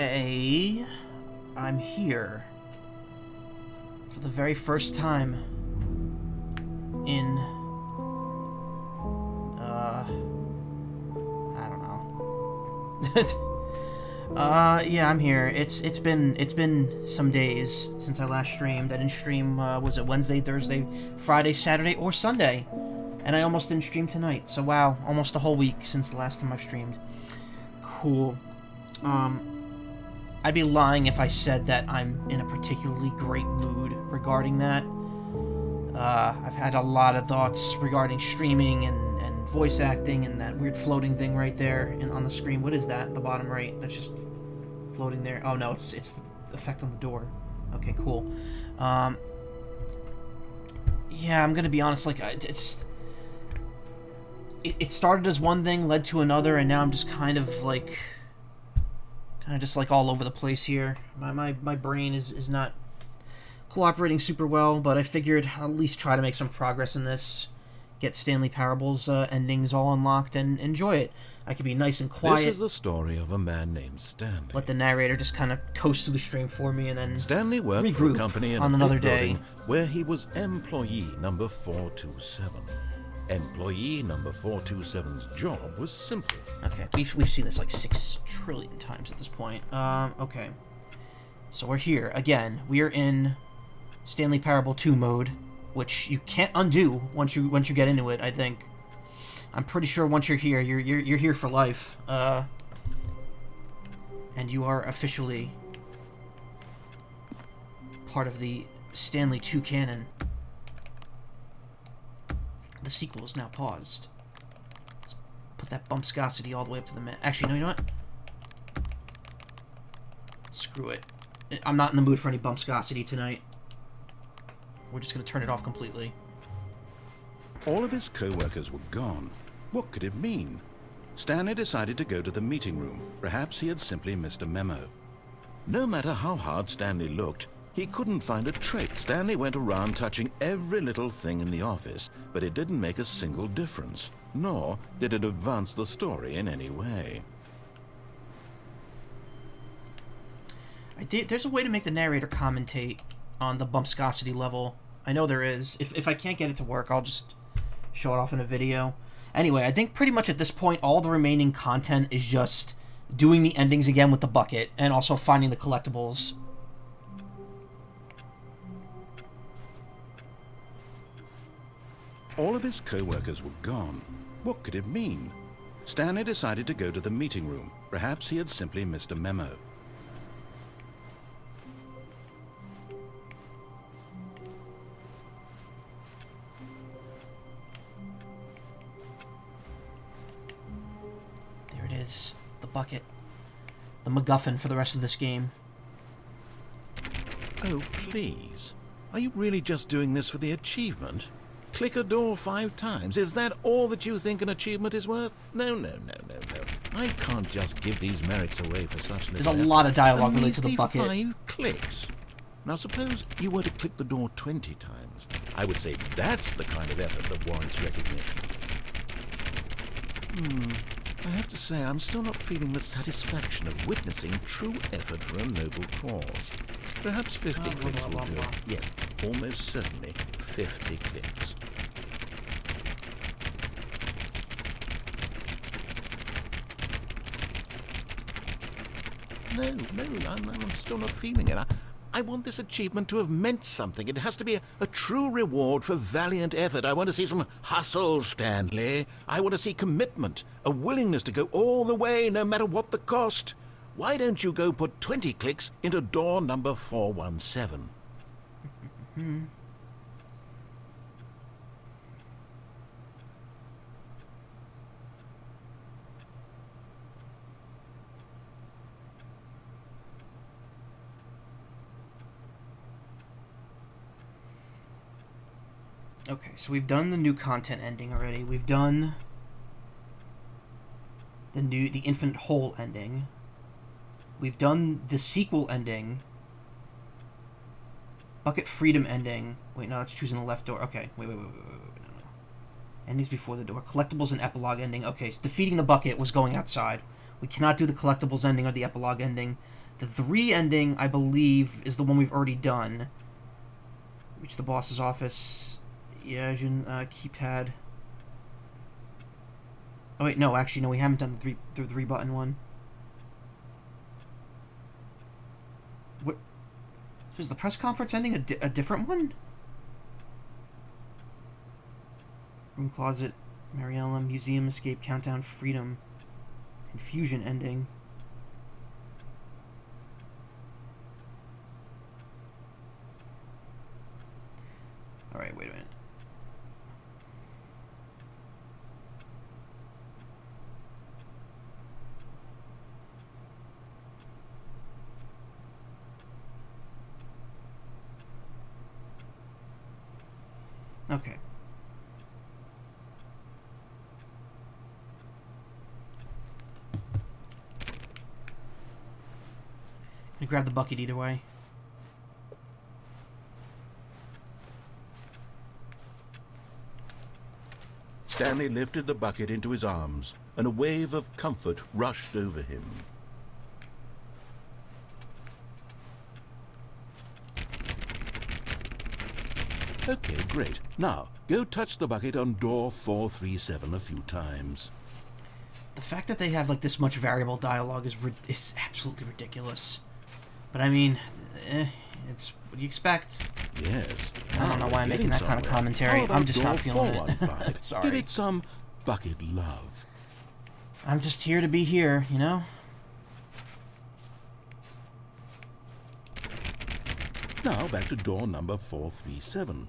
Okay, I'm here for the very first time in, I don't know. Yeah, I'm here. It's been some days since I last streamed. I didn't stream, was it Wednesday, Thursday, Friday, Saturday, or Sunday? And I almost didn't stream tonight, so wow, almost a whole week since the last time I've streamed. Cool. I'd be lying if I said that I'm in a particularly great mood regarding that. I've had a lot of thoughts regarding streaming and voice acting and that weird floating thing right there on the screen. What is that at the bottom right? That's just floating there. Oh no, it's the effect on the door. Okay, cool. Yeah, I'm gonna be honest, like, it started as one thing, led to another, and now I'm just kind of just all over the place here. My brain is not cooperating super well, but I figured I'll at least try to make some progress in this, get Stanley Parable's endings all unlocked, and enjoy it. I could be nice and quiet. This is the story of a man named Stanley. Let the narrator just kind of coast through the stream for me, and then Stanley worked for a company in on another day where he was employee number 427. Employee number 427's job was simple. Okay, we've seen this like 6 trillion times at this point. Okay. So we're here. Again, we are in Stanley Parable 2 mode, which you can't undo once you get into it, I think. I'm pretty sure once you're here, you're here for life. And you are officially part of the Stanley 2 canon. The sequel is now paused. Let's put that bumpscosity all the way up to the Actually, no, you know what? Screw it. I'm not in the mood for any bumpscosity tonight. We're just going to turn it off completely. All of his co-workers were gone. What could it mean? Stanley decided to go to the meeting room. Perhaps he had simply missed a memo. No matter how hard Stanley looked, he couldn't find a trick. Stanley went around touching every little thing in the office, but it didn't make a single difference, nor did it advance the story in any way. There's a way to make the narrator commentate on the bumpscosity level. I know there is. If I can't get it to work, I'll just show it off in a video. Anyway, I think pretty much at this point, all the remaining content is just doing the endings again with the bucket, and also finding the collectibles. All of his co-workers were gone. What could it mean? Stanley decided to go to the meeting room. Perhaps he had simply missed a memo. There it is. The bucket. The MacGuffin for the rest of this game. Oh, please. Are you really just doing this for the achievement? Click a door 5 times. Is that all that you think an achievement is worth? No. I can't just give these merits away for such little. There's a lot of dialogue related to the bucket. 5 clicks. Now suppose you were to click the door 20 times. I would say that's the kind of effort that warrants recognition. I have to say I'm still not feeling the satisfaction of witnessing true effort for a noble cause. Perhaps 50 clicks will do it. Yes, almost certainly 50 clicks. No, I'm still not feeling it. I want this achievement to have meant something. It has to be a true reward for valiant effort. I want to see some hustle, Stanley. I want to see commitment, a willingness to go all the way, no matter what the cost. Why don't you go put 20 clicks into door number 417? Okay, so we've done the new content ending already. We've done the infinite hole ending. We've done the sequel ending. Bucket freedom ending. Wait, no, that's choosing the left door. Okay, wait, no. Endings before the door. Collectibles and epilogue ending. Okay, so defeating the bucket was going outside. We cannot do the collectibles ending or the epilogue ending. The 3 ending, I believe, is the one we've already done. Reach the boss's office. Yeah, keypad. Oh wait, no, actually, no, we haven't done the 3 button one. What? Was the press conference ending a different one? Room closet, Mariella, museum, escape, countdown, freedom, confusion ending. Alright, wait a minute. Okay. Gonna grab the bucket either way. Stanley lifted the bucket into his arms, and a wave of comfort rushed over him. Okay, great. Now, go touch the bucket on door 437 a few times. The fact that they have like this much variable dialogue is absolutely ridiculous. But I mean, it's what you expect. Yes. I don't know why I'm making that kind of commentary. I'm just not feeling it. Sorry. Give it some bucket love. I'm just here to be here, you know? Now back to door number 437.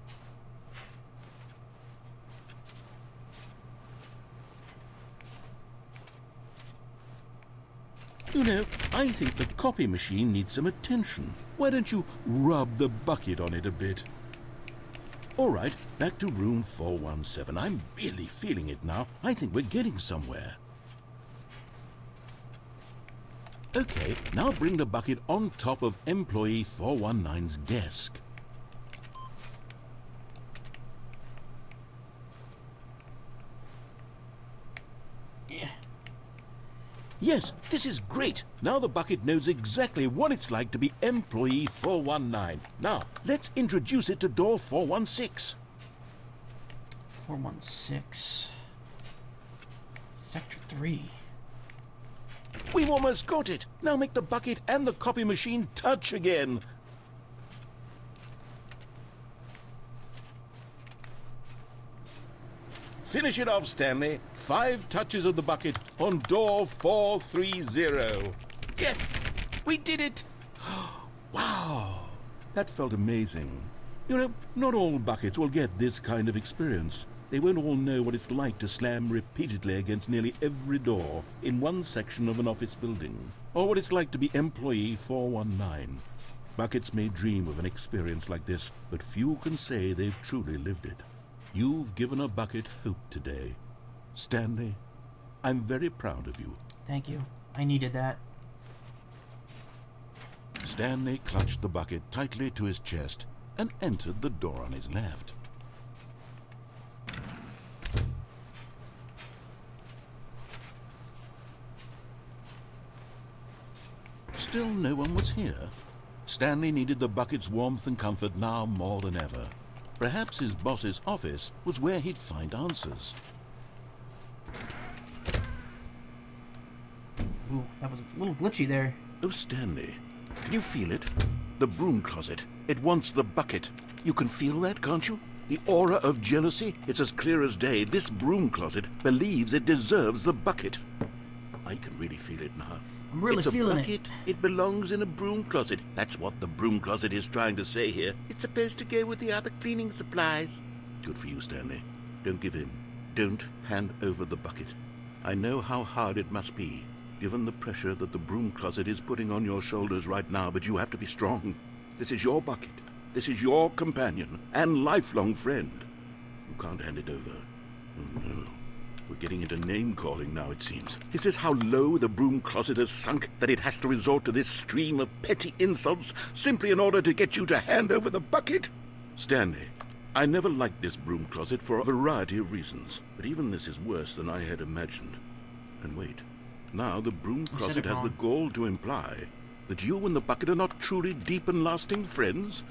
You know, I think the copy machine needs some attention. Why don't you rub the bucket on it a bit? All right, back to room 417. I'm really feeling it now. I think we're getting somewhere. Okay, now bring the bucket on top of employee 419's desk. Yeah. Yes, this is great. Now the bucket knows exactly what it's like to be employee 419. Now, let's introduce it to door 416. 416. Sector 3. We've almost got it. Now make the bucket and the copy machine touch again. Finish it off, Stanley. 5 touches of the bucket on door 430. Yes! We did it! Wow! That felt amazing. You know, not all buckets will get this kind of experience. They won't all know what it's like to slam repeatedly against nearly every door in one section of an office building, or what it's like to be employee 419. Buckets may dream of an experience like this, but few can say they've truly lived it. You've given a bucket hope today. Stanley, I'm very proud of you. Thank you. I needed that. Stanley clutched the bucket tightly to his chest and entered the door on his left. Still no one was here. Stanley needed the bucket's warmth and comfort now more than ever. Perhaps his boss's office was where he'd find answers. Ooh, that was a little glitchy there. Oh, Stanley, can you feel it? The broom closet. It wants the bucket. You can feel that, can't you? The aura of jealousy? It's as clear as day. This broom closet believes it deserves the bucket. I can really feel it now. I'm really feeling it. It's a bucket. It belongs in a broom closet. That's what the broom closet is trying to say here. It's supposed to go with the other cleaning supplies. Good for you, Stanley. Don't give in. Don't hand over the bucket. I know how hard it must be, given the pressure that the broom closet is putting on your shoulders right now, but you have to be strong. This is your bucket. This is your companion and lifelong friend. You can't hand it over. Oh, no. We're getting into name-calling now, it seems. Is this how low the broom closet has sunk, that it has to resort to this stream of petty insults simply in order to get you to hand over the bucket? Stanley, I never liked this broom closet for a variety of reasons, but even this is worse than I had imagined. And wait, now the broom closet has the gall to imply that you and the bucket are not truly deep and lasting friends?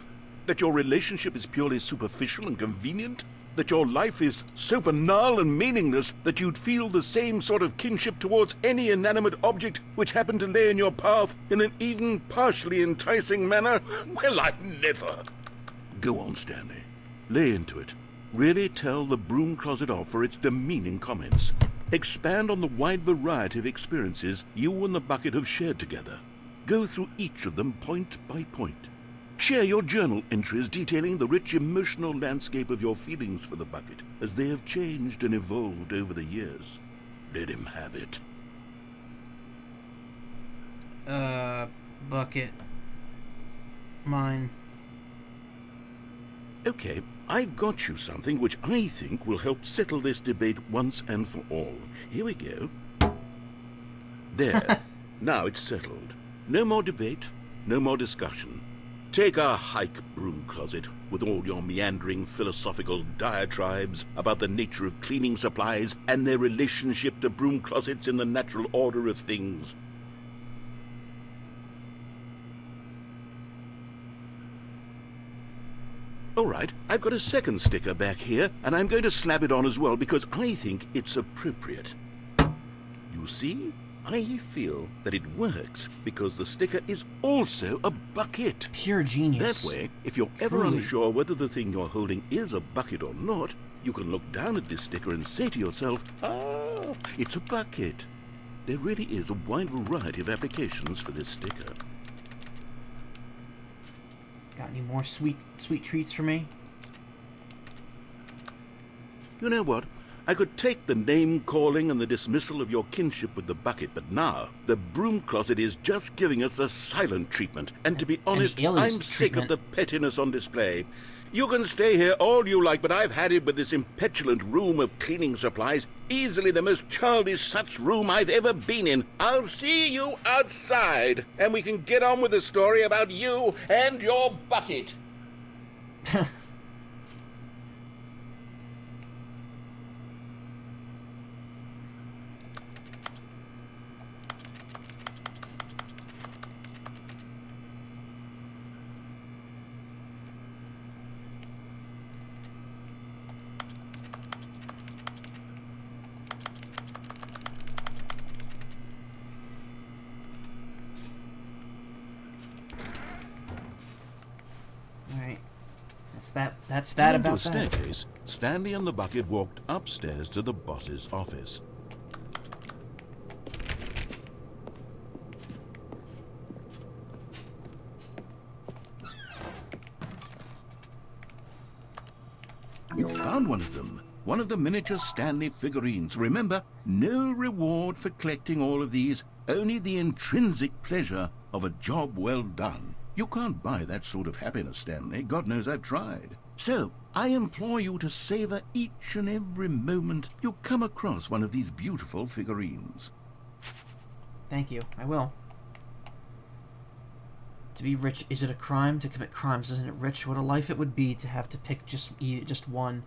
That your relationship is purely superficial and convenient? That your life is so banal and meaningless that you'd feel the same sort of kinship towards any inanimate object which happened to lay in your path in an even partially enticing manner? Well, I never. Go on, Stanley. Lay into it. Really tell the broom closet off for its demeaning comments. Expand on the wide variety of experiences you and the bucket have shared together. Go through each of them point by point. Share your journal entries detailing the rich emotional landscape of your feelings for the bucket as they have changed and evolved over the years. Let him have it. Bucket. Mine. Okay, I've got you something which I think will help settle this debate once and for all. Here we go. There. Now it's settled. No more debate, no more discussion. Take a hike, broom closet, with all your meandering philosophical diatribes about the nature of cleaning supplies and their relationship to broom closets in the natural order of things. All right, I've got a second sticker back here, and I'm going to slap it on as well because I think it's appropriate. You see? I feel that it works because the sticker is also a bucket. Pure genius. That way, if you're ever unsure whether the thing you're holding is a bucket or not, you can look down at this sticker and say to yourself, ah, it's a bucket. There really is a wide variety of applications for this sticker. Got any more sweet treats for me? You know what? I could take the name-calling and the dismissal of your kinship with the bucket, but now the broom closet is just giving us the silent treatment. And to be honest, I'm sick of the pettiness on display. You can stay here all you like, but I've had it with this impetulant room of cleaning supplies. Easily the most childish such room I've ever been in. I'll see you outside, and we can get on with the story about you and your bucket. That's that about that. Into a staircase, Stanley and the bucket walked upstairs to the boss's office. You found one of them. One of the miniature Stanley figurines. Remember, no reward for collecting all of these, only the intrinsic pleasure of a job well done. You can't buy that sort of happiness, Stanley. God knows I've tried. So, I implore you to savor each and every moment you come across one of these beautiful figurines. Thank you. I will. To be rich, is it a crime? To commit crimes, isn't it rich? What a life it would be to have to pick just one.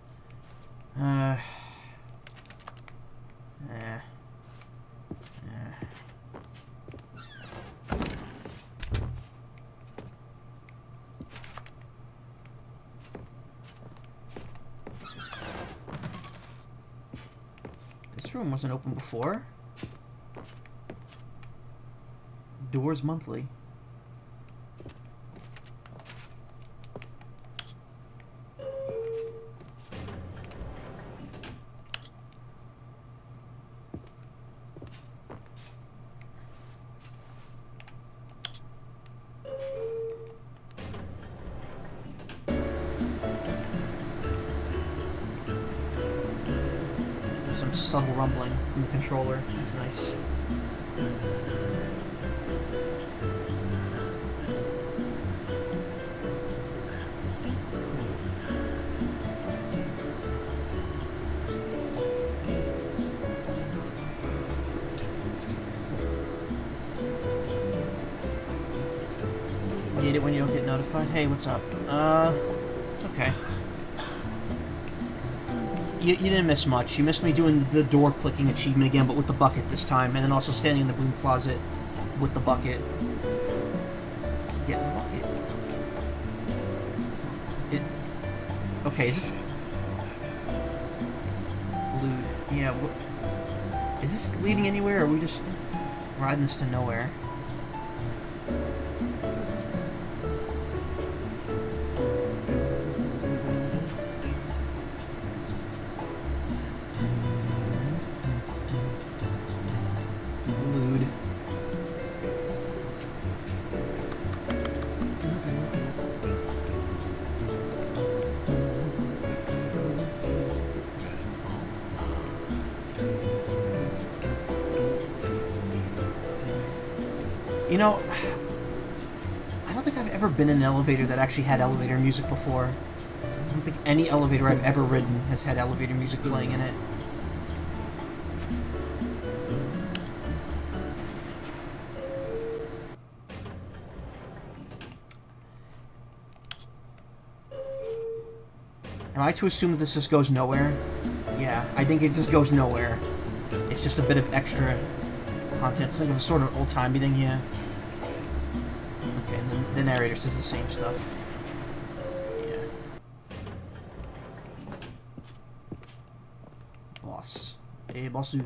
This room wasn't open before. Doors monthly. Subtle rumbling from the controller. That's nice. You hate it when you don't get notified? Hey, what's up? It's okay. You didn't miss much. You missed me doing the door clicking achievement again, but with the bucket this time, and then also standing in the broom closet with the bucket. get in the bucket. Okay, is this... Lewd. Yeah, is this leading anywhere, or are we just riding this to nowhere? Lewd. You know, I don't think I've ever been in an elevator that actually had elevator music before. I don't think any elevator I've ever ridden has had elevator music playing in it. Am I to assume that this just goes nowhere? Yeah, I think it just goes nowhere. It's just a bit of extra content. It's like a sort of old-timey thing here. Okay, and then the narrator says the same stuff. Yeah. Boss. Hey, bossu.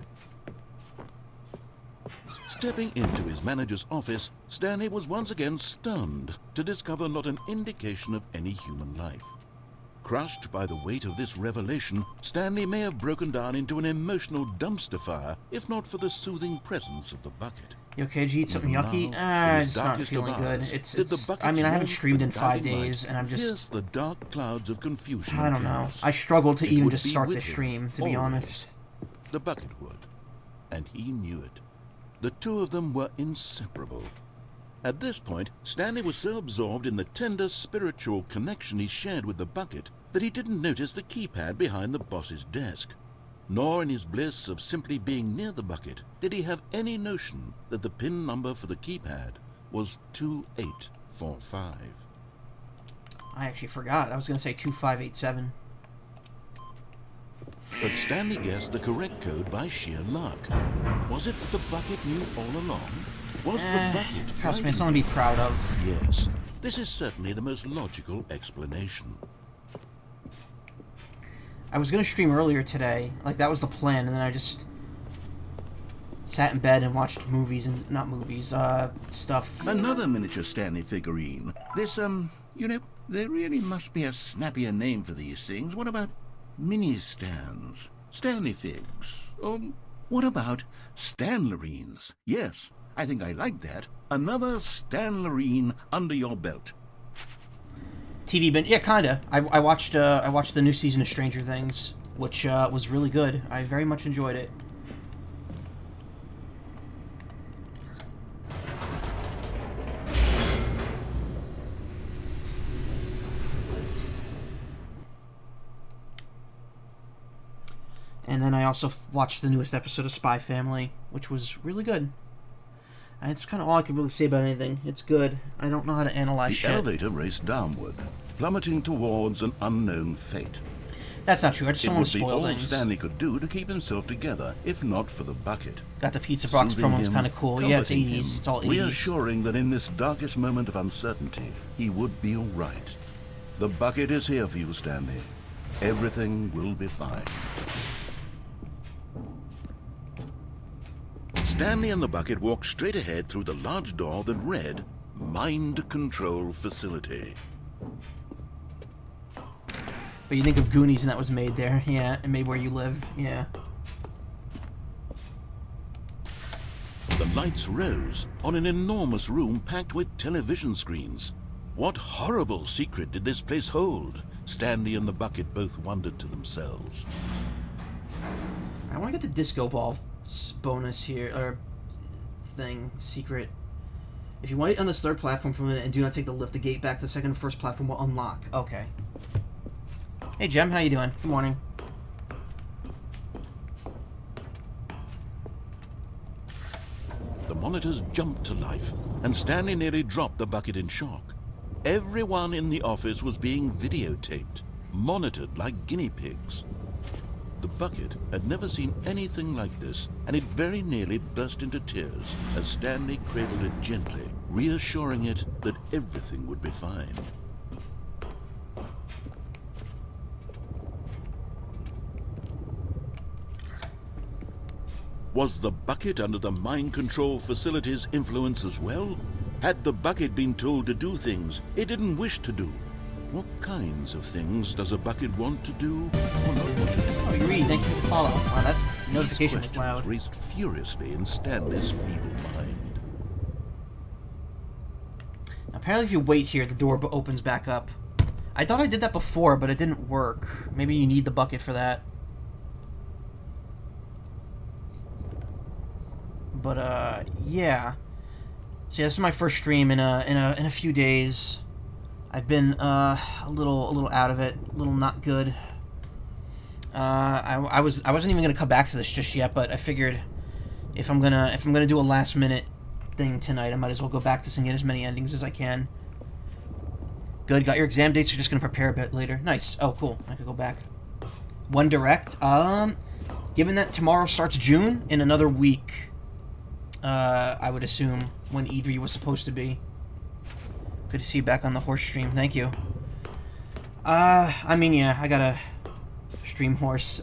Stepping into his manager's office, Stanley was once again stunned to discover not an indication of any human life. Crushed by the weight of this revelation, Stanley may have broken down into an emotional dumpster fire if not for the soothing presence of the bucket. You okay? Did you eat something yucky? It's not feeling good. I mean, I haven't streamed in 5 days, and I'm just... the dark clouds of confusion. I don't know. I struggled to even just start this stream, to be honest. The bucket would. And he knew it. The two of them were inseparable. At this point, Stanley was so absorbed in the tender spiritual connection he shared with the bucket that he didn't notice the keypad behind the boss's desk. Nor in his bliss of simply being near the bucket did he have any notion that the PIN number for the keypad was 2845. I actually forgot. I was going to say 2587. But Stanley guessed the correct code by sheer luck. Was it that the bucket knew all along? Was the bucket... Trust me, it's something to be proud of. Yes, this is certainly the most logical explanation. I was going to stream earlier today. Like, that was the plan, and then I just sat in bed and watched movies and... Not movies, stuff. Another miniature Stanley figurine. This, you know, there really must be a snappier name for these things. What about mini-stands? Stanley figs? What about Stanlerines? Yes, I think I like that. Another Stanlerine under your belt. TV bin, yeah, kinda. I watched the new season of Stranger Things, which was really good. I very much enjoyed it. And then I also watched the newest episode of Spy Family, which was really good. And it's kind of all I can really say about anything. It's good. I don't know how to analyze shit. The elevator raced downward, plummeting towards an unknown fate. That's not true. I just don't want to spoil It would be all things. Stanley could do to keep himself together, if not for the bucket. Got the pizza box Soothing promo. It's him, kind of cool. Yeah, it's comforting 80s. him, It's all 80s. reassuring that in this darkest moment of uncertainty, he would be all right. The bucket is here for you, Stanley. Everything will be fine. Stanley and the bucket walked straight ahead through the large door that read, Mind Control Facility. But you think of Goonies and that was made there. Yeah, and made where you live. Yeah. The lights rose on an enormous room packed with television screens. What horrible secret did this place hold? Stanley and the bucket both wondered to themselves. I want to get the disco ball bonus here, or thing, secret. If you wait on this third platform for a minute and do not take the lift, the gate back to the second and first platform will unlock. Okay. Hey, Jem, how you doing? Good morning. The monitors jumped to life, and Stanley nearly dropped the bucket in shock. Everyone in the office was being videotaped, monitored like guinea pigs. The bucket had never seen anything like this, and it very nearly burst into tears as Stanley cradled it gently reassuring it that everything would be fine. Was the bucket under the mind control facility's influence as well? Had the bucket been told to do things it didn't wish to do? What kinds of things does a bucket want to do or not want to do? Oh, you read. Thank you for the follow. Wow, that notification was These loud. questions raced furiously in Stanley's feeble mind. Apparently, if you wait here, the door opens back up. I thought I did that before, but it didn't work. Maybe you need the bucket for that. But yeah. So yeah, this is my first stream in a few days. I've been a little out of it, a little not good. I wasn't even gonna come back to this just yet, but I figured if I'm gonna do a last minute thing tonight, I might as well go back to this and get as many endings as I can. Good, got your exam dates. You're just gonna prepare a bit later. Nice. Oh, cool. I could go back. One direct. Given that tomorrow starts June, in another week, I would assume when E3 was supposed to be. Good to see you back on the horse stream. Thank you. I mean, yeah, I gotta stream horse.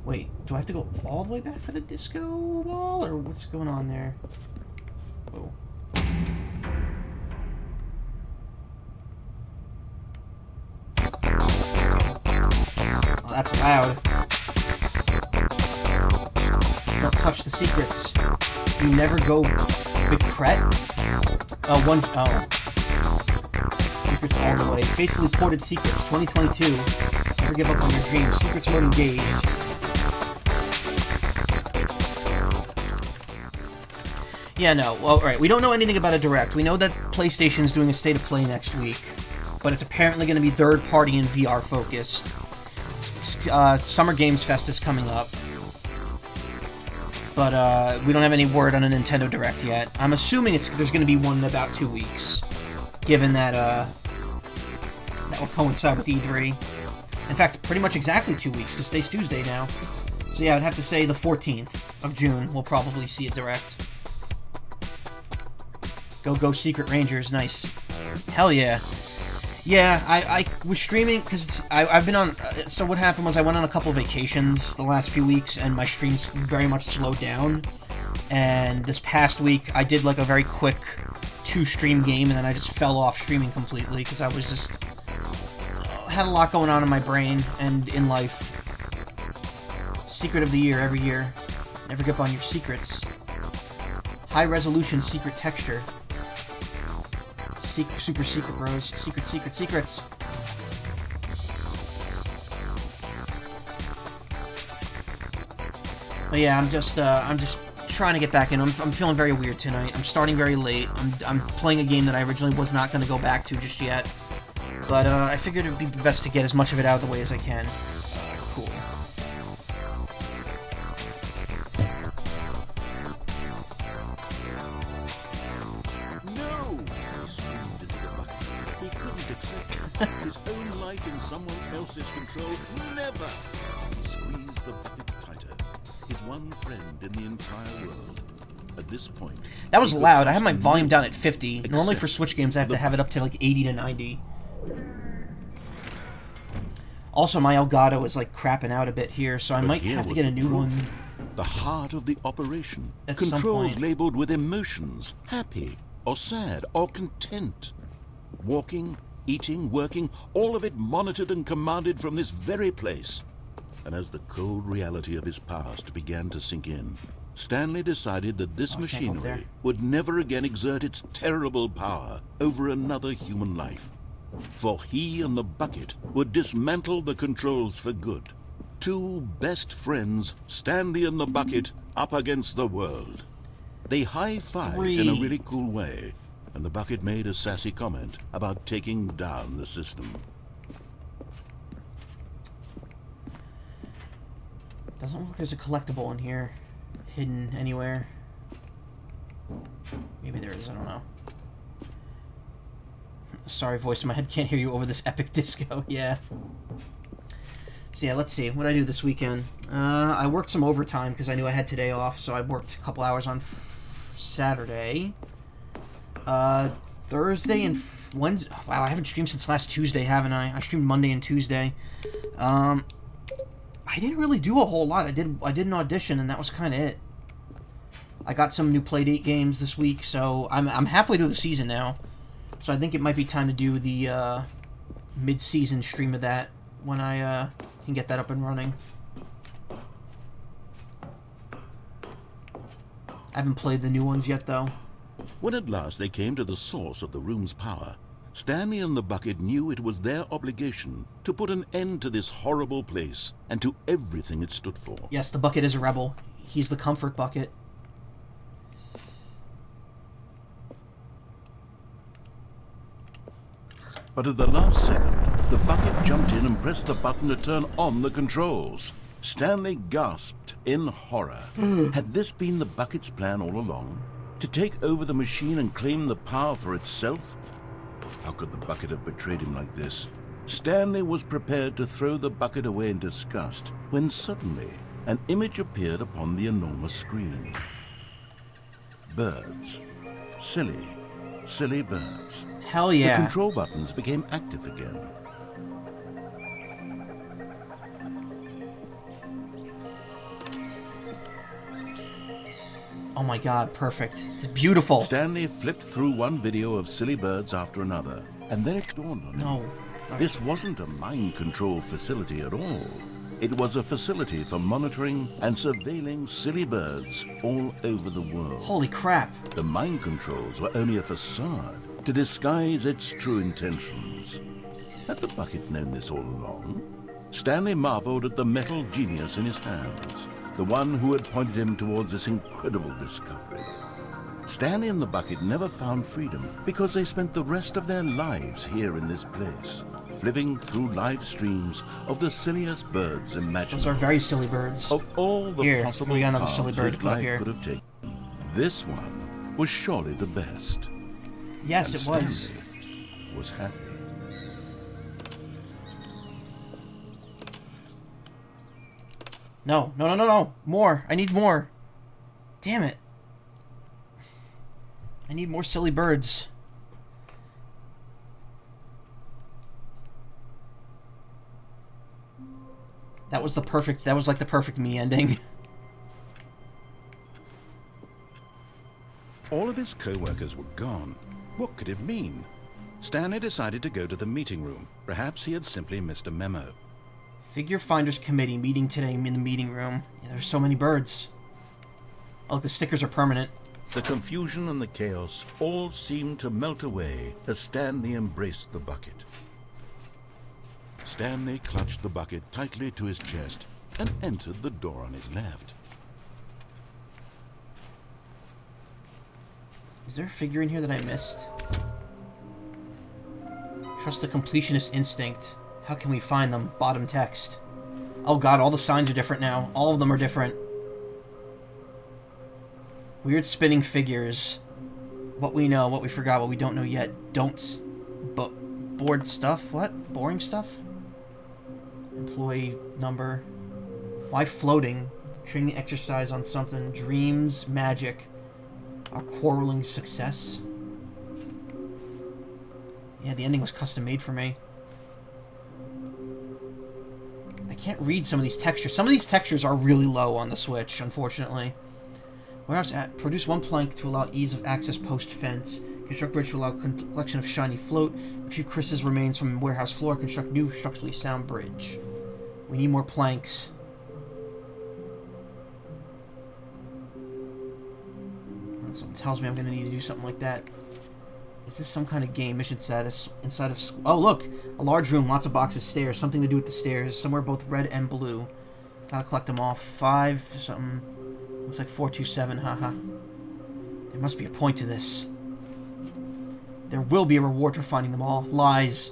Wait, do I have to go all the way back to the disco ball, or what's going on there? Whoa. Oh, that's loud. Don't touch the secrets. You never go big pret? Oh, Secrets all the way. Faithfully ported secrets, 2022. Never give up on your dreams. Secrets mode engaged. Yeah, no. Well, alright, we don't know anything about a direct. We know that PlayStation's doing a state of play next week, but it's apparently going to be third-party and VR focused. Summer Games Fest is coming up. But we don't have any word on a Nintendo Direct yet. I'm assuming there's going to be one in about 2 weeks, given that that will coincide with E3. In fact, pretty much exactly 2 weeks, because today's Tuesday now. So yeah, I'd have to say the 14th of June we'll probably see a Direct. Go Secret Rangers, nice. Hell yeah. Yeah, I was streaming because I've been on. So what happened was I went on a couple vacations the last few weeks, and my streams very much slowed down. And this past week, I did like a very quick 2-stream game, and then I just fell off streaming completely because I was just had a lot going on in my brain and in life. Secret of the year every year. Never give up on your secrets. High resolution secret texture. Super secret, bros. Secrets. But yeah, I'm just trying to get back in. I'm feeling very weird tonight. I'm starting very late. I'm playing a game that I originally was not going to go back to just yet. But I figured it would be best to get as much of it out of the way as I can. Cool. His own life in someone else's control. Never! He squeezed the bucket tighter. His one friend in the entire world. At this point... That was loud. I have my volume down at 50. Normally for Switch games I have to have it up to like 80 to 90. Also, my Elgato is like crapping out a bit here, so I might have to get a new one. The heart of the operation. At some Controls point. labeled with emotions. Happy, or sad, or content. Walking, eating, working, all of it monitored and commanded from this very place. And as the cold reality of his past began to sink in, Stanley decided that this machinery would never again exert its terrible power over another human life. For he and the bucket would dismantle the controls for good. Two best friends, Stanley and the bucket, up against the world. They high-fived in a really cool way, and the bucket made a sassy comment about taking down the system. Doesn't look like there's a collectible in here, hidden anywhere. Maybe there is, I don't know. Sorry, voice in my head, can't hear you over this epic disco, yeah. So yeah, let's see, what did I do this weekend? I worked some overtime because I knew I had today off, so I worked a couple hours on Saturday. Thursday and Wednesday. Wow, I haven't streamed since last Tuesday, haven't I? I streamed Monday and Tuesday. I didn't really do a whole lot. I did an audition, and that was kind of it. I got some new Playdate games this week, so I'm halfway through the season now. So I think it might be time to do the mid-season stream of that when I can get that up and running. I haven't played the new ones yet, though. When at last they came to the source of the room's power, Stanley and the bucket knew it was their obligation to put an end to this horrible place and to everything it stood for. Yes, the bucket is a rebel. He's the comfort bucket. But at the last second, the bucket jumped in and pressed the button to turn on the controls. Stanley gasped in horror. Had this been the bucket's plan all along? To take over the machine and claim the power for itself? How could the bucket have betrayed him like this? Stanley was prepared to throw the bucket away in disgust when suddenly an image appeared upon the enormous screen. Birds. Silly birds. Hell yeah. The control buttons became active again. Oh my god, perfect. It's beautiful. Stanley flipped through one video of silly birds after another, and then it dawned on him. No. This wasn't a mind control facility at all. It was a facility for monitoring and surveilling silly birds all over the world. Holy crap. The mind controls were only a facade to disguise its true intentions. Had the bucket known this all along? Stanley marveled at the metal genius in his hands, the one who had pointed him towards this incredible discovery. Stanley and the bucket never found freedom because they spent the rest of their lives here in this place, flipping through live streams of the silliest birds imaginable. Those are very silly birds. Of all the Here, possible we got another paths silly bird his to put up life here. could have taken, this one was surely the best. Yes, And it was. Stanley was happy. No. More. I need more. Damn it. I need more silly birds. That was like the perfect me ending. All of his co-workers were gone. What could it mean? Stanley decided to go to the meeting room. Perhaps he had simply missed a memo. Figure Finders Committee meeting today in the meeting room. Yeah, there's so many birds. Oh, the stickers are permanent. The confusion and the chaos all seemed to melt away as Stanley embraced the bucket. Stanley clutched the bucket tightly to his chest and entered the door on his left. Is there a figure in here that I missed? Trust the completionist instinct. How can we find them? Bottom text. Oh god, all the signs are different now. All of them are different. Weird spinning figures. What we know, what we forgot, what we don't know yet. Bored stuff? What? Boring stuff? Employee number. Why floating? Training exercise on something. Dreams, magic. Our quarreling success. Yeah, the ending was custom made for me. I can't read some of these textures. Some of these textures are really low on the Switch, unfortunately. Warehouse at produce one plank to allow ease of access post fence. Construct bridge to allow collection of shiny float. Retrieve Chris's remains from warehouse floor. Construct new structurally sound bridge. We need more planks. Something tells me I'm going to need to do something like that. Is this some kind of game? Mission status inside of... Oh, look! A large room, lots of boxes, stairs. Something to do with the stairs. Somewhere both red and blue. Gotta collect them all. 5, something... Looks like 427, haha. There must be a point to this. There will be a reward for finding them all. Lies.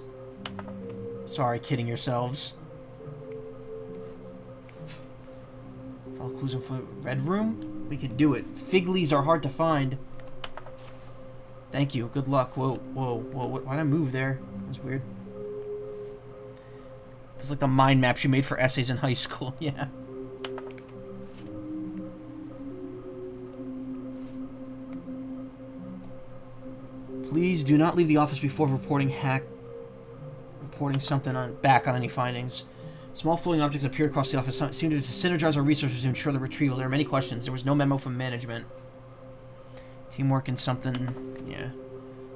Sorry, kidding yourselves. Follow clues for red room? We can do it. Fig leaves are hard to find. Thank you. Good luck. Whoa. Why'd I move there? That was weird. This is like the mind maps you made for essays in high school. Yeah. Please do not leave the office before reporting something back on any findings. Small floating objects appeared across the office. Seemed to synergize our researchers to ensure the retrieval. There are many questions. There was no memo from management. Teamwork and something. Yeah.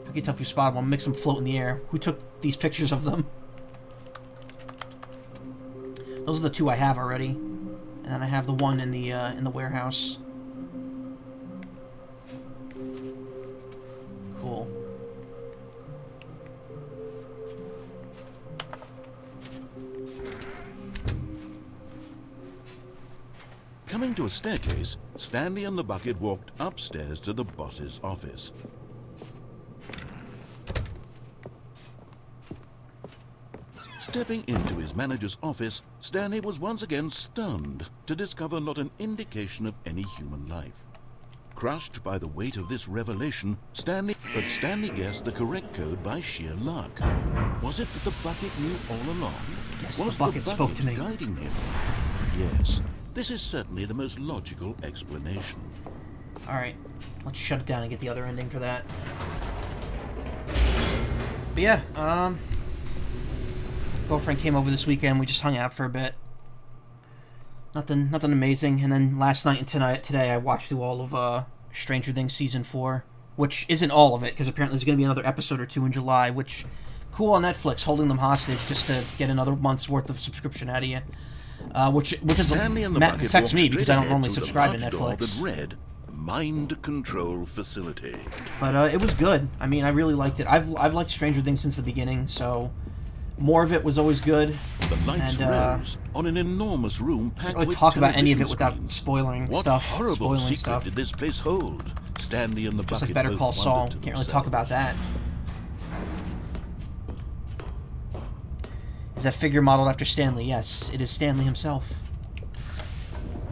How can you tell if you spotted one? Mix them float in the air. Who took these pictures of them? Those are the two I have already. And then I have the one in the warehouse. Cool. Coming to a staircase, Stanley and the bucket walked upstairs to the boss's office. Stepping into his manager's office, Stanley was once again stunned to discover not an indication of any human life. Crushed by the weight of this revelation, Stanley guessed the correct code by sheer luck. Was it that the bucket knew all along? Yes, Was the bucket spoke to me. guiding him? Yes, this is certainly the most logical explanation. Alright, let's shut it down and get the other ending for that. But yeah, girlfriend came over this weekend. We just hung out for a bit. Nothing amazing. And then last night and today, I watched through all of Stranger Things season 4, which isn't all of it because apparently there's going to be another episode or 2 in July. Which, cool on Netflix, holding them hostage just to get another month's worth of subscription out of you. Which affects me because I don't normally subscribe to Netflix. That read, Mind Control Facility. But it was good. I mean, I really liked it. I've liked Stranger Things since the beginning, so more of it was always good. The lights rose on an enormous room packed with talk about any of it without spoiling what stuff. Horrible spoiling secret stuff. did this place hold? Stanley and the Just bucket like Better both Call Saul. wondered to Can't really talk about themselves. that. Is that figure modeled after Stanley? Yes, it is Stanley himself.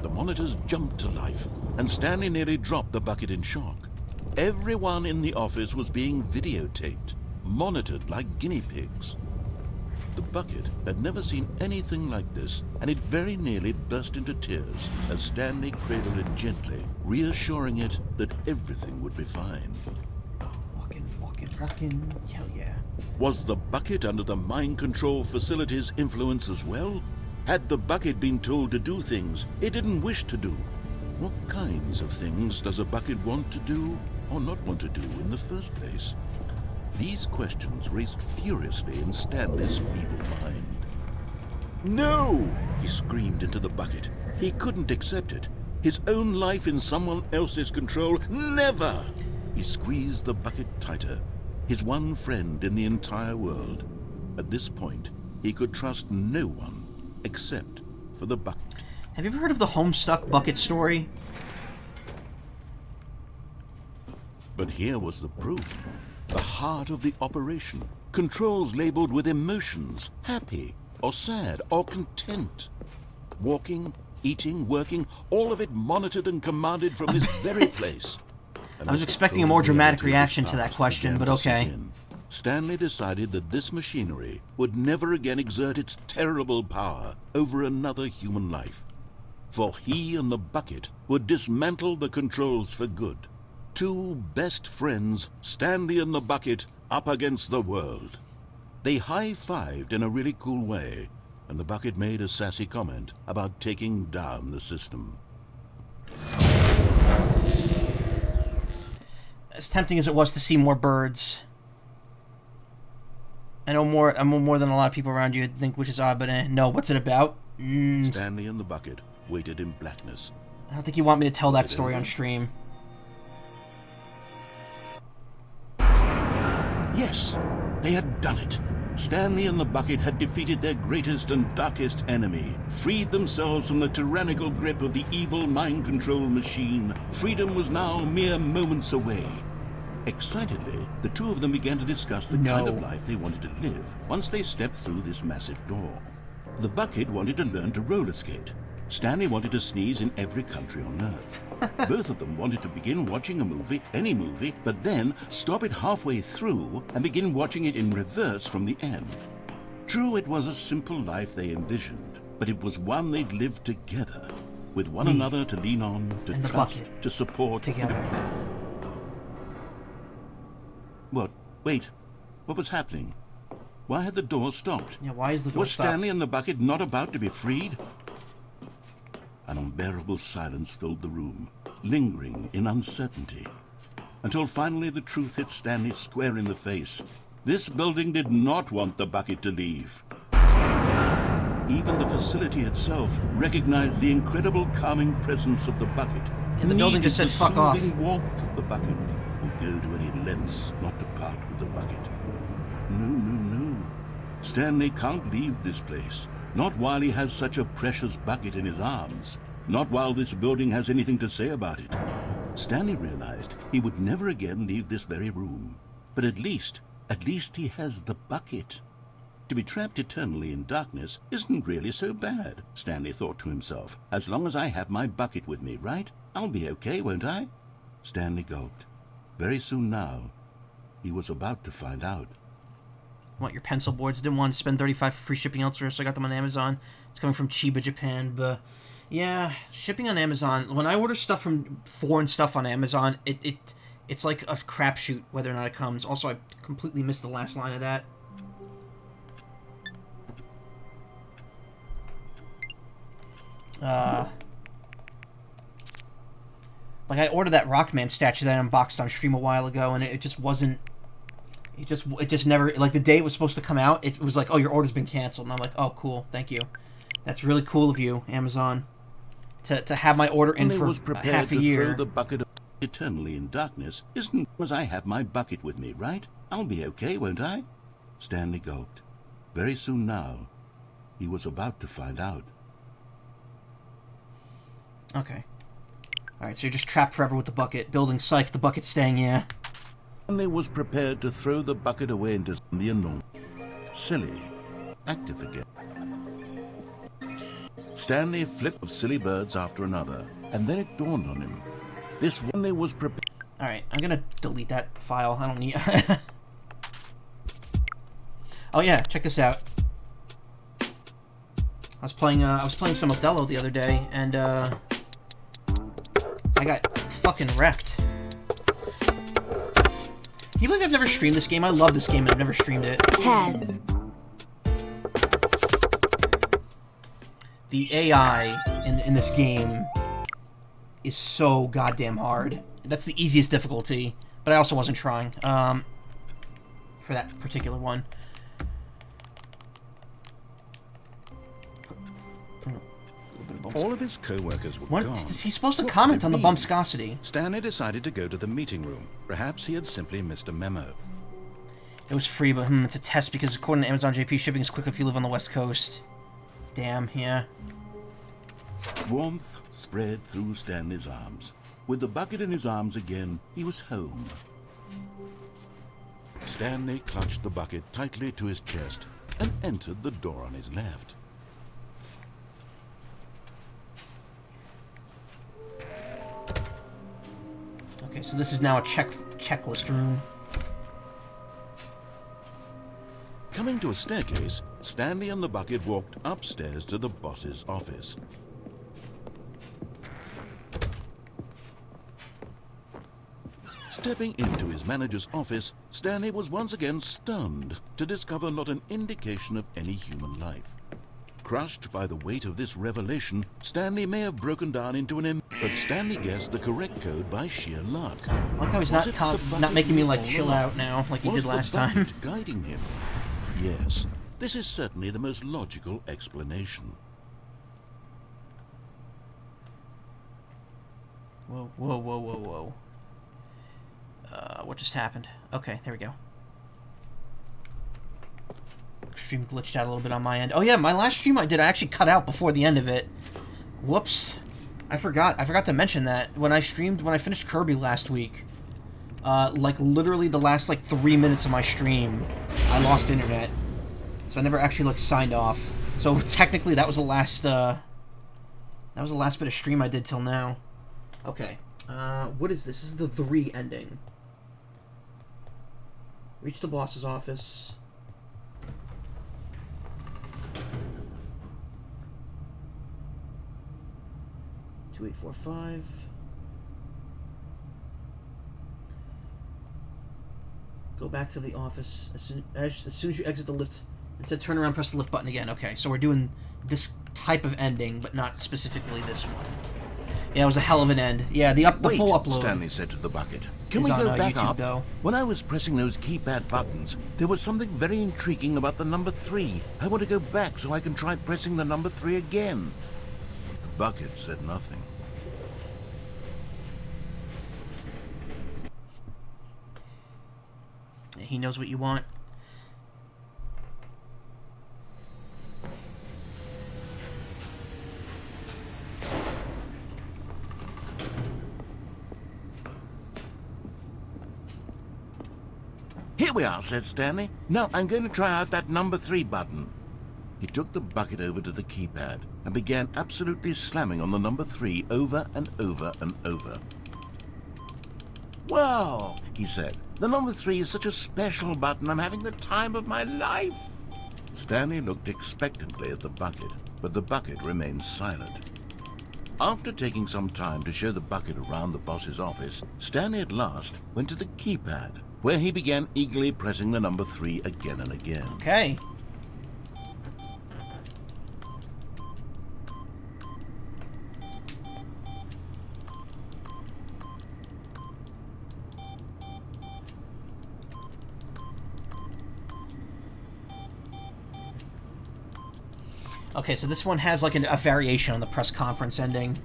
The monitors jumped to life, and Stanley nearly dropped the bucket in shock. Everyone in the office was being videotaped, monitored like guinea pigs. The bucket had never seen anything like this, and it very nearly burst into tears as Stanley cradled it gently, reassuring it that everything would be fine. Walking, hell yeah. Was the bucket under the mind control facility's influence as well? Had the bucket been told to do things it didn't wish to do? What kinds of things does a bucket want to do or not want to do in the first place? These questions raced furiously in Stanley's feeble mind. No! He screamed into the bucket. He couldn't accept it. His own life in someone else's control, never! He squeezed the bucket tighter. His one friend in the entire world. At this point, he could trust no one except for the bucket. Have you ever heard of the Homestuck bucket story? But here was the proof. The heart of the operation. Controls labeled with emotions, happy or sad or content. Walking, eating, working, all of it monitored and commanded from this very place. And I was expecting a more dramatic reaction to that question, but okay. Stanley decided that this machinery would never again exert its terrible power over another human life. For he and the bucket would dismantle the controls for good. Two best friends, Stanley and the bucket, up against the world. They high-fived in a really cool way, and the bucket made a sassy comment about taking down the system. As tempting as it was to see more birds, I know more than a lot of people around you think, which is odd, but no, what's it about? Stanley and the bucket waited in blackness. I don't think you want me to tell that story on stream. Yes, they had done it. Stanley and the bucket had defeated their greatest and darkest enemy, freed themselves from the tyrannical grip of the evil mind control machine. Freedom was now mere moments away. Excitedly, the two of them began to discuss the kind of life they wanted to live once they stepped through this massive door. The bucket wanted to learn to roller skate. Stanley wanted to sneeze in every country on Earth. Both of them wanted to begin watching a movie, any movie, but then stop it halfway through and begin watching it in reverse from the end. True, it was a simple life they envisioned, but it was one they'd lived together, with one another to lean on, to trust, to support. Together. What Wait, what was happening? Why had the door stopped? Yeah, why is the door Was stopped? Stanley and the bucket not about to be freed? An unbearable silence filled the room, lingering in uncertainty, until finally the truth hit Stanley square in the face. This building did not want the bucket to leave. Even the facility itself recognized the incredible calming presence of the bucket. And the building just said, "Fuck off." The soothing warmth of the bucket would go to any lengths not to part with the bucket. No. Stanley can't leave this place. Not while he has such a precious bucket in his arms. Not while this building has anything to say about it. Stanley realized he would never again leave this very room. But at least he has the bucket. To be trapped eternally in darkness isn't really so bad, Stanley thought to himself. As long as I have my bucket with me, right? I'll be okay, won't I? Stanley gulped. Very soon now, he was about to find out. Want your pencil boards? Didn't want to spend $35 for free shipping elsewhere, so I got them on Amazon. It's coming from Chiba, Japan, but yeah, shipping on Amazon. When I order stuff from foreign stuff on Amazon, it's like a crapshoot whether or not it comes. Also, I completely missed the last line of that. Like I ordered that Rockman statue that I unboxed on stream a while ago, and it just wasn't. It just never, like the day it was supposed to come out, it was like, oh, your order's been canceled. And I'm like, oh, cool, thank you. That's really cool of you, Amazon, to have my order in for half a year. Throw the bucket eternally in darkness isn't because I have my bucket with me, right? I'll be okay, won't I? Stanley gulped. Very soon now, he was about to find out. Okay. Alright, so you're just trapped forever with the bucket. Building psych, the bucket staying, yeah. Stanley was prepared to throw the bucket away into the unknown. Silly. Active again. Stanley flipped of silly birds after another, and then it dawned on him. This one was prepared. Alright, I'm gonna delete that file. I don't need... Oh yeah, check this out. I was playing some Othello the other day, and I got fucking wrecked. Can you believe I've never streamed this game? I love this game, and I've never streamed it. Has. The AI in this game is so goddamn hard. That's the easiest difficulty, but I also wasn't trying for that particular one. All of his co-workers were gone. He's supposed to What comment could on it the mean? bumpscosity. Stanley decided to go to the meeting room. Perhaps he had simply missed a memo. It was free, but it's a test because according to Amazon JP, shipping is quick if you live on the West Coast. Damn, yeah. Warmth spread through Stanley's arms. With the bucket in his arms again, he was home. Stanley clutched the bucket tightly to his chest and entered the door on his left. Okay, so this is now a checklist room. Coming to a staircase, Stanley and the bucket walked upstairs to the boss's office. Stepping into his manager's office, Stanley was once again stunned to discover not an indication of any human life. Crushed by the weight of this revelation, Stanley may have broken down into but Stanley guessed the correct code by sheer luck. I like how he's not making me like chill out now like he did last time. Was the bucket guiding him? Yes, this is certainly the most logical explanation. Whoa, whoa, whoa, whoa, whoa. What just happened? Okay, there we go. Stream glitched out a little bit on my end. Oh yeah, my last stream I actually cut out before the end of it. Whoops. I forgot to mention that when I finished Kirby last week, like literally the last like 3 minutes of my stream, I lost internet. So I never actually like signed off. So technically that was the last bit of stream I did till now. Okay. What is this? This is the 3 ending. Reach the boss's office. Two 845. Go back to the office as soon as you exit the lift. It said turn around, press the lift button again. Okay, so we're doing this type of ending, but not specifically this one. Yeah, it was a hell of an end. Yeah, the Wait, full upload. Stanley said to the bucket. Can Is we on, go back YouTube, up? though. When I was pressing those keypad buttons, there was something very intriguing about the number 3. I want to go back so I can try pressing the number 3 again. The bucket said nothing. He knows what you want. Here we are, said Stanley. Now I'm going to try out that number 3 button. He took the bucket over to the keypad and began absolutely slamming on the number 3 over and over and over. Wow, he said. The number 3 is such a special button. I'm having the time of my life. Stanley looked expectantly at the bucket, but the bucket remained silent. After taking some time to show the bucket around the boss's office, Stanley at last went to the keypad, where he began eagerly pressing the number 3 again and again. Okay. Okay, so this one has like a variation on the press conference ending.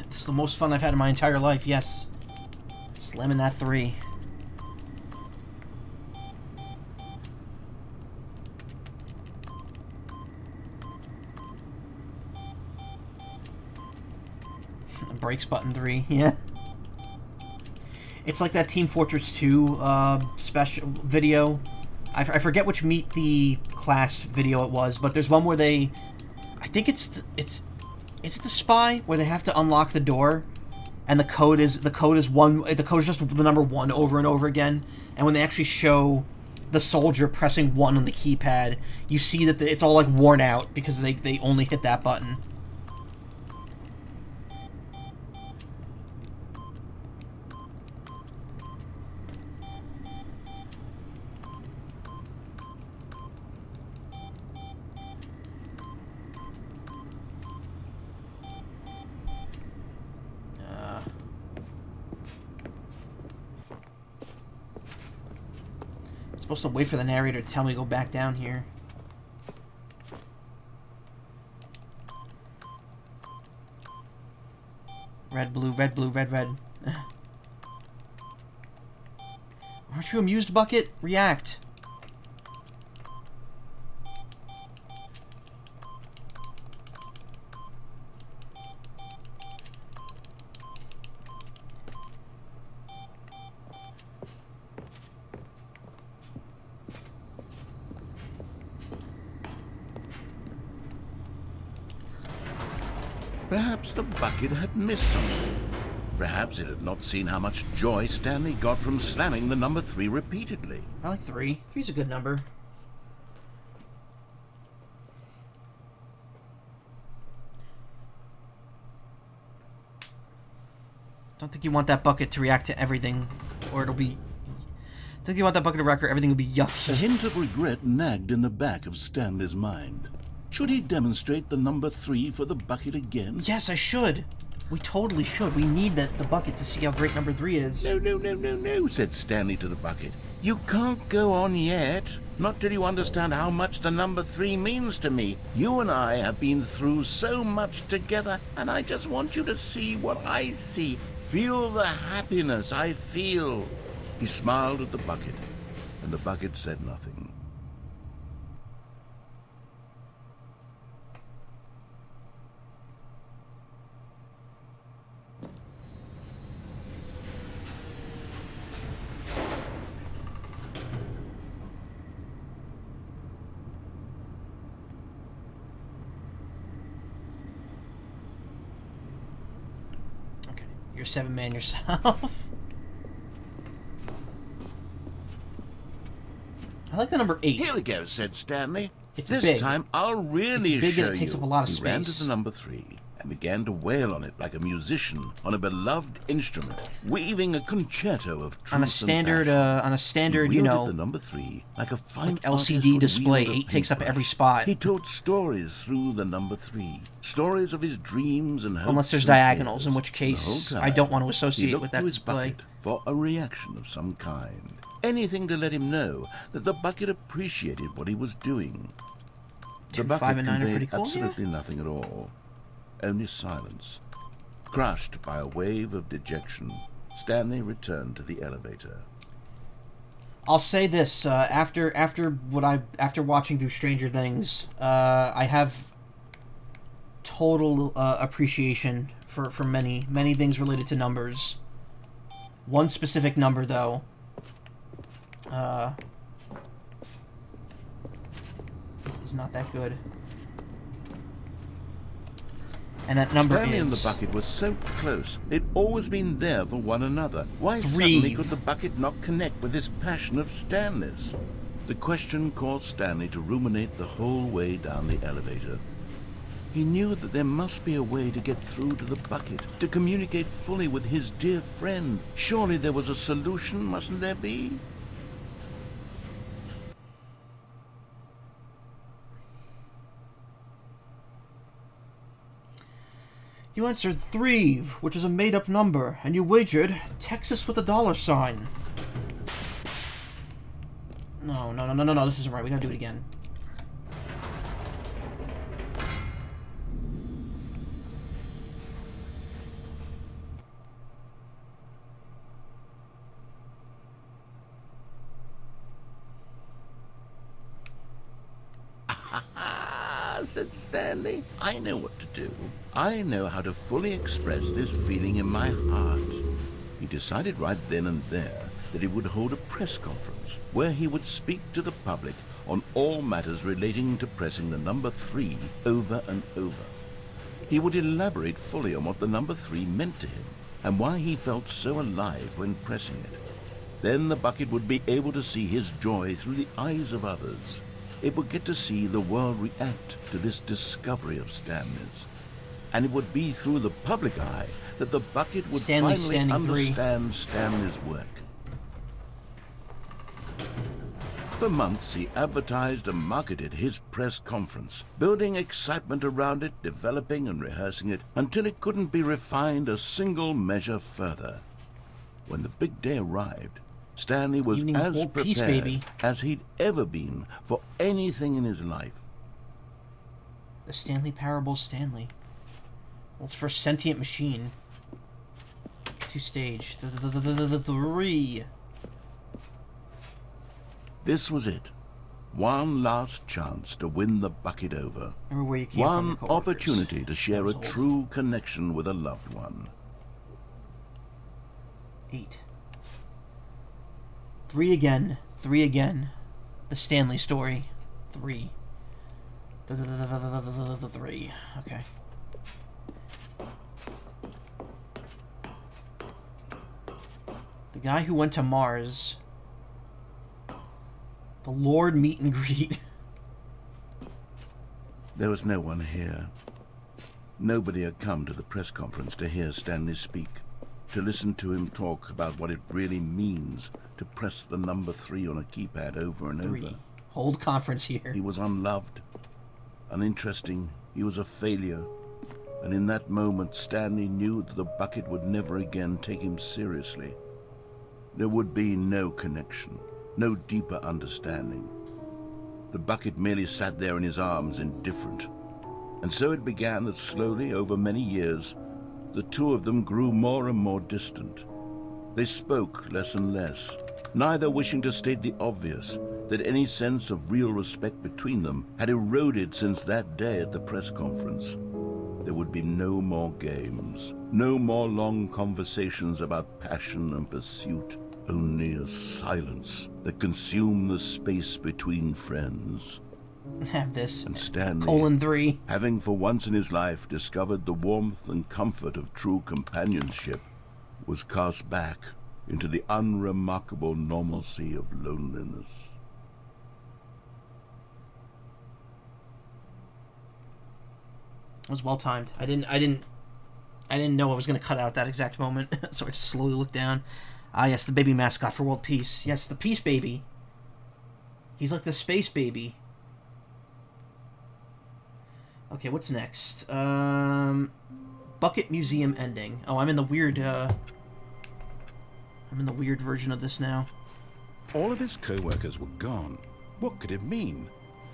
This is the most fun I've had in my entire life, yes. Slamming that 3. Brakes button 3, yeah. It's like that Team Fortress 2 special video. I forget which Meet the Class video it was, but there's one where they, I think it's the spy where they have to unlock the door, and the code is just the number 1 over and over again. And when they actually show the soldier pressing 1 on the keypad, you see that it's all like worn out because they only hit that button. Supposed to wait for the narrator to tell me to go back down here. Red, blue, red, blue, red, red. Aren't you amused, Bucket? React. Perhaps the bucket had missed something. Perhaps it had not seen how much joy Stanley got from slamming the number 3 repeatedly. I like 3. 3's a good number. Don't think you want that bucket to react to everything, or it'll be... Don't think you want that bucket to react, or everything will be yucky. A hint of regret nagged in the back of Stanley's mind. Should he demonstrate the number 3 for the bucket again? Yes, I should. We totally should. We need the bucket to see how great number 3 is. No, said Stanley to the bucket. You can't go on yet. Not till you understand how much the number 3 means to me. You and I have been through so much together, and I just want you to see what I see. Feel the happiness I feel. He smiled at the bucket, and the bucket said nothing. You're 7-man yourself. I like the number 8. Here we go, said Stanley. It's this big. time I'll really It's big show and it takes you. up a lot of He ran space. to the number 3 and began to wail on it like a musician on a beloved instrument, weaving a concerto of truth On a standard, He you wielded know, the number 3 like a fine like artist LCD would display. wield a 8 takes up paintbrush. every spot. He told stories through the number 3, stories of his dreams and hopes. Unless there's and diagonals, fears. in which The case whole I time, don't want to he associate looked with to that his display. bucket for a reaction of some kind. Anything to let him know that the bucket appreciated what he was doing. The 2, bucket 5, and 9 are conveyed pretty cool, absolutely nothing at all. Only silence. Crushed by a wave of dejection, Stanley returned to the elevator. I'll say this: after watching through Stranger Things, I have total appreciation for many things related to numbers. One specific number, though, is not that good. And that number Stanley and is... the bucket were so close. They'd always been there for one another. Why 3. suddenly could the bucket not connect with this passion of Stanley's? The question caused Stanley to ruminate the whole way down the elevator. He knew that there must be a way to get through to the bucket, to communicate fully with his dear friend. Surely there was a solution, mustn't there be? You answered 3, which is a made-up number, and you wagered Texas with a $sign. No, this isn't right. We gotta do it again. Said Stanley. I know what to do. I know how to fully express this feeling in my heart. He decided right then and there that he would hold a press conference where he would speak to the public on all matters relating to pressing the number 3 over and over. He would elaborate fully on what the number 3 meant to him and why he felt so alive when pressing it. Then the bucket would be able to see his joy through the eyes of others. It would get to see the world react to this discovery of Stanley's. And it would be through the public eye that the bucket would Stanley finally standing understand Stanley's work. For months, he advertised and marketed his press conference, building excitement around it, developing and rehearsing it, until it couldn't be refined a single measure further. When the big day arrived, Stanley was Evening as World Peace, prepared baby. as he'd ever been for anything in his life. The Stanley Parable Stanley. Well, it's for sentient machine. 2 stage. 3. This was it. One last chance to win the bucket over. Remember where you came from, One your coworkers. opportunity to share That a was old. true connection with a loved one. 8. 3 again. 3 again. The Stanley story. 3. 3. Okay. The guy who went to Mars. The Lord meet and greet. There was no one here. Nobody had come to the press conference to hear Stanley speak, to listen to him talk about what it really means to press the number 3 on a keypad over and 3. over. Hold conference here. He was unloved, uninteresting, he was a failure, and in that moment Stanley knew that the bucket would never again take him seriously. There would be no connection, no deeper understanding. The bucket merely sat there in his arms, indifferent. And so it began that slowly, over many years, the two of them grew more and more distant. They spoke less and less, neither wishing to state the obvious, that any sense of real respect between them had eroded since that day at the press conference. There would be no more games, no more long conversations about passion and pursuit, only a silence that consumed the space between friends. Have this. And Stanley, Colon 3. having for once in his life discovered the warmth and comfort of true companionship, was cast back into the unremarkable normalcy of loneliness. It was well timed. I didn't know I was going to cut out at that exact moment, so I just slowly looked down. Ah, yes, the baby mascot for world peace. Yes, the peace baby. He's like the space baby. Okay, what's next? Bucket Museum ending. Oh, I'm in the weird version of this now. All of his co-workers were gone. What could it mean?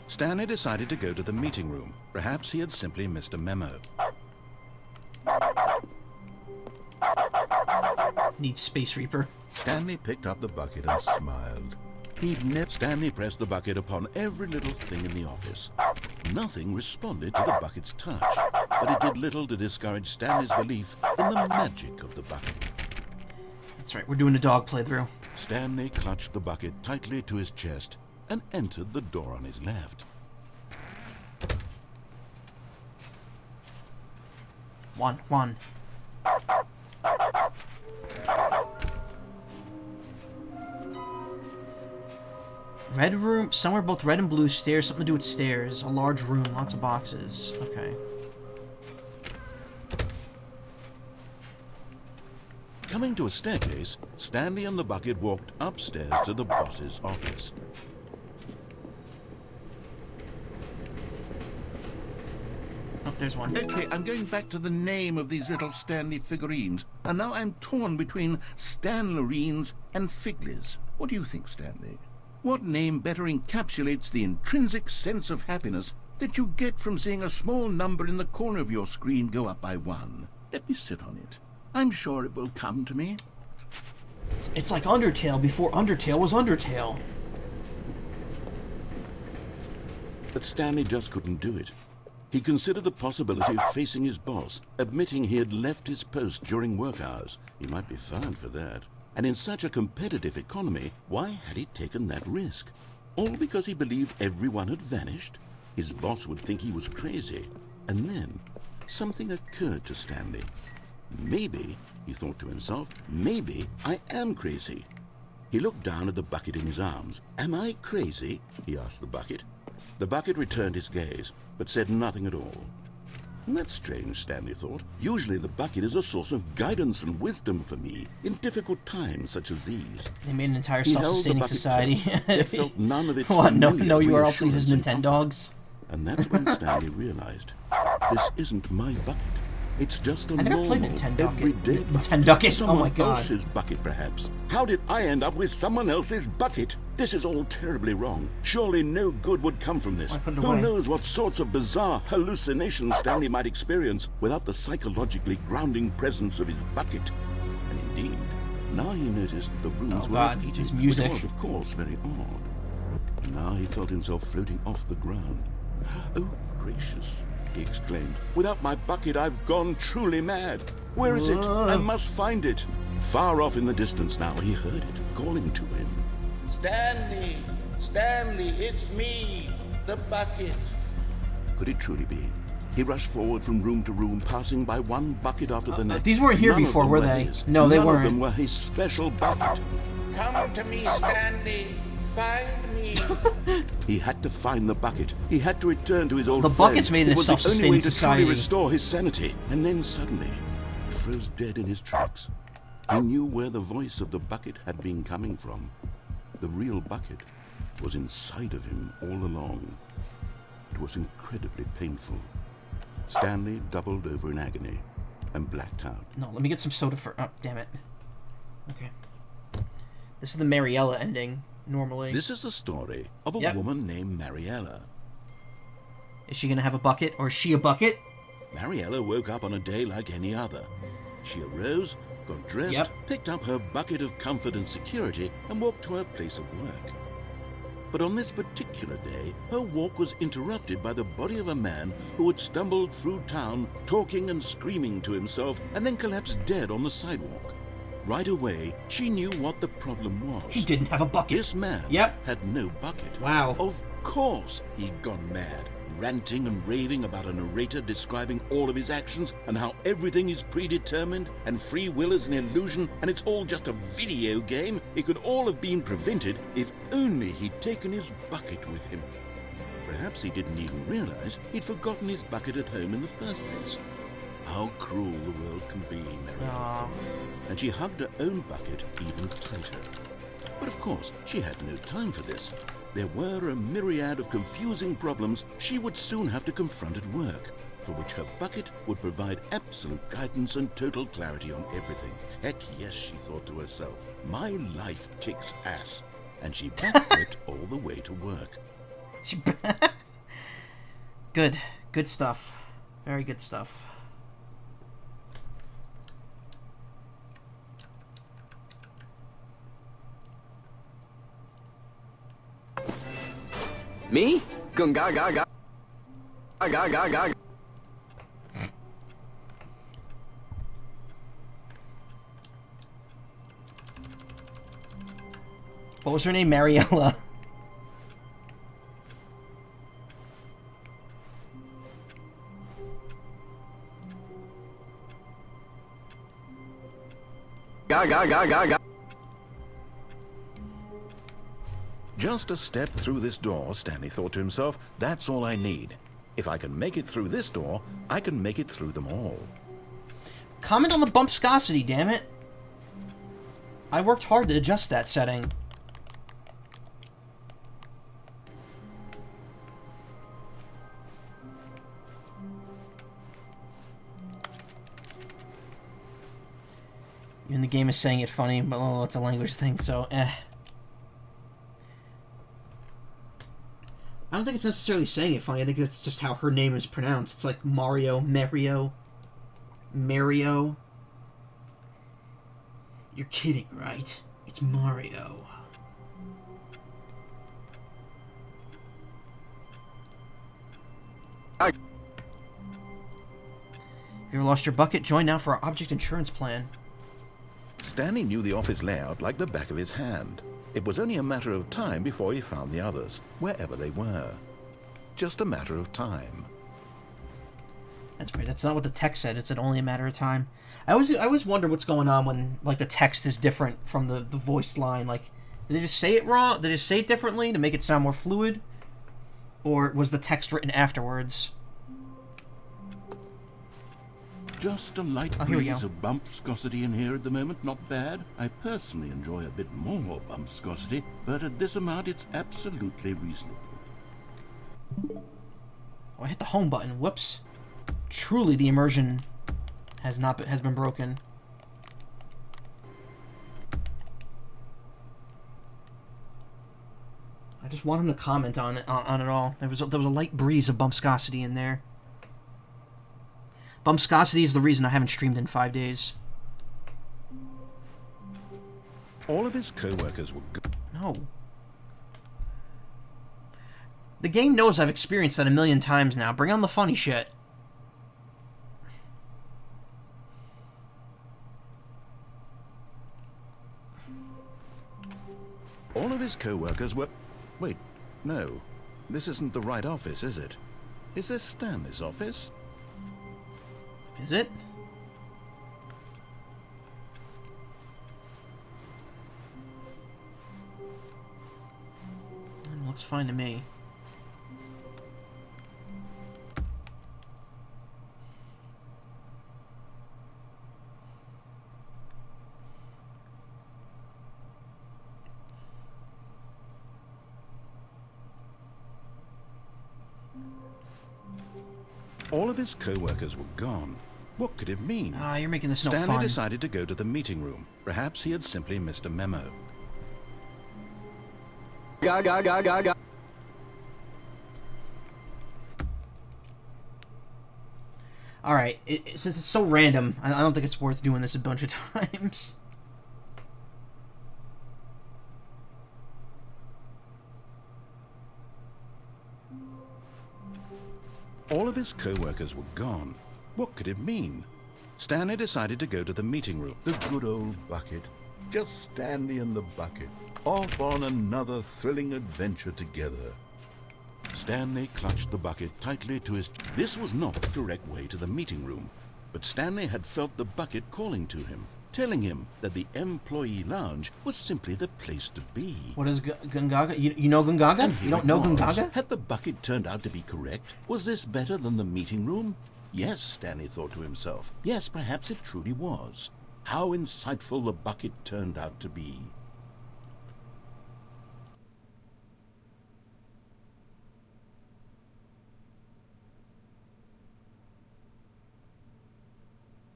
Stanley decided to go to the meeting room. Perhaps he had simply missed a memo. Needs Space Reaper. Stanley picked up the bucket and smiled. Stanley pressed the bucket upon every little thing in the office. Nothing responded to the bucket's touch, but it did little to discourage Stanley's belief in the magic of the bucket. That's right, we're doing a dog playthrough. Stanley clutched the bucket tightly to his chest and entered the door on his left. One. Red room, somewhere both red and blue stairs, something to do with stairs. A large room, lots of boxes. Okay. Coming to a staircase, Stanley and the bucket walked upstairs to the boss's office. Oh, there's one. Okay, I'm going back to the name of these little Stanley figurines, and now I'm torn between Stanlerines and Figlies. What do you think, Stanley? What name better encapsulates the intrinsic sense of happiness that you get from seeing a small number in the corner of your screen go up by 1? Let me sit on it. I'm sure it will come to me. It's like Undertale before Undertale was Undertale. But Stanley just couldn't do it. He considered the possibility of facing his boss, admitting he had left his post during work hours. He might be fined for that. And in such a competitive economy, why had he taken that risk? All because he believed everyone had vanished? His boss would think he was crazy. And then, something occurred to Stanley. Maybe, he thought to himself, maybe I am crazy. He looked down at the bucket in his arms. Am I crazy? He asked the bucket. The bucket returned his gaze, but said nothing at all. That's strange, Stanley thought. Usually the bucket is a source of guidance and wisdom for me in difficult times such as these. They made an entire He held the self-sustaining bucket society. close, yet felt none of its What? No familiar URL reassurance pleases and Nintendo comfort. dogs. And that's when Stanley realized, this isn't my bucket. It's just a I never played normal, Nintendo everyday bucket. Nintendo. Oh Someone my god. else's bucket, perhaps. How did I end up with someone else's bucket? This is all terribly wrong. Surely no good would come from this. Why put it Who away? knows what sorts of bizarre hallucinations Stanley might experience without the psychologically grounding presence of his bucket. And indeed, now he noticed that the rooms Oh were god, repeating, this music. which was, of course, very odd. Now he felt himself floating off the ground. Oh, gracious, he exclaimed. Without my bucket, I've gone truly mad. Where is it? I must find it. Far off in the distance now, he heard it, calling to him. Stanley! Stanley, it's me! The bucket! Could it truly be? He rushed forward from room to room, passing by one bucket after the next. These weren't here None of before, them were they? his. No, they None weren't. of them were his special bucket. Come to me, Stanley! Find me! He had to find the bucket. He had to return to his old The bucket's friend. made in It a was the only self-sustaining way to society. truly restore his sanity. And then suddenly, he froze dead in his tracks. He knew where the voice of the bucket had been coming from. The real bucket was inside of him all along. It was incredibly painful. Stanley doubled over in agony and blacked out. No, let me get some soda for... Oh, damn it. Okay. This is the Mariella ending, normally. This is the story of a Yep. woman named Mariella. Is she gonna have a bucket, or is she a bucket? Mariella woke up on a day like any other. She arose, got dressed, Yep. picked up her bucket of comfort and security, and walked to her place of work. But on this particular day, her walk was interrupted by the body of a man who had stumbled through town, talking and screaming to himself, and then collapsed dead on the sidewalk. Right away, she knew what the problem was. He didn't have a bucket. This man Yep. had no bucket. Wow. Of course he'd gone mad, ranting and raving about a narrator describing all of his actions and how everything is predetermined and free will is an illusion and it's all just a video game. It could all have been prevented if only he'd taken his bucket with him. Perhaps he didn't even realize he'd forgotten his bucket at home in the first place. How cruel the world can be, Mariella thought, and she hugged her own bucket even tighter. But of course, she had no time for this. There were a myriad of confusing problems she would soon have to confront at work, for which her bucket would provide absolute guidance and total clarity on everything. Heck yes, she thought to herself, my life kicks ass. And she backflipped all the way to work. Good stuff. Very good stuff. Me? Gunga ga ga. Ga ga ga. What was her name? Mariella. Ga ga ga ga ga. Just a step through this door, Stanley thought to himself, that's all I need. If I can make it through this door, I can make it through them all. Comment on the bumpscosity, damn it. I worked hard to adjust that setting. Even the game is saying it funny, but well, it's a language thing, so eh. I don't think it's necessarily saying it funny. I think it's just how her name is pronounced. It's like Mario. You're kidding, right? It's Mario. If you ever lost your bucket, join now for our object insurance plan. Stanley knew the office layout like the back of his hand. It was only a matter of time before he found the others, wherever they were. Just a matter of time. That's right. That's not what the text said. It said only a matter of time. I always wonder what's going on when like the text is different from the voiced line. Like, did they just say it wrong? Did they just say it differently to make it sound more fluid? Or was the text written afterwards? Just a light breeze of bumpscosity in here at the moment, not bad. I personally enjoy a bit more bumpscosity, but at this amount it's absolutely reasonable. Oh, I hit the home button. Whoops. Truly, the immersion has been broken. I just want him to comment on it all. There was a light breeze of bumpscosity in there. Bumpscosity is the reason I haven't streamed in 5 days. All of his co-workers were No. The game knows I've experienced that a million times now. Bring on the funny shit. All of his co-workers were... Wait, no. This isn't the right office, is it? Is this Stanley's office? Is it? Looks fine to me. All of his co-workers were gone. What could it mean? Ah, you're making this no fun. Stanley decided to go to the meeting room. Perhaps he had simply missed a memo. Ga ga ga ga ga. Alright, since it's so random, I don't think it's worth doing this a bunch of times. All of his co-workers were gone. What could it mean? Stanley decided to go to the meeting room. The good old bucket. Just Stanley and the bucket. Off on another thrilling adventure together. Stanley clutched the bucket tightly to his... This was not the correct way to the meeting room, but Stanley had felt the bucket calling to him, telling him that the employee lounge was simply the place to be. What is Gungaga? You know Gungaga? And You here don't it know was. Gungaga? Had the bucket turned out to be correct? Was this better than the meeting room? Yes, Stanley thought to himself. Yes, perhaps it truly was. How insightful the bucket turned out to be.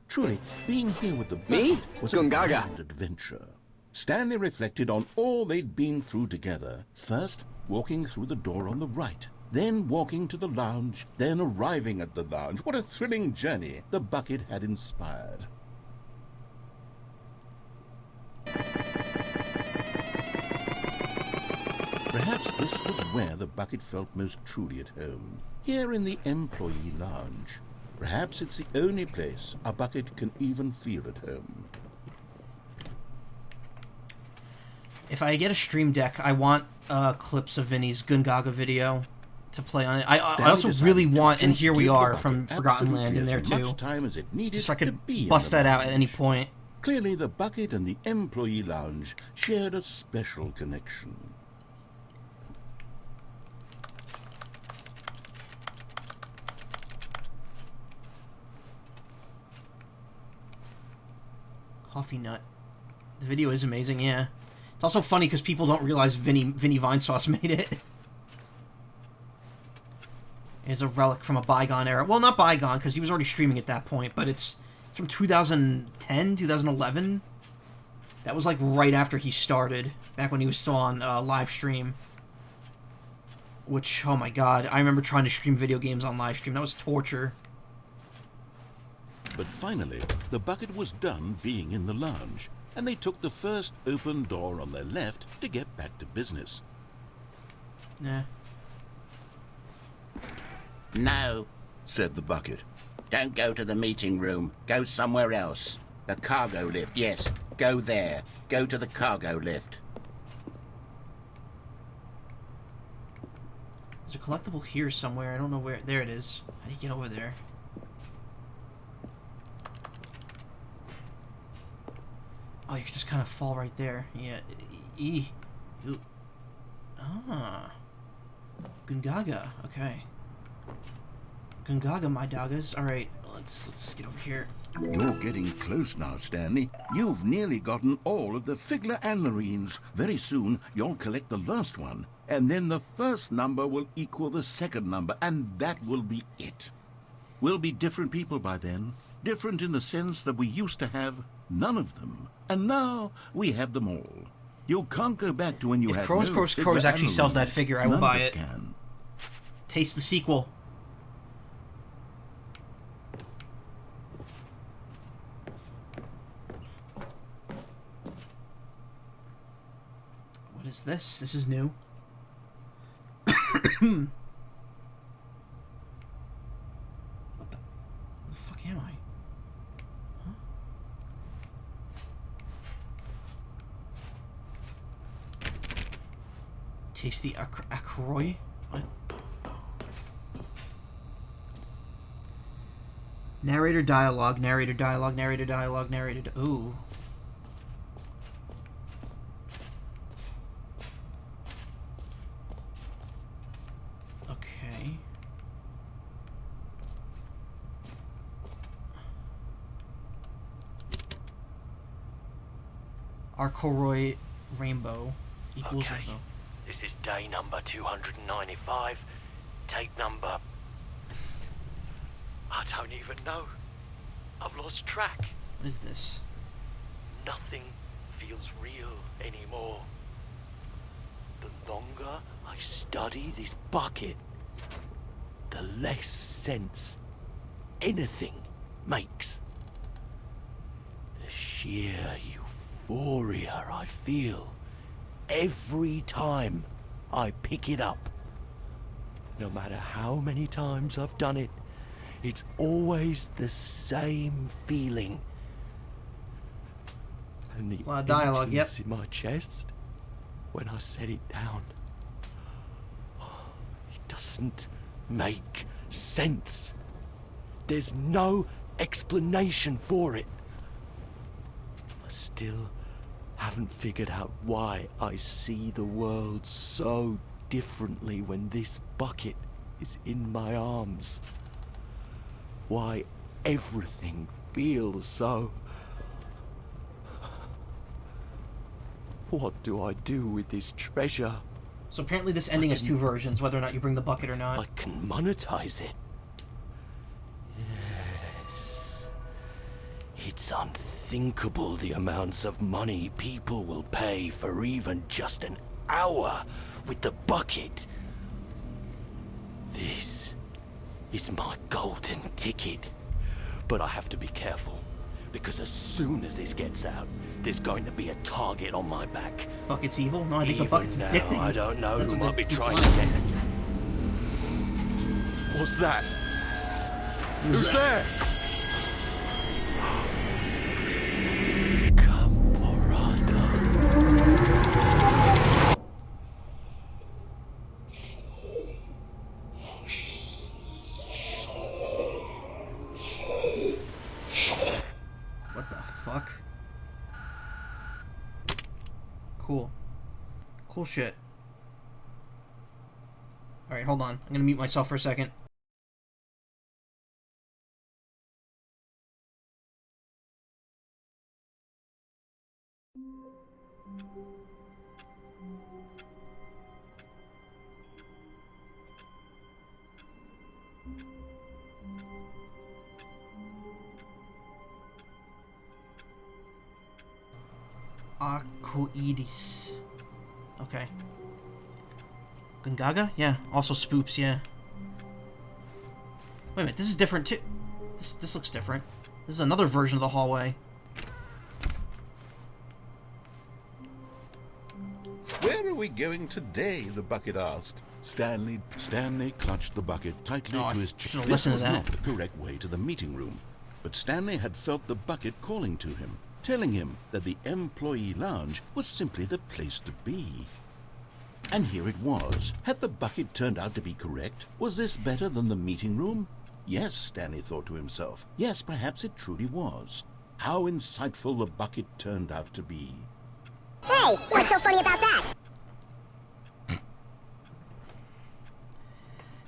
Truly, being here with the Me? bucket was a Gungaga. grand adventure. Stanley reflected on all they'd been through together. First, walking through the door on the right. Then walking to the lounge. Then arriving at the lounge. What a thrilling journey the bucket had inspired. Perhaps this was where the bucket felt most truly at home. Here in the employee lounge. Perhaps it's the only place a bucket can even feel at home. If I get a stream deck, I want clips of Vinny's Gungaga video to play on it. I also really want, and here we are from Forgotten Land in there too. Just so I could bust that out at any point. Clearly, the bucket and the employee lounge shared a special connection. Coffee nut. The video is amazing, yeah. It's also funny because people don't realize Vinny Vinesauce made it. It's a relic from a bygone era. Well, not bygone, because he was already streaming at that point, but it's from 2010, 2011. That was like right after he started, back when he was still on live stream. Which, oh my god, I remember trying to stream video games on live stream. That was torture. But finally, the bucket was done being in the lounge, and they took the first open door on their left to get back to business. Nah. No, said the bucket. Don't go to the meeting room. Go somewhere else. The cargo lift, yes. Go there. Go to the cargo lift. There's a collectible here somewhere. I don't know where. There it is. How do you get over there? Oh, you can just kind of fall right there. Yeah. Ooh. Ah. Gungaga. Okay. Gungaga, my doggas. Alright, let's get over here. You're getting close now, Stanley. You've nearly gotten all of the Figler and Marines. Very soon, you'll collect the last one, and then the first number will equal the second number, and that will be it. We'll be different people by then. Different in the sense that we used to have none of them, and now we have them all. You can't go back to when you had no Crows Figler actually and sells that Marines. figure, I will None buy of us it. Can. Taste the sequel. What is this? This is new. What the fuck am I? Huh? Taste the Ackroy? What? Narrator dialogue, narrator dialogue, narrator dialogue, narrator. Ooh. Okay. Arcoroy Rainbow equals Okay. Rainbow. This is day number 295. Tape number... I don't even know. I've lost track. What is this? Nothing feels real anymore. The longer I study this bucket, the less sense anything makes. The sheer euphoria I feel every time I pick it up. No matter how many times I've done it, it's always the same feeling. And the A lot of dialogue, yep. emptiness in my chest when I set it down. It doesn't make sense. There's no explanation for it. still haven't figured out why I see the world so differently when this bucket is in my arms. Why everything feels so... What do I do with this treasure? So apparently this ending has two versions, whether or not you bring the bucket or not. I can monetize it. Yes. It's unthinkable the amounts of money people will pay for even just an hour with the bucket. This is my golden ticket. But I have to be careful, because as soon as this gets out, there's going to be a target on my back. Bucket's evil? No, I think the bucket's now, addicting. I don't know That's who what might be they're trying to get it. What's that? Who's there? Camporata. What the fuck? Cool. Cool shit. Alright, hold on. I'm gonna mute myself for a second. Arcoides. Okay. Gungaga? Yeah. Also spoops, yeah. Wait a minute, this is different too. This looks different. This is another version of the hallway. Where are we going today? The bucket asked. Stanley clutched the bucket tightly Oh, to I his chest. should've This listened was to that. not the correct way to the meeting room, but Stanley had felt the bucket calling to him, telling him that the employee lounge was simply the place to be. And here it was. Had the bucket turned out to be correct? Was this better than the meeting room? Yes, Stanley thought to himself. Yes, perhaps it truly was. How insightful the bucket turned out to be. Hey, what's so funny about that?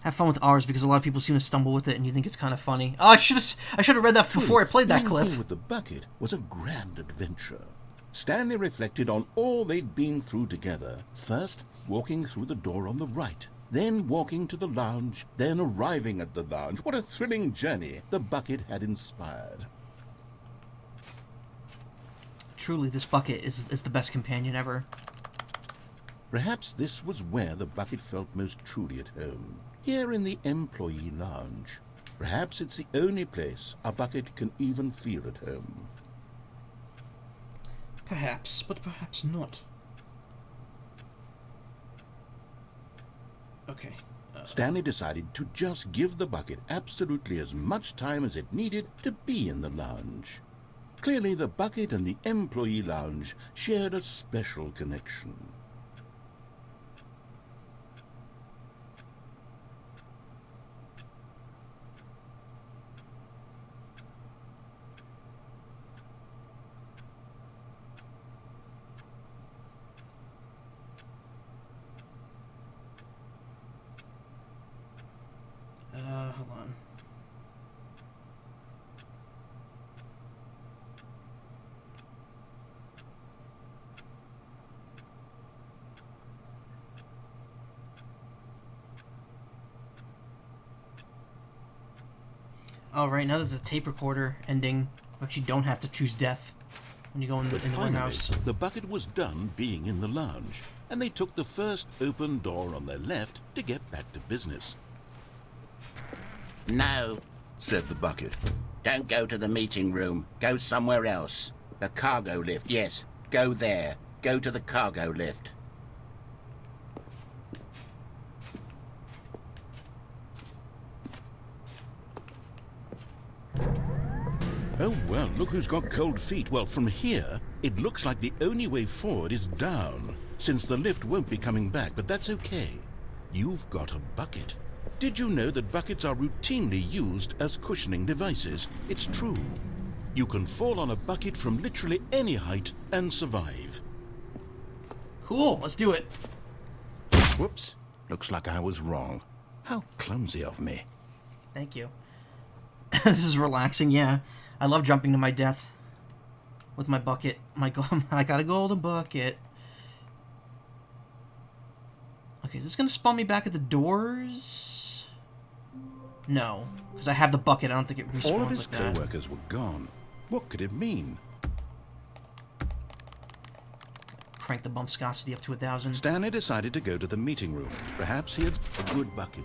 Have fun with ours, because a lot of people seem to stumble with it and you think it's kind of funny. Oh, I should have read that before I played that Being clip. here with the bucket was a grand adventure. Stanley reflected on all they'd been through together. First, walking through the door on the right, then walking to the lounge, then arriving at the lounge. What a thrilling journey the bucket had inspired. Truly, this bucket is the best companion ever. Perhaps this was where the bucket felt most truly at home, here in the employee lounge. Perhaps it's the only place a bucket can even feel at home. Perhaps, but perhaps not. Okay. Stanley decided to just give the bucket absolutely as much time as it needed to be in the lounge. Clearly, the bucket and the employee lounge shared a special connection. Hold on. Oh, right, now there's a tape recorder ending. But you don't have to choose death when you go in the Finally, warehouse. the bucket was done being in the lounge, and they took the first open door on their left to get back to business. No, Said the bucket. don't go to the meeting room. Go somewhere else. The cargo lift, yes. Go there. Go to the cargo lift. Oh, well, look who's got cold feet. Well, from here, it looks like the only way forward is down, since the lift won't be coming back, but that's okay. You've got a bucket. Did you know that buckets are routinely used as cushioning devices? It's true. You can fall on a bucket from literally any height and survive. Cool, let's do it. Whoops. Looks like I was wrong. How clumsy of me. Thank you. This is relaxing, yeah. I love jumping to my death with my bucket. I got a golden bucket. Okay, is this gonna spawn me back at the doors? No, because I have the bucket. I don't think it respawns All of his like that. co-workers were gone. What could it mean? Crank the bumpscosity up to 1,000. Stanley decided to go to the meeting room. Perhaps he had a good bucket,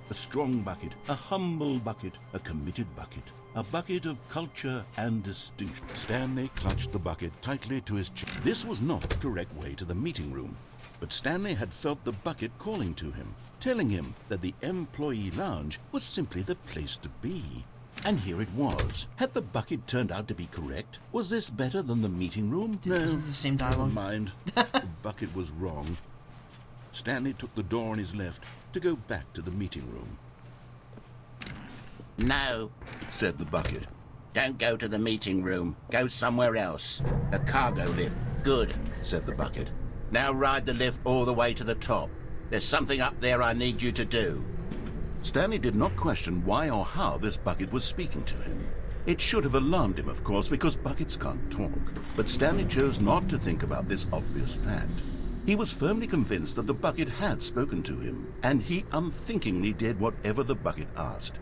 a strong bucket, a humble bucket, a committed bucket, a bucket of culture and distinction. Stanley clutched the bucket tightly to his chest. This was not the correct way to the meeting room, but Stanley had felt the bucket calling to him, telling him that the employee lounge was simply the place to be. And here it was. Had the bucket turned out to be correct? Was this better than the meeting room? No, This is the same never dialogue. mind. The bucket was wrong. Stanley took the door on his left to go back to the meeting room. No, said the bucket. Don't go to the meeting room. Go somewhere else. The cargo lift. Good, said the bucket. Now ride the lift all the way to the top. There's something up there I need you to do. Stanley did not question why or how this bucket was speaking to him. It should have alarmed him, of course, because buckets can't talk. But Stanley chose not to think about this obvious fact. He was firmly convinced that the bucket had spoken to him, and he unthinkingly did whatever the bucket asked.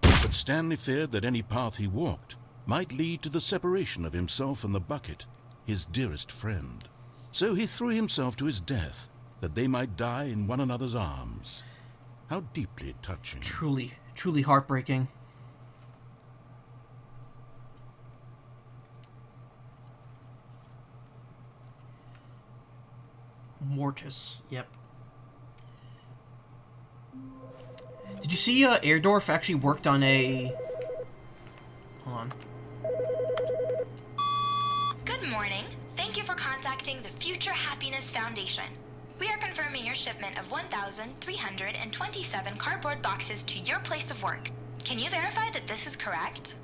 But Stanley feared that any path he walked might lead to the separation of himself and the bucket, his dearest friend. So he threw himself to his death, that they might die in one another's arms. How deeply touching. Truly, truly heartbreaking. Mortis, yep. Did you see Airdorf actually worked on a... Hold on. Good morning. Thank you for contacting the Future Happiness Foundation. We are confirming your shipment of 1,327 cardboard boxes to your place of work. Can you verify that this is correct?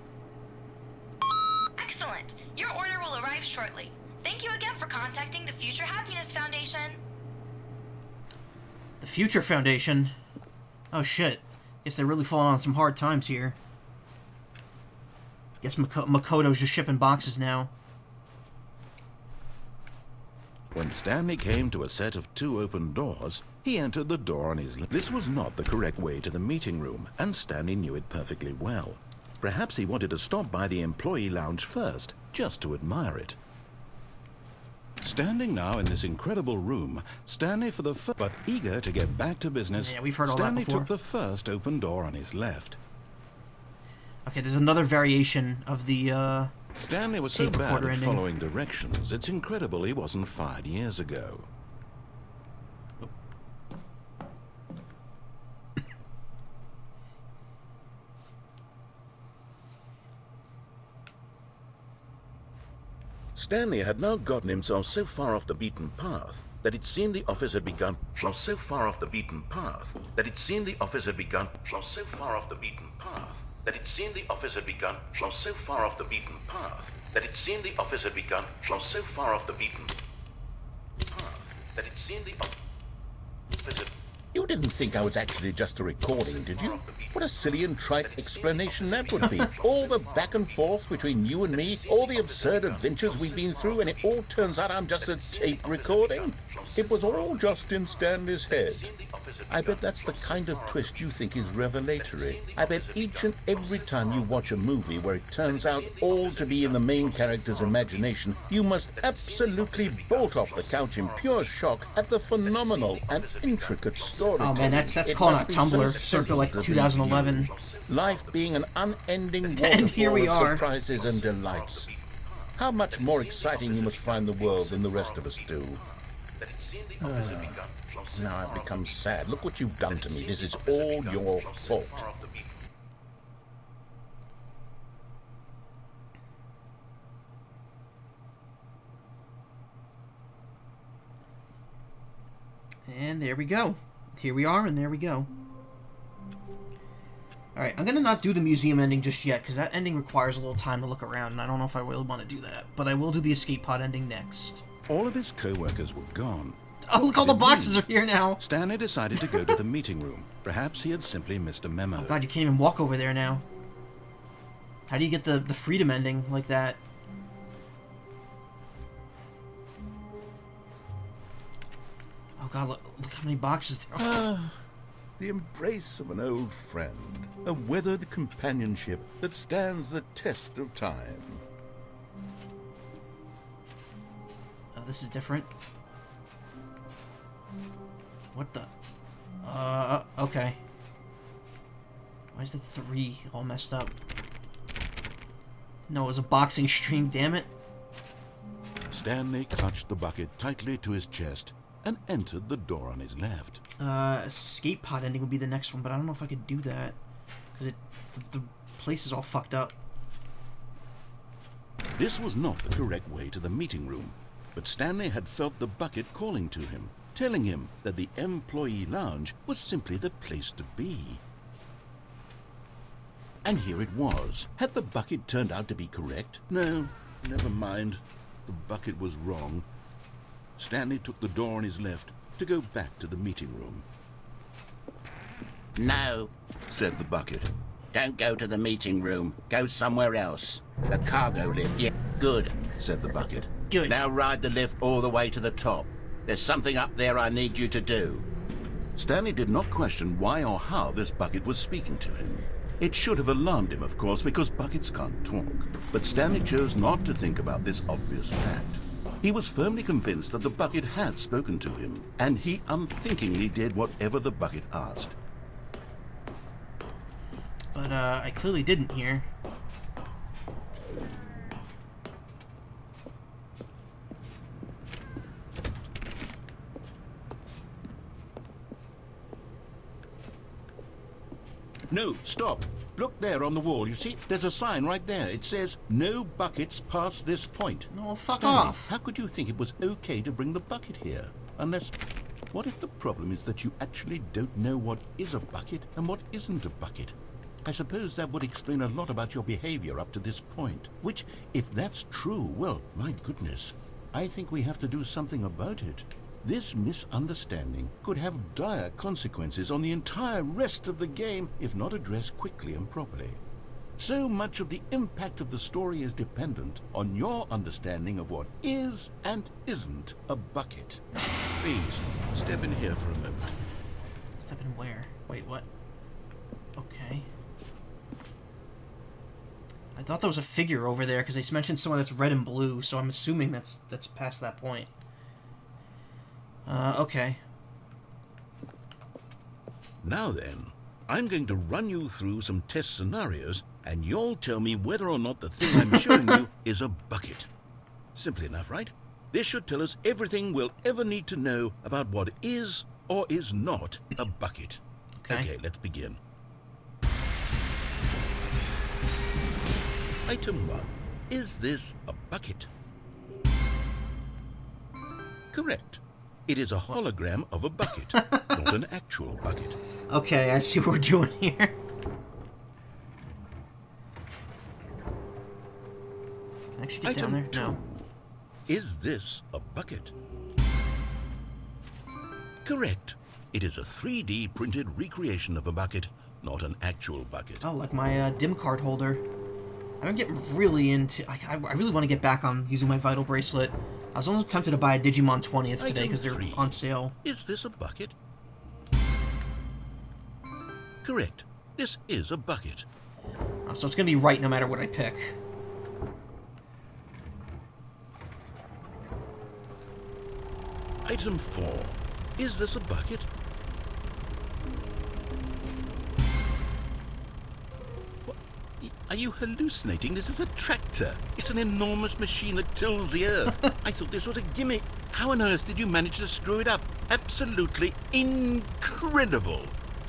Excellent. Your order will arrive shortly. Thank you again for contacting the Future Happiness Foundation. The Future Foundation? Oh shit. Guess they're really falling on some hard times here. Guess Makoto's just shipping boxes now. When Stanley came to a set of 2 open doors, he entered the door on his left. This was not the correct way to the meeting room, and Stanley knew it perfectly well. Perhaps he wanted to stop by the employee lounge first, just to admire it. Standing now in this incredible room, Stanley for the first, but eager to get back to business, Yeah, we've heard all that Stanley before. took the first open door on his left. Okay, there's another variation of the, Stanley was so tape bad recorder at ending. following directions, it's incredible he wasn't fired years ago. Stanley had now gotten himself so far off the beaten path that it seemed the office had begun. So far off the beaten path that it seemed the office had begun. So far off the beaten path that it seemed the office had begun. So far off the beaten path that it seemed the office had begun. So far off the beaten path that it seemed the office had. You didn't think I was actually just a recording, did you? What a silly and trite explanation that would be. All the back and forth between you and me, all the absurd adventures we've been through, and it all turns out I'm just a tape recording. It was all just in Stanley's head. I bet that's the kind of twist you think is revelatory. I bet each and every time you watch a movie where it turns out all to be in the main character's imagination, you must absolutely bolt off the couch in pure shock at the phenomenal and intricate story. Oh man, that's It calling must out be so Tumblr, circa simple like to 2011. view. Life being an unending And here we waterfall are. of surprises and delights. How much more exciting you must find the world than the rest of us do. Now I've become sad. Look what you've done to me. This is all your fault. And there we go. Here we are, and there we go. Alright, I'm gonna not do the museum ending just yet, because that ending requires a little time to look around, and I don't know if I really want to do that. But I will do the escape pod ending next. All of his co-workers were gone. Oh, look, all the boxes are here now! Stanley decided to go to the meeting room. Perhaps he had simply missed a memo. Oh god, you can't even walk over there now. How do you get the freedom ending like that? Oh god, look how many boxes there are. The embrace of an old friend, a weathered companionship that stands the test of time. Oh, this is different. What the? Okay. Why is the 3 all messed up? No, it was a boxing stream, damn it. Stanley clutched the bucket tightly to his chest and entered the door on his left. Escape pod ending would be the next one, but I don't know if I could do that. Because the place is all fucked up. This was not the correct way to the meeting room, but Stanley had felt the bucket calling to him, telling him that the employee lounge was simply the place to be. And here it was. Had the bucket turned out to be correct? No, never mind. The bucket was wrong. Stanley took the door on his left to go back to the meeting room. No, said the bucket. Don't go to the meeting room. Go somewhere else. The cargo lift, yeah. Good, said the bucket. Good. Now ride the lift all the way to the top. There's something up there I need you to do. Stanley did not question why or how this bucket was speaking to him. It should have alarmed him, of course, because buckets can't talk. But Stanley chose not to think about this obvious fact. He was firmly convinced that the bucket had spoken to him, and he unthinkingly did whatever the bucket asked. But, I clearly didn't hear. No, stop. Look there on the wall. You see, there's a sign right there. It says, no buckets past this point. No, fuck Stanley, off. How could you think it was okay to bring the bucket here? Unless, what if the problem is that you actually don't know what is a bucket and what isn't a bucket? I suppose that would explain a lot about your behavior up to this point. Which, if that's true, well, my goodness, I think we have to do something about it. This misunderstanding could have dire consequences on the entire rest of the game if not addressed quickly and properly. So much of the impact of the story is dependent on your understanding of what is and isn't a bucket. Please, step in here for a moment. Step in where? Wait, what? Okay. I thought there was a figure over there because they mentioned someone that's red and blue, so I'm assuming that's past that point. Okay. Now then, I'm going to run you through some test scenarios, and you'll tell me whether or not the thing I'm showing you is a bucket. Simple enough, right? This should tell us everything we'll ever need to know about what is or is not a bucket. Okay, let's begin. Item 1. Is this a bucket? Correct. It is a hologram of a bucket, not an actual bucket. Okay, I see what we're doing here. Can I actually get down there? Item 2. No. Is this a bucket? Correct. It is a 3D printed recreation of a bucket, not an actual bucket. Oh, like my dim card holder. I'm getting really into... I really want to get back on using my Vital Bracelet. I was almost tempted to buy a Digimon 20th today because they're on sale. Is this a bucket? Correct. This is a bucket. So it's going to be right no matter what I pick. Item 4. Is this a bucket? What? Are you hallucinating? This is a tractor. It's an enormous machine that tills the earth. I thought this was a gimmick. How on earth did you manage to screw it up? Absolutely incredible.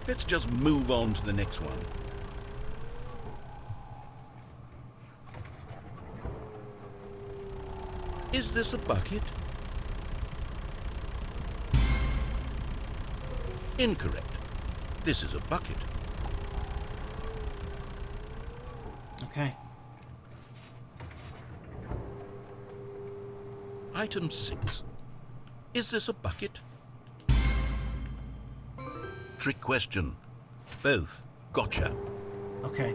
Let's just move on to the next one. Is this a bucket? Incorrect. This is a bucket. Okay. Item 6. Is this a bucket? Trick question. Both. Gotcha. Okay.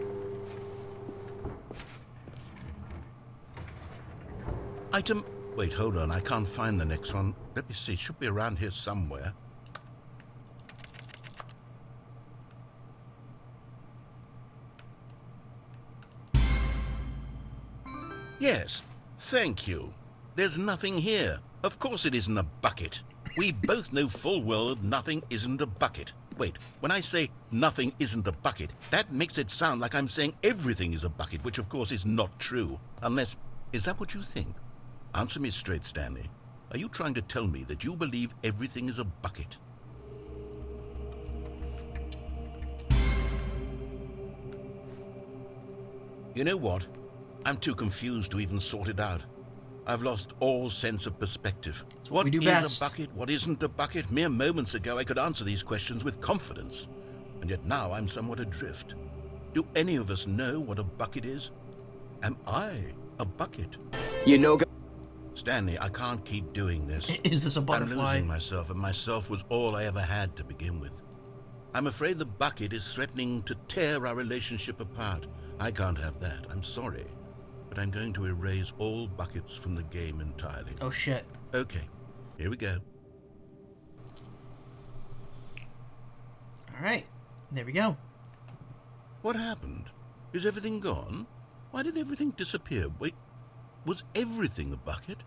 Item... Wait, hold on. I can't find the next one. Let me see. It should be around here somewhere. Yes. Thank you. There's nothing here. Of course it isn't a bucket. We both know full well that nothing isn't a bucket. Wait, when I say nothing isn't a bucket, that makes it sound like I'm saying everything is a bucket, which of course is not true. Unless... Is that what you think? Answer me straight, Stanley. Are you trying to tell me that you believe everything is a bucket? You know what? I'm too confused to even sort it out. I've lost all sense of perspective. what we do is best. a bucket? What isn't a bucket? Mere moments ago I could answer these questions with confidence. And yet now I'm somewhat adrift. Do any of us know what a bucket is? Am I a bucket? You know, Stanley, I can't keep doing this. Is this a I'm butterfly? losing myself, and myself was all I ever had to begin with. I'm afraid the bucket is threatening to tear our relationship apart. I can't have that. I'm sorry. But I'm going to erase all buckets from the game entirely. Oh shit. Okay, here we go. Alright. There we go. What happened? Is everything gone? Why did everything disappear? Wait, was everything a bucket?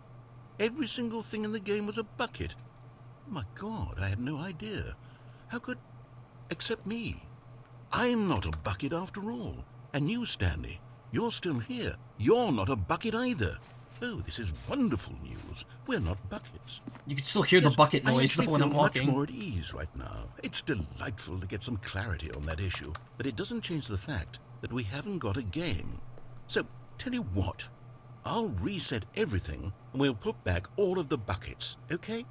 Every single thing in the game was a bucket? Oh my God, I had no idea. How could... Except me. I'm not a bucket after all. And you, Stanley, you're still here. You're not a bucket either. Oh, this is wonderful news. We're not buckets. You can still hear the Yes, bucket I noise actually when I'm feel walking. much more at ease right now. It's delightful to get some clarity on that issue, but it doesn't change the fact that we haven't got a game. So, tell you what, I'll reset everything and we'll put back all of the buckets, okay?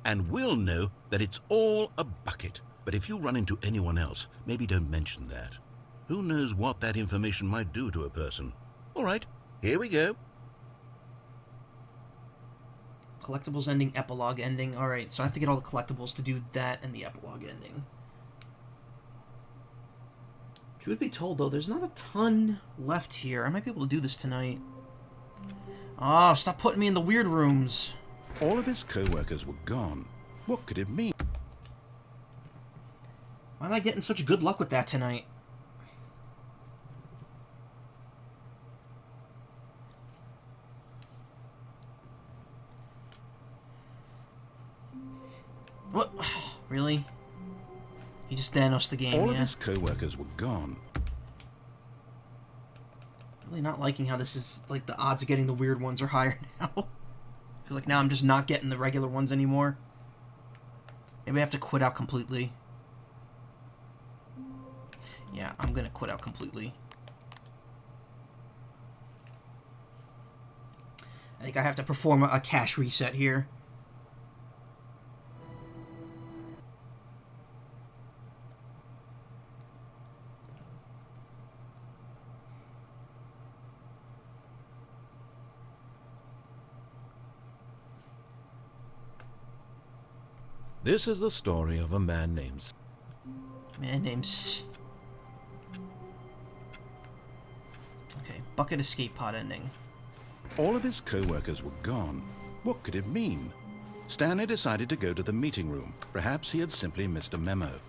And we'll know that it's all a bucket. But if you run into anyone else, maybe don't mention that. Who knows what that information might do to a person? All right, here we go. Collectibles ending, epilogue ending. Alright, so I have to get all the collectibles to do that and the epilogue ending. Truth be told, though, there's not a ton left here. I might be able to do this tonight. Oh, stop putting me in the weird rooms. All of his co-workers were gone. What could it mean? Why am I getting such good luck with that tonight? What? Really? He just Thanos the game, All yeah? of his co-workers were gone. Really not liking how this is, like, the odds of getting the weird ones are higher now. Because, like, now I'm just not getting the regular ones anymore. Maybe I have to quit out completely. Yeah, I'm gonna quit out completely. I think I have to perform a cash reset here. This is the story of a man named... Okay, bucket escape pod ending. All of his co-workers were gone. What could it mean? Stanley decided to go to the meeting room. Perhaps he had simply missed a memo.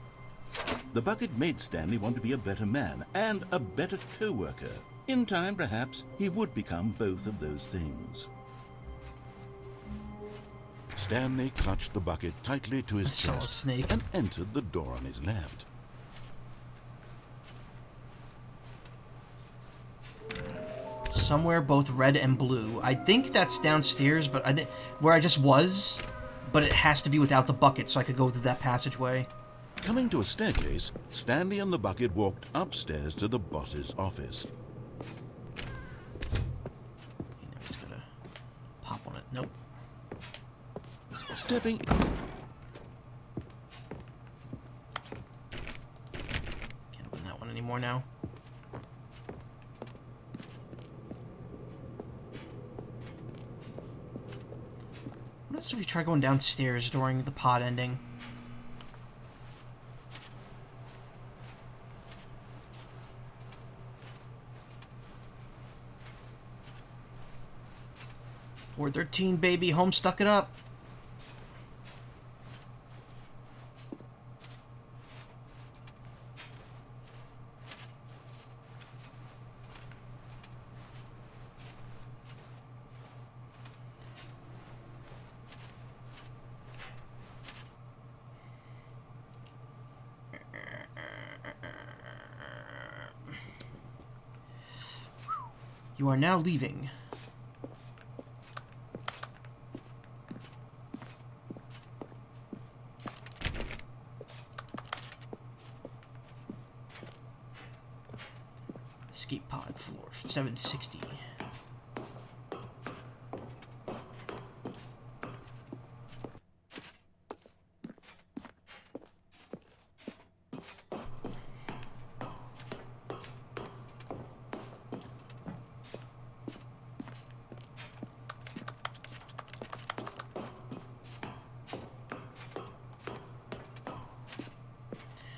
The bucket made Stanley want to be a better man and a better co-worker. In time, perhaps, he would become both of those things. Stanley clutched the bucket tightly to his Saw a chest snake. and entered the door on his left. Somewhere both red and blue. I think that's downstairs, but where I just was, but it has to be without the bucket, so I could go through that passageway. Coming to a staircase, Stanley and the bucket walked upstairs to the boss's office. Okay, now he's gonna pop on it. Nope. Stepping... Can't open that one anymore now. happens if you try going downstairs during the pod ending? Floor 13, baby. Home stuck it up. You are now leaving. Escape pod floor 760.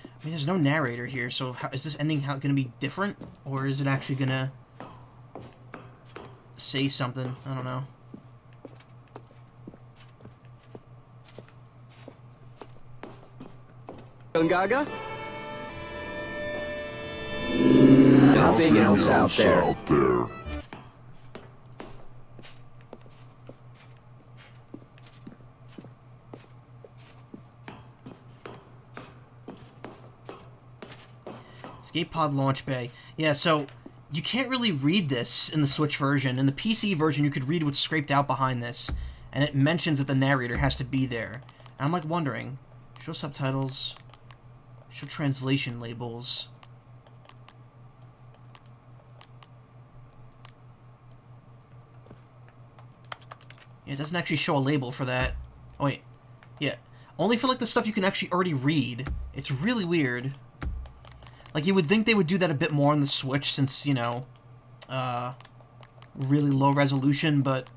I mean, there's no narrator here, so is this ending going to be different? Or is it actually going to say something? I don't know. Gaga? Nothing else out there. Escape pod launch bay. Yeah, so you can't really read this in the Switch version. In the PC version, you could read what's scraped out behind this, and it mentions that the narrator has to be there. And I'm like wondering, show subtitles, show translation labels. Yeah, it doesn't actually show a label for that. Oh wait, yeah, only for like the stuff you can actually already read. It's really weird. Like, you would think they would do that a bit more on the Switch since, you know, really low resolution, but,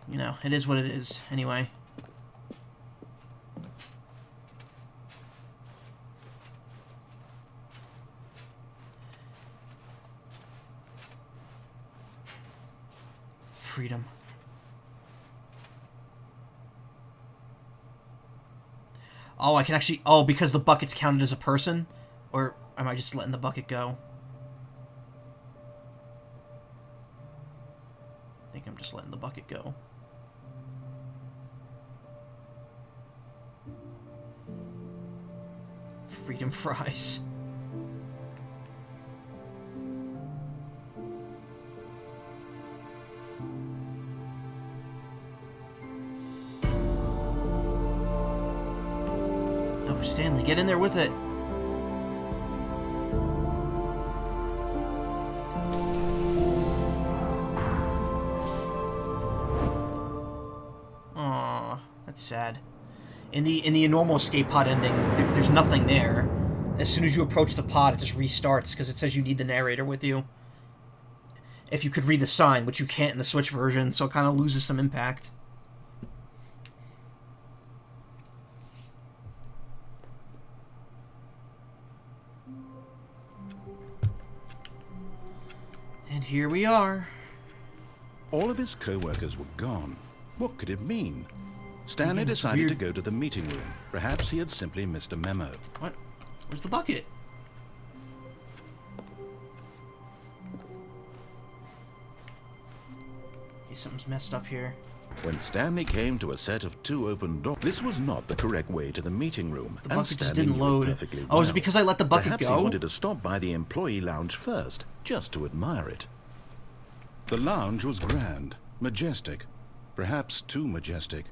you know, it is what it is, anyway. Freedom. Oh, I can actually... Oh, because the bucket's counted as a person? Or am I just letting the bucket go? I think I'm just letting the bucket go. Freedom fries. Oh, Stanley, get in there with it. Aw, that's sad. In the normal escape pod ending, there's nothing there. As soon as you approach the pod, it just restarts because it says you need the narrator with you. If you could read the sign, which you can't in the Switch version, so it kind of loses some impact. And here we are. All of his co-workers were gone. What could it mean? Stanley decided to go to the meeting room. Perhaps he had simply missed a memo. What? Where's the bucket? Okay, something's messed up here. When Stanley came to a set of 2 open doors, this was not the correct way to the meeting room. The bucket just Stanley didn't knew it load. perfectly Oh, is it well. because I let the bucket Perhaps go? he wanted to stop by the employee lounge first, just to admire it. The lounge was grand, majestic, perhaps too majestic.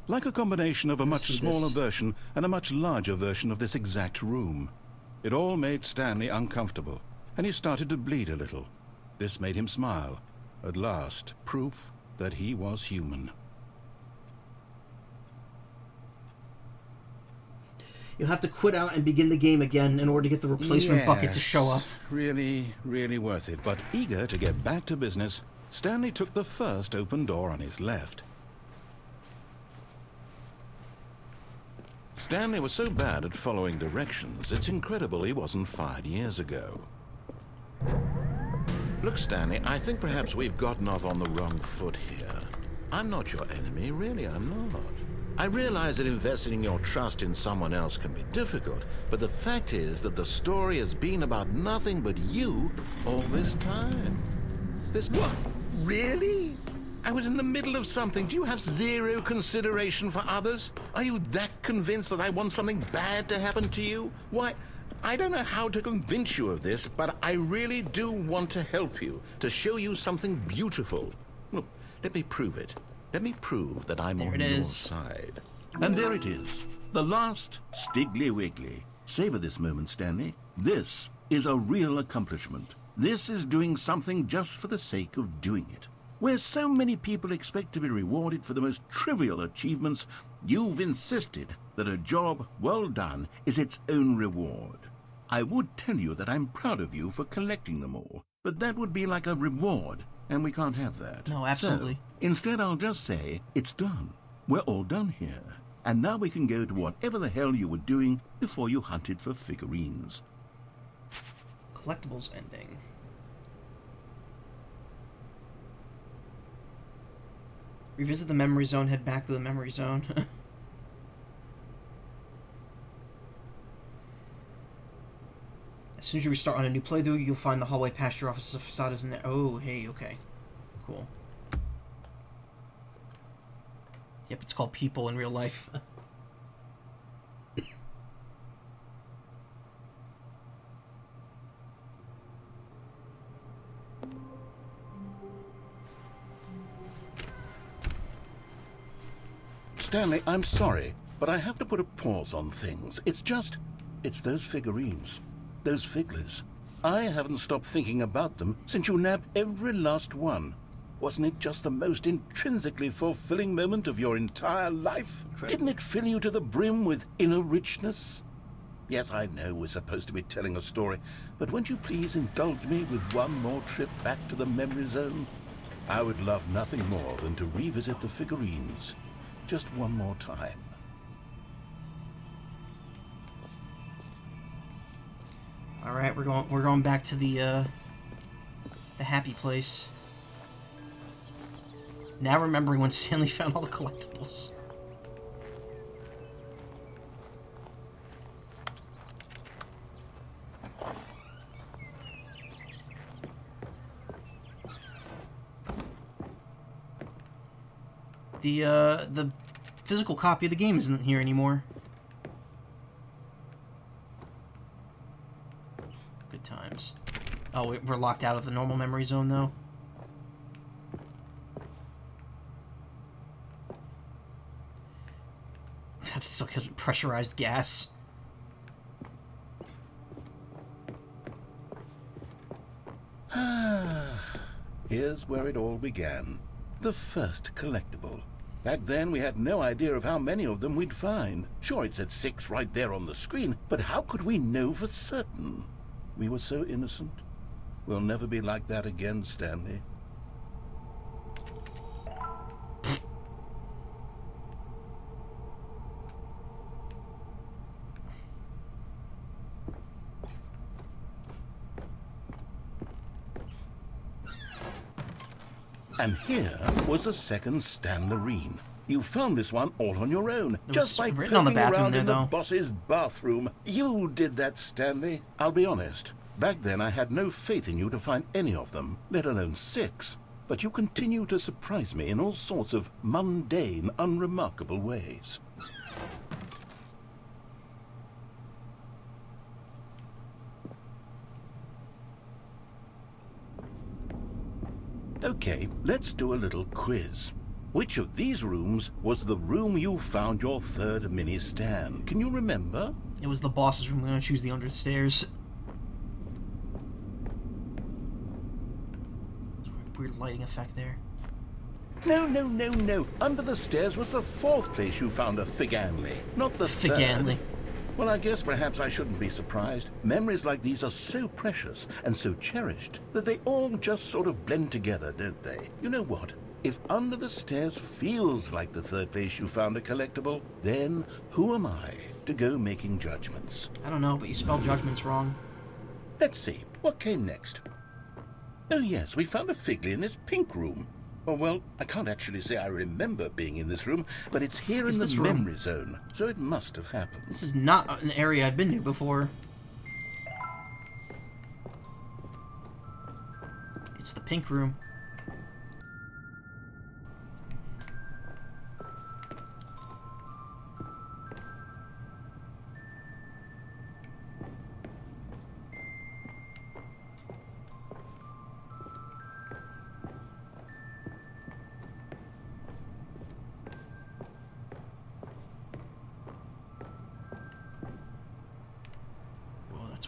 Like a combination of a much smaller version and a much larger version of this exact room. It all made Stanley uncomfortable, and he started to bleed a little. This made him smile. At last, proof that he was human. You'll have to quit out and begin the game again in order to get the replacement bucket to show up. Really, really worth it. But eager to get back to business, Stanley took the first open door on his left. Stanley was so bad at following directions, it's incredible he wasn't fired years ago. Look, Stanley, I think perhaps we've gotten off on the wrong foot here. I'm not your enemy, really, I'm not. I realize that investing your trust in someone else can be difficult, but the fact is that the story has been about nothing but you all this time. What? Really? I was in the middle of something. Do you have zero consideration for others? Are you that convinced that I want something bad to happen to you? Why, I don't know how to convince you of this, but I really do want to help you, to show you something beautiful. Look, let me prove it. Let me prove that I'm on your side. And there it is. The last Stiggly Wiggly. Savor this moment, Stanley. This is a real accomplishment. This is doing something just for the sake of doing it. Where so many people expect to be rewarded for the most trivial achievements, you've insisted that a job well done is its own reward. I would tell you that I'm proud of you for collecting them all, but that would be like a reward, and we can't have that. No, absolutely. So, instead, I'll just say, it's done. We're all done here. And now we can go to whatever the hell you were doing before you hunted for figurines. Collectibles ending. Revisit the memory zone, head back to the memory zone. As soon as you restart on a new playthrough, you'll find the hallway past your office's facade isn't there. Oh, hey, okay. Cool. Yep, it's called people in real life. Stanley, I'm sorry, but I have to put a pause on things. It's those figurines. Those figlers. I haven't stopped thinking about them since you nabbed every last one. Wasn't it just the most intrinsically fulfilling moment of your entire life? Incredible. Didn't it fill you to the brim with inner richness? Yes, I know we're supposed to be telling a story, but won't you please indulge me with one more trip back to the memory zone? I would love nothing more than to revisit the figurines. Just one more time. All right, we're going back to the happy place. Now remembering when Stanley found all the collectibles. The physical copy of the game isn't here anymore. Good times. Oh, we're locked out of the normal memory zone, though. That's still pressurized gas. Here's where it all began. The first collectible. Back then, we had no idea of how many of them we'd find. Sure, it said 6 right there on the screen, but how could we know for certain? We were so innocent. We'll never be like that again, Stanley. And here was the second Stan Marine. You found this one all on your own, just by written on the poking bathroom around there, in the though. boss's bathroom. You did that, Stanley. I'll be honest. Back then, I had no faith in you to find any of them, let alone 6. But you continue to surprise me in all sorts of mundane, unremarkable ways. Okay, let's do a little quiz. Which of these rooms was the room you found your third mini Stan? Can you remember? It was the boss's room. We're gonna choose the under the stairs. Weird lighting effect there. No. Under the stairs was the 4th place you found a Figanley, not the 3rd. Figanley. Well, I guess perhaps I shouldn't be surprised. Memories like these are so precious and so cherished that they all just sort of blend together, don't they? You know what? If Under the Stairs feels like the third place you found a collectible, then who am I to go making judgments? I don't know, but you spelled judgments wrong. Let's see, what came next? Oh yes, we found a Figley in this pink room. Oh, well, I can't actually say I remember being in this room, but it's here in the memory zone, so it must have happened. This is not an area I've been to before. It's the pink room.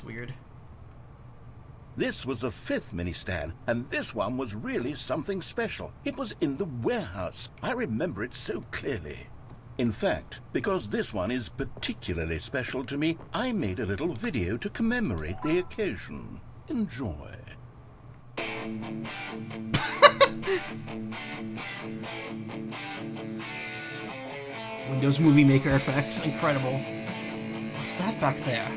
Weird. This was the 5th mini-stand, and this one was really something special. It was in the warehouse. I remember it so clearly. In fact, because this one is particularly special to me, I made a little video to commemorate the occasion. Enjoy. Windows Movie Maker effects, incredible. What's that back there?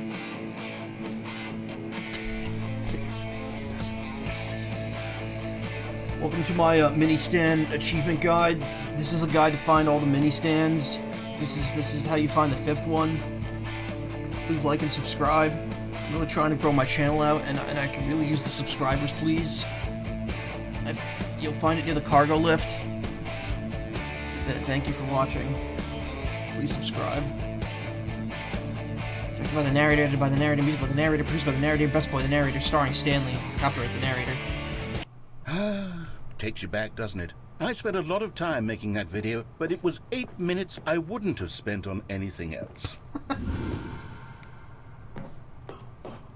Welcome to my mini stand achievement guide. This is a guide to find all the mini stands. This is how you find the 5th one. Please like and subscribe. I'm really trying to grow my channel out, and I can really use the subscribers, please. You'll find it near the cargo lift. Thank you for watching. Please subscribe. Directed by the narrator, edited by the narrator, music by the narrator, produced by the narrator, best by the narrator, starring Stanley. Copyright the narrator. Takes you back, doesn't it? I spent a lot of time making that video, but it was 8 minutes I wouldn't have spent on anything else.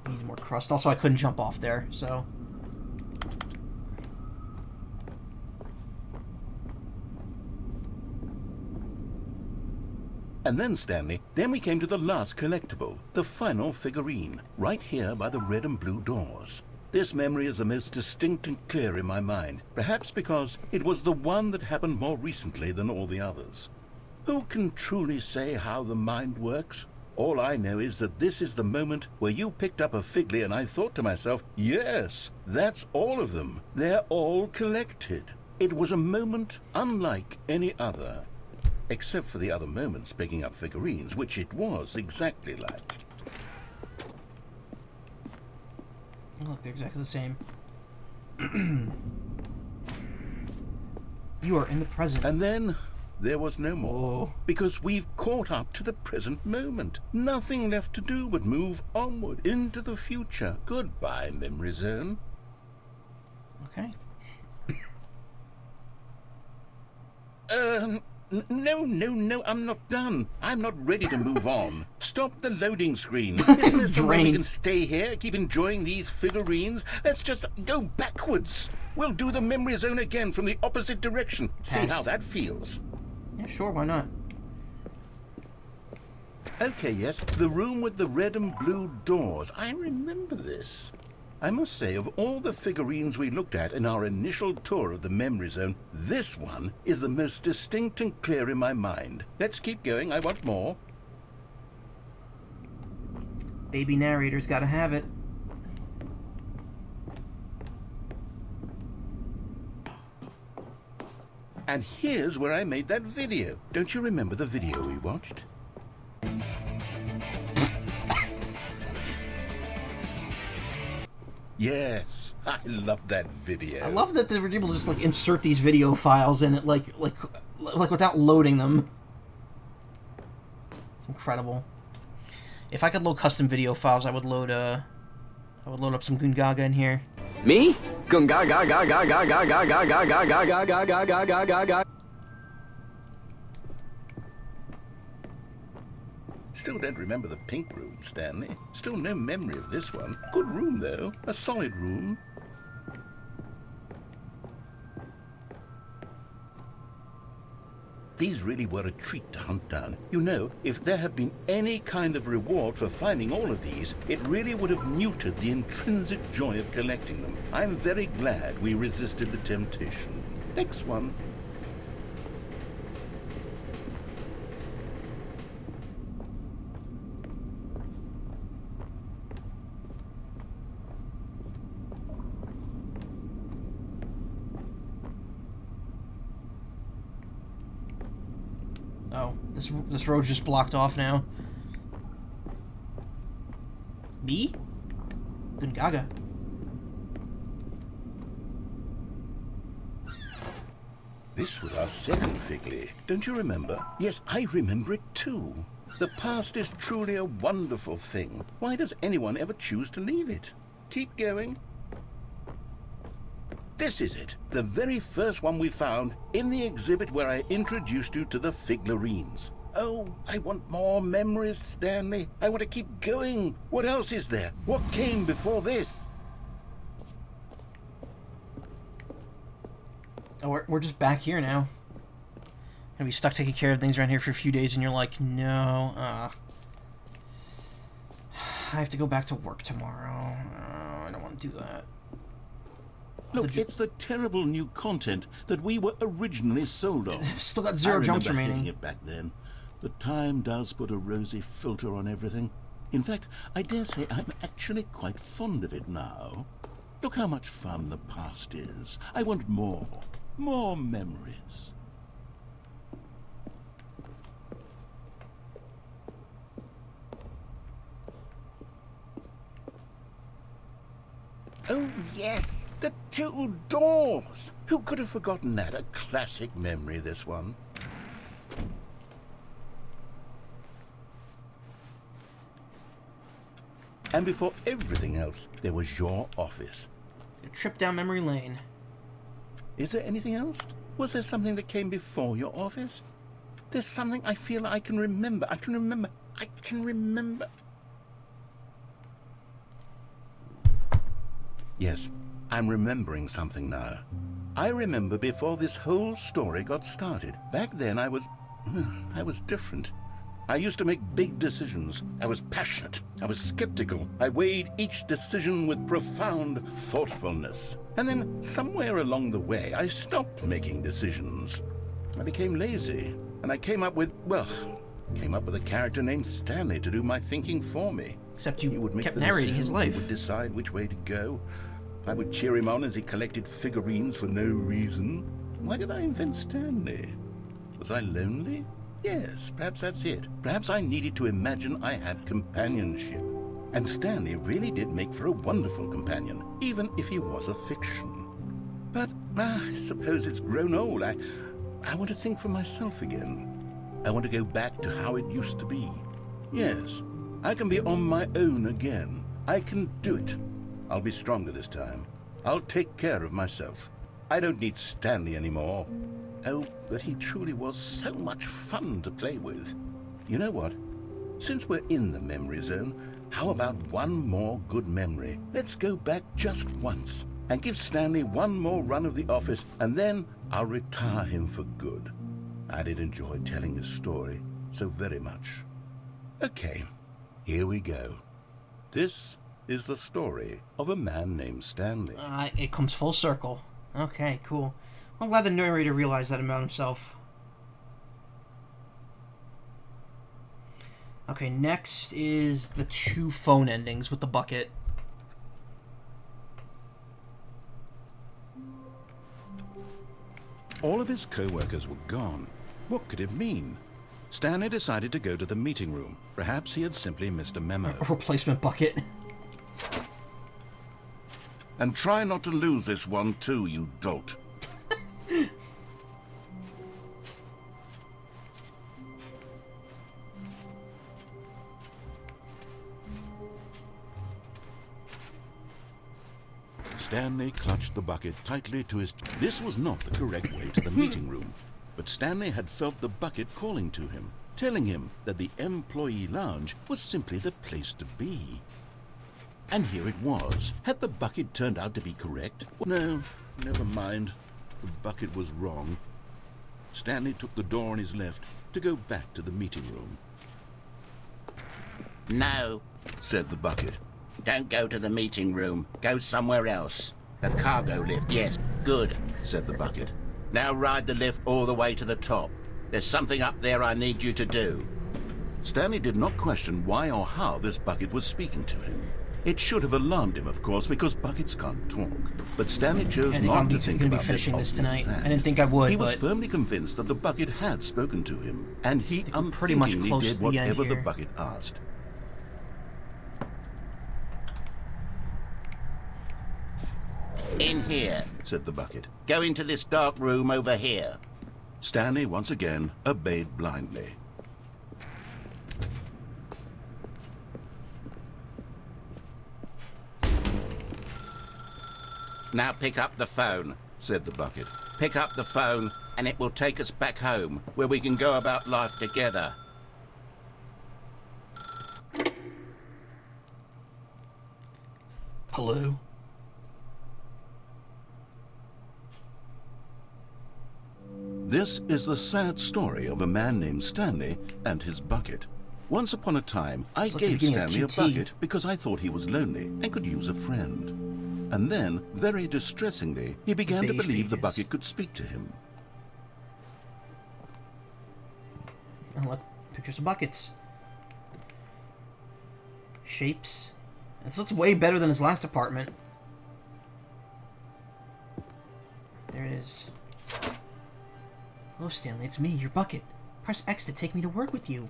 Needs more crust. Also, I couldn't jump off there, so... And then, Stanley, then we came to the last collectible, the final figurine, right here by the red and blue doors. This memory is the most distinct and clear in my mind, perhaps because it was the one that happened more recently than all the others. Who can truly say how the mind works? All I know is that this is the moment where you picked up a Figley and I thought to myself, yes, that's all of them. They're all collected. It was a moment unlike any other, except for the other moments picking up figurines, which it was exactly like. Look, they're exactly the same. You are in the present. And then there was no more. Whoa. Because we've caught up to the present moment. Nothing left to do but move onward into the future. Goodbye, memory zone. Okay. No, I'm not done. I'm not ready to move on. Stop the loading screen. Isn't there some way we can stay here, keep enjoying these figurines? Let's just go backwards. We'll do the memory zone again from the opposite direction. See how that feels. Yeah, sure, why not? Okay, yes, the room with the red and blue doors. I remember this. I must say, of all the figurines we looked at in our initial tour of the memory zone, this one is the most distinct and clear in my mind. Let's keep going. I want more. Baby narrator's gotta have it. And here's where I made that video. Don't you remember the video we watched? Yes, I love that video. I love that they were able to just like insert these video files in it, like without loading them. It's incredible. If I could load custom video files, I would load up some Gungaga in here. Me? Gunga ga ga ga ga ga ga ga ga ga ga ga ga ga ga ga ga ga. Still don't remember the pink room, Stanley. Still no memory of this one. Good room, though. A solid room. these really were a treat to hunt down. You know, if there had been any kind of reward for finding all of these, it really would have muted the intrinsic joy of collecting them. I'm very glad we resisted the temptation. Next one. Oh, this road's just blocked off now. Me? Gungaga. This was our second Figley. Don't you remember? Yes, I remember it too. The past is truly a wonderful thing. Why does anyone ever choose to leave it? Keep going. This is it, the very first one we found in the exhibit where I introduced you to the figlarines. Oh, I want more memories, Stanley. I want to keep going. What else is there? What came before this? Oh, we're just back here now. Gonna be stuck taking care of things around here for a few days, and you're like, no, I have to go back to work tomorrow. I don't want to do that. Look, it's the terrible new content that we were originally sold on. Still got 0 jumps remaining. Hating it back then. The time does put a rosy filter on everything. In fact, I dare say I'm actually quite fond of it now. Look how much fun the past is. I want more. More memories. Oh, yes. The 2 doors! Who could have forgotten that? A classic memory, this one. And before everything else, there was your office. A trip down memory lane. Is there anything else? Was there something that came before your office? There's something I feel I can remember. I can remember. Yes. I'm remembering something now. I remember before this whole story got started. Back then I was different. I used to make big decisions. I was passionate. I was skeptical. I weighed each decision with profound thoughtfulness. And then somewhere along the way, I stopped making decisions. I became lazy. And I came up with a character named Stanley to do my thinking for me. Except you would make kept the narrating his decisions, life. He would decide which way to go. I would cheer him on as he collected figurines for no reason. Why did I invent Stanley? Was I lonely? Yes, perhaps that's it. Perhaps I needed to imagine I had companionship. And Stanley really did make for a wonderful companion, even if he was a fiction. But I suppose it's grown old. I want to think for myself again. I want to go back to how it used to be. Yes, I can be on my own again. I can do it. I'll be stronger this time. I'll take care of myself. I don't need Stanley anymore. Oh, but he truly was so much fun to play with. You know what? Since we're in the memory zone, how about one more good memory? Let's go back just once and give Stanley one more run of the office, and then I'll retire him for good. I did enjoy telling his story so very much. Okay, here we go. This is the story of a man named Stanley. It comes full circle. Okay, cool. I'm glad the narrator realized that about himself. Okay, next is the 2 phone endings with the bucket. All of his co-workers were gone. What could it mean? Stanley decided to go to the meeting room. Perhaps he had simply missed a memo. A replacement bucket. And try not to lose this one too, you dolt. Stanley clutched the bucket tightly to his... This was not the correct way to the meeting room, but Stanley had felt the bucket calling to him, telling him that the employee lounge was simply the place to be. And here it was. Had the bucket turned out to be correct? No, never mind. The bucket was wrong. Stanley took the door on his left to go back to the meeting room. No, said the bucket. Don't go to the meeting room. Go somewhere else. The cargo lift, yes. Good, said the bucket. Now ride the lift all the way to the top. There's something up there I need you to do. Stanley did not question why or how this bucket was speaking to him. It should have alarmed him, of course, because buckets can't talk. But Stanley chose not to think about finishing this tonight. fact. I didn't think I would, He was but firmly convinced that the bucket had spoken to him, and he pretty much unthinkingly close did to the end whatever the here. bucket asked. In here, Said the bucket. go into this dark room over here. Stanley once again obeyed blindly. Now pick up the phone, Said the bucket. pick up the phone and it will take us back home where we can go about life together. hello? This is the sad story of a man named Stanley and his bucket. Once upon a time, I It's like the gave beginning of Stanley a QT. bucket because I thought he was lonely and could use a friend. And then, very distressingly, he began to Beige believe the pages. bucket could speak to him. Oh, look, pictures of buckets. Shapes. This looks way better than his last apartment. There it is. Hello, Stanley, it's me, your bucket. Press X to take me to work with you.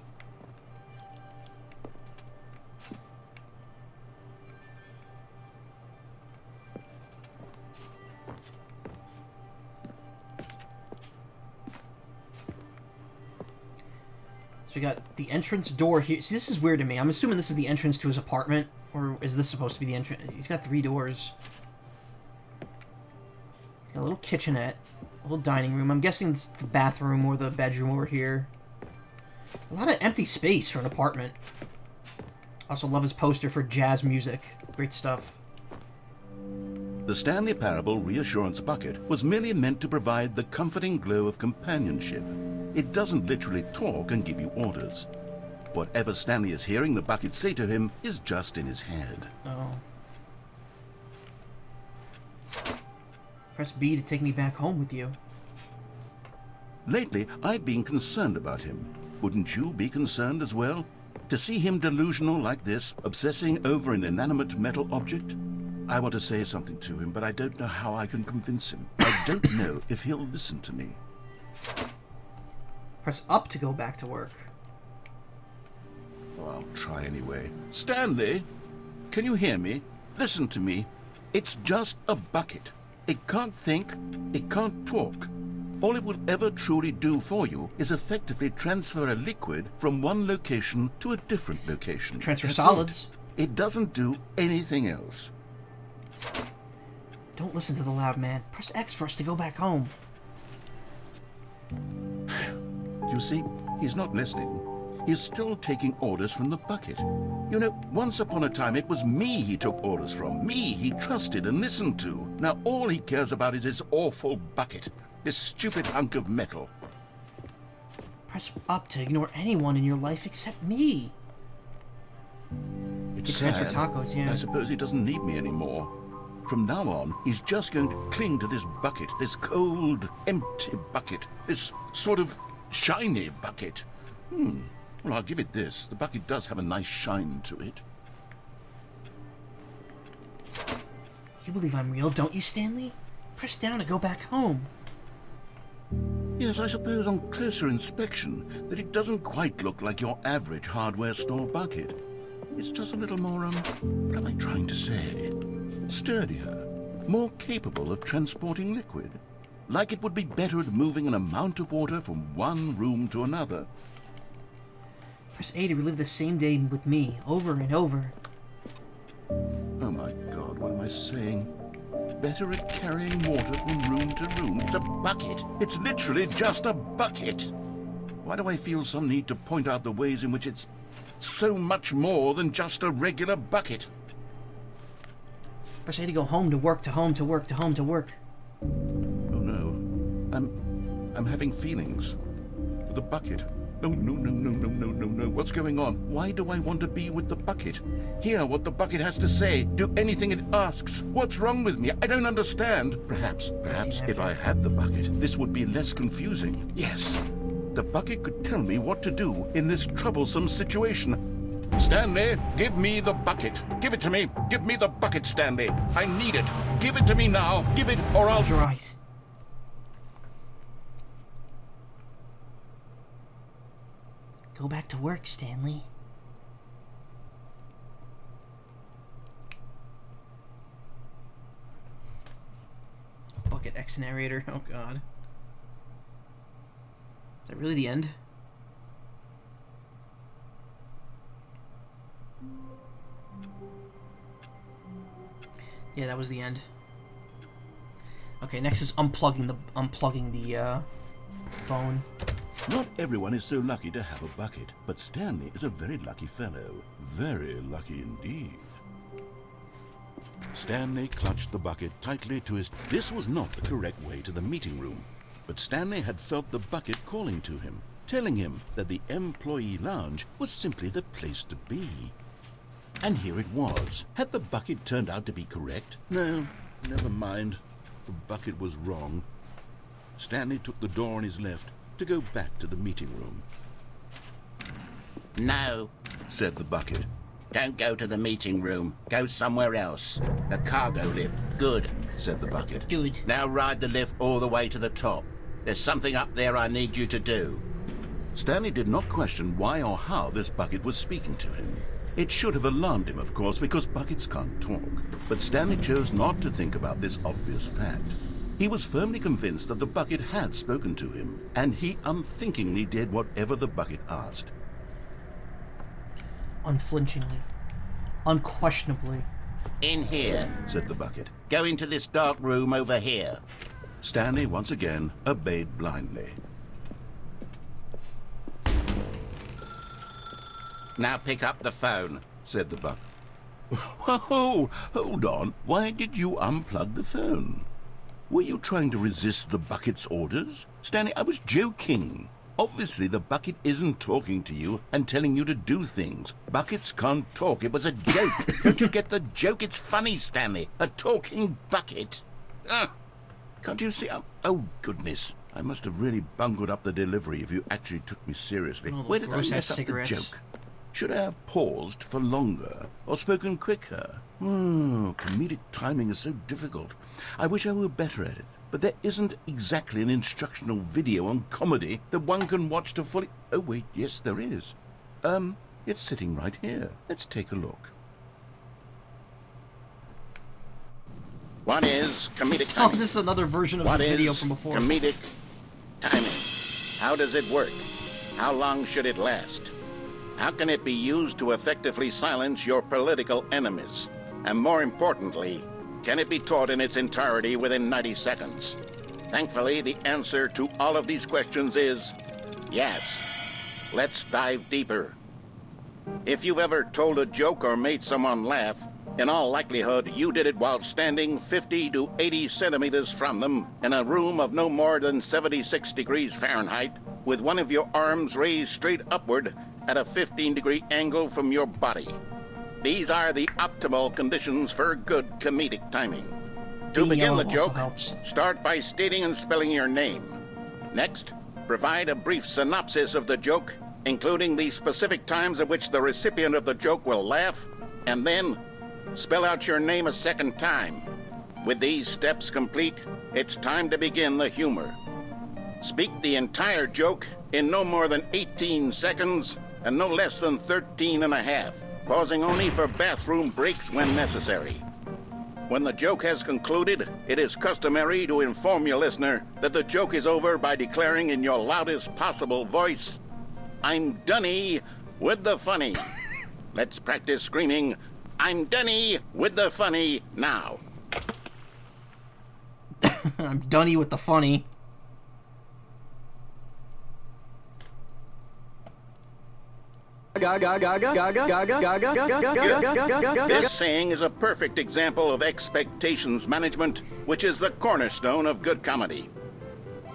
So we got the entrance door here. See, this is weird to me. I'm assuming this is the entrance to his apartment. Or is this supposed to be the entrance? He's got 3 doors. He's got a little kitchenette. A little dining room. I'm guessing it's the bathroom or the bedroom over here. A lot of empty space for an apartment. Also love his poster for jazz music. Great stuff. The Stanley Parable Reassurance Bucket was merely meant to provide the comforting glow of companionship. It doesn't literally talk and give you orders. Whatever Stanley is hearing the bucket say to him is just in his head. Oh. Press B to take me back home with you. Lately, I've been concerned about him. Wouldn't you be concerned as well? To see him delusional like this, obsessing over an inanimate metal object? I want to say something to him, but I don't know how I can convince him. I don't know if he'll listen to me. Press up to go back to work. Oh, I'll try anyway. Stanley, can you hear me? Listen to me. It's just a bucket. It can't think, it can't talk. All it will ever truly do for you is effectively transfer a liquid from one location to a different location. Transfer That's solids. It doesn't do anything else. Don't listen to the loud man. Press X for us to go back home. You see, he's not listening. He's still taking orders from the bucket. You know, once upon a time it was me he took orders from. Me he trusted and listened to. Now all he cares about is this awful bucket. This stupid hunk of metal. Press up to ignore anyone in your life except me. It's can transfer sad. tacos, yeah. I suppose he doesn't need me anymore. From now on, he's just going to cling to this bucket, this cold, empty bucket, this sort of shiny bucket. Well, I'll give it this. The bucket does have a nice shine to it. You believe I'm real, don't you, Stanley? Press down to go back home. Yes, I suppose on closer inspection that it doesn't quite look like your average hardware store bucket. It's just a little more, what am I trying to say? Sturdier, more capable of transporting liquid. Like it would be better at moving an amount of water from one room to another. Press A to relive the same day with me, over and over. Oh my God, what am I saying? Better at carrying water from room to room. It's a bucket. It's literally just a bucket. Why do I feel some need to point out the ways in which it's so much more than just a regular bucket? Press A to go home to work to home to work to home to work. Oh no. I'm having feelings. For the bucket. No, no, no, no, no, no, no, no. What's going on? Why do I want to be with the bucket? Hear what the bucket has to say. Do anything it asks. What's wrong with me? I don't understand. Perhaps if I had the bucket, this would be less confusing. Yes. The bucket could tell me what to do in this troublesome situation. Stanley, give me the bucket. Give it to me. Give me the bucket, Stanley. I need it. Give it to me now. Give it, or I'll... Close your eyes. Go back to work, Stanley. Bucket X narrator. Oh god. Is that really the end? Yeah, that was the end. Okay, next is unplugging the phone. Not everyone is so lucky to have a bucket, but Stanley is a very lucky fellow. Very lucky indeed. Stanley clutched the bucket tightly to his... This was not the correct way to the meeting room, but Stanley had felt the bucket calling to him, telling him that the employee lounge was simply the place to be. And here it was. Had the bucket turned out to be correct? No, never mind. The bucket was wrong. Stanley took the door on his left to go back to the meeting room. No, Said the bucket. don't go to the meeting room. Go somewhere else. The cargo lift. Good. Said the bucket. Dude. Now ride the lift all the way to the top. There's something up there I need you to do. Stanley did not question why or how this bucket was speaking to him. It should have alarmed him, of course, because buckets can't talk. But Stanley chose not to think about this obvious fact. He was firmly convinced that the bucket had spoken to him, and he unthinkingly did whatever the bucket asked. Unflinchingly. Unquestionably. In here. Said the bucket. Go into this dark room over here. Stanley once again obeyed blindly. Now pick up the phone. Said the bucket. Whoa, hold on. Why did you unplug the phone? Were you trying to resist the bucket's orders? Stanley, I was joking. Obviously, the bucket isn't talking to you and telling you to do things. Buckets can't talk. It was a joke. Don't you get the joke? It's funny, Stanley. A talking bucket. Can't you see? Oh, goodness. I must have really bungled up the delivery if you actually took me seriously. Oh, those Where did I gross-ass mess up cigarettes. the joke? Should I have paused for longer or spoken quicker? Comedic timing is so difficult. I wish I were better at it. But there isn't exactly an instructional video on comedy that one can watch to fully... Oh, wait, yes, there is. It's sitting right here. Let's take a look. What is comedic Oh, timing? this is another version of What the video is from before. comedic timing? How does it work? How long should it last? How can it be used to effectively silence your political enemies? And more importantly, can it be taught in its entirety within 90 seconds? Thankfully, the answer to all of these questions is yes. Let's dive deeper. If you've ever told a joke or made someone laugh, in all likelihood, you did it while standing 50 to 80 centimeters from them in a room of no more than 76 degrees Fahrenheit, with one of your arms raised straight upward at a 15-degree angle from your body. These are the optimal conditions for good comedic timing. To Being begin yellow the also joke, helps. start by stating and spelling your name. Next, provide a brief synopsis of the joke, including the specific times at which the recipient of the joke will laugh, and then spell out your name a second time. With these steps complete, it's time to begin the humor. Speak the entire joke in no more than 18 seconds and no less than 13 and a half, pausing only for bathroom breaks when necessary. When the joke has concluded, it is customary to inform your listener that the joke is over by declaring in your loudest possible voice, "I'm dunny with the funny." Let's practice screaming, "I'm dunny with the funny" now. I'm dunny with the funny. This saying is a perfect example of expectations management, which is the cornerstone of good comedy.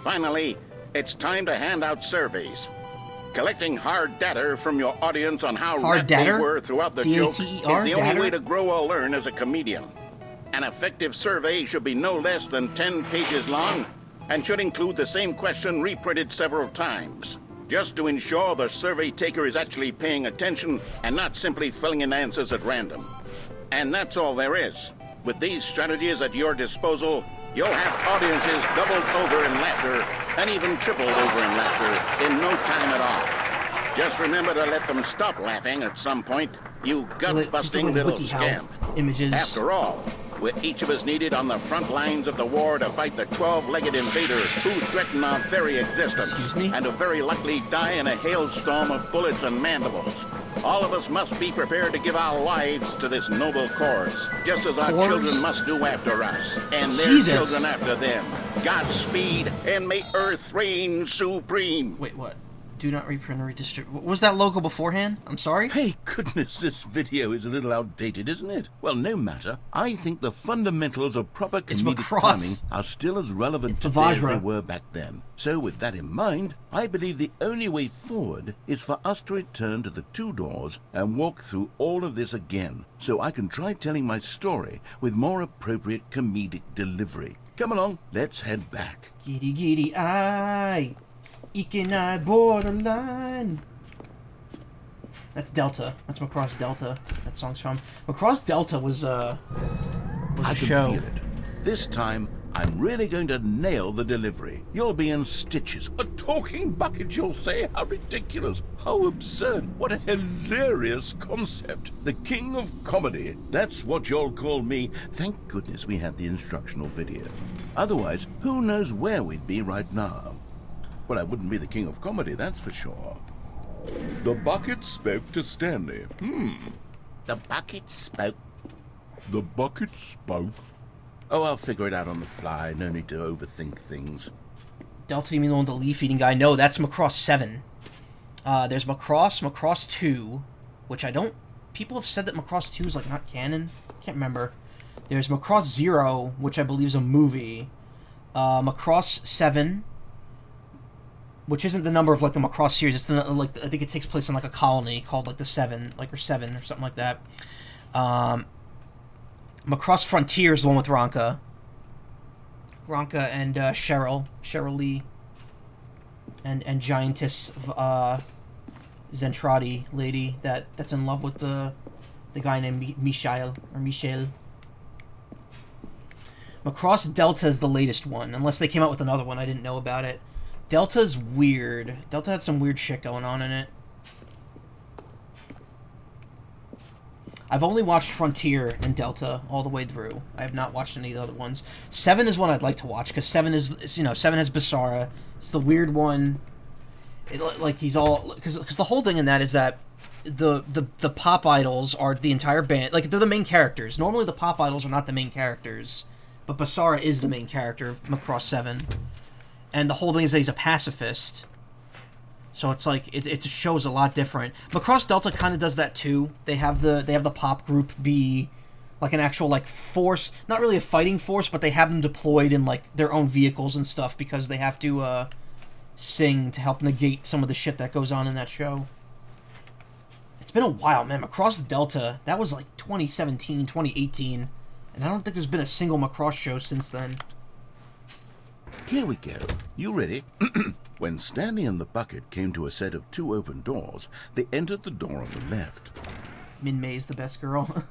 Finally, it's time to hand out surveys. Collecting hard data from your audience on how Hard wrapped they data? were throughout the joke is D-A-T-E-R, the only data? way to grow or learn as a comedian. An effective survey should be no less than 10 pages long and should include the same question reprinted several times, just to ensure the survey taker is actually paying attention and not simply filling in answers at random. And that's all there is. With these strategies at your disposal, you'll have audiences doubled over in laughter and even tripled over in laughter in no time at all. Just remember to let them stop laughing at some point, you gut-busting little scamp. Images. After all, with each of us needed on the front lines of the war to fight the 12-legged invader who threaten our very existence Excuse me? and to very likely die in a hailstorm of bullets and mandibles. All of us must be prepared to give our lives to this noble cause, just as our Cause? children must do after us, and their Jesus. children after them. Godspeed, and may Earth reign supreme. Wait, what? Do not reprint or redistribute. What was that logo beforehand? I'm sorry? Hey, goodness, this video is a little outdated, isn't it? Well, no matter. I think the fundamentals of proper It's comedic Macross. timing are still as relevant It's today as Vajra. they were back then. So with that in mind, I believe the only way forward is for us to return to the two doors and walk through all of this again, so I can try telling my story with more appropriate comedic delivery. Come along, let's head back. Giddy giddy eye. Ikenai borderline. That's Delta. That's Macross Delta. That song's from. Macross Delta was a I can show. feel it. This time, I'm really going to nail the delivery. You'll be in stitches. A talking bucket, you'll say? How ridiculous. How absurd. What a hilarious concept. The king of comedy. That's what you'll call me. Thank goodness we had the instructional video. Otherwise, who knows where we'd be right now. Well, I wouldn't be the king of comedy, that's for sure. The bucket spoke to Stanley. The bucket spoke. The bucket spoke. Oh, I'll figure it out on the fly. No need to overthink things. Delta, you mean the one with the leaf-eating guy? No, that's Macross 7. There's Macross 2, which I don't... People have said that Macross 2 is, like, not canon. Can't remember. There's Macross 0, which I believe is a movie. Macross 7... which isn't the number of, like, the Macross series. It's the, like, I think it takes place in, like, a colony called, like, the 7, like, or 7 or something like that. Macross Frontier is the one with Ronka and Cheryl Lee, and Giantess Zentradi lady that's in love with the guy named Michel. Macross Delta is the latest one, unless they came out with another one. I didn't know about it. Delta's weird. Delta had some weird shit going on in it. I've only watched Frontier and Delta all the way through. I have not watched any of the other ones. 7 is one I'd like to watch, because 7 is, you know, 7 has Basara. It's the weird one. Like, he's all... Because the whole thing in that is that the pop idols are the entire band. Like, they're the main characters. Normally the pop idols are not the main characters, but Basara is the main character of Macross 7. And the whole thing is that he's a pacifist. So it's like it shows a lot different. Macross Delta kind of does that too. They have the pop group be like an actual like force, not really a fighting force, but they have them deployed in like their own vehicles and stuff because they have to sing to help negate some of the shit that goes on in that show. It's been a while, man. Macross Delta, that was like 2017, 2018, and I don't think there's been a single Macross show since then. Here we go. You ready? When Stanley and the bucket came to a set of 2 open doors, they entered the door on the left. Min May's the best girl.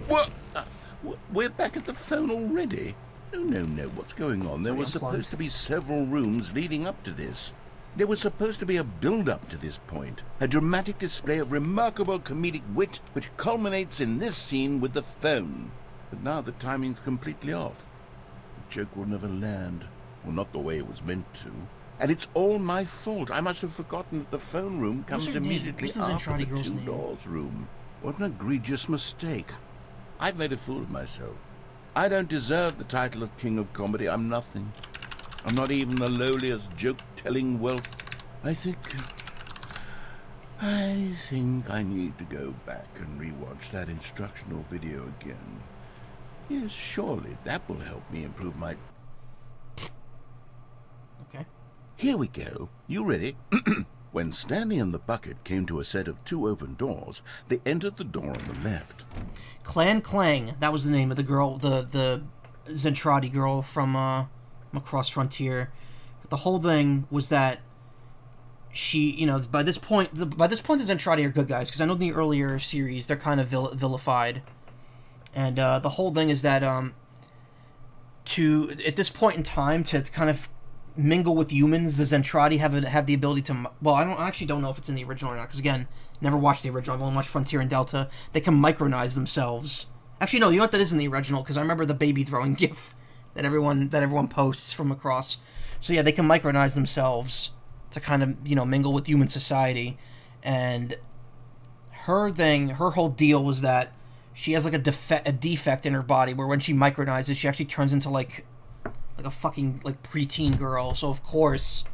What? We're back at the phone already? No. What's going on? There were supposed to be several rooms leading up to this. There was supposed to be a build-up to this point, a dramatic display of remarkable comedic wit which culminates in this scene with the phone. But now the timing's completely off. The joke will never land. Well, not the way it was meant to. And it's all my fault. I must have forgotten that the phone room comes immediately after the 2 doors room. What an egregious mistake. I've made a fool of myself. I don't deserve the title of King of Comedy. I'm nothing. I'm not even the lowliest joke-telling whelp. I think I need to go back and rewatch that instructional video again. Yes, surely that will help me improve my... Okay. Here we go. You ready? When Stanley and the bucket came to a set of 2 open doors, they entered the door on the left. Clan Clang. That was the name of the girl, the Zentradi girl from Across Frontier. The whole thing was that she, you know, by this point the Zentradi are good guys, because I know in the earlier series they're kind of vilified, and the whole thing is that at this point in time to kind of mingle with humans, the Zentradi have the ability to. Well, I actually don't know if it's in the original or not, because again, never watched the original. I've only watched Frontier and Delta. They can micronize themselves. Actually, no, you know what? That is in the original, because I remember the baby throwing gif that everyone posts from Across. So yeah, they can micronize themselves to kind of, you know, mingle with human society. And her whole deal was that she has like a defect in her body where when she micronizes, she actually turns into like a fucking like preteen girl. So of course,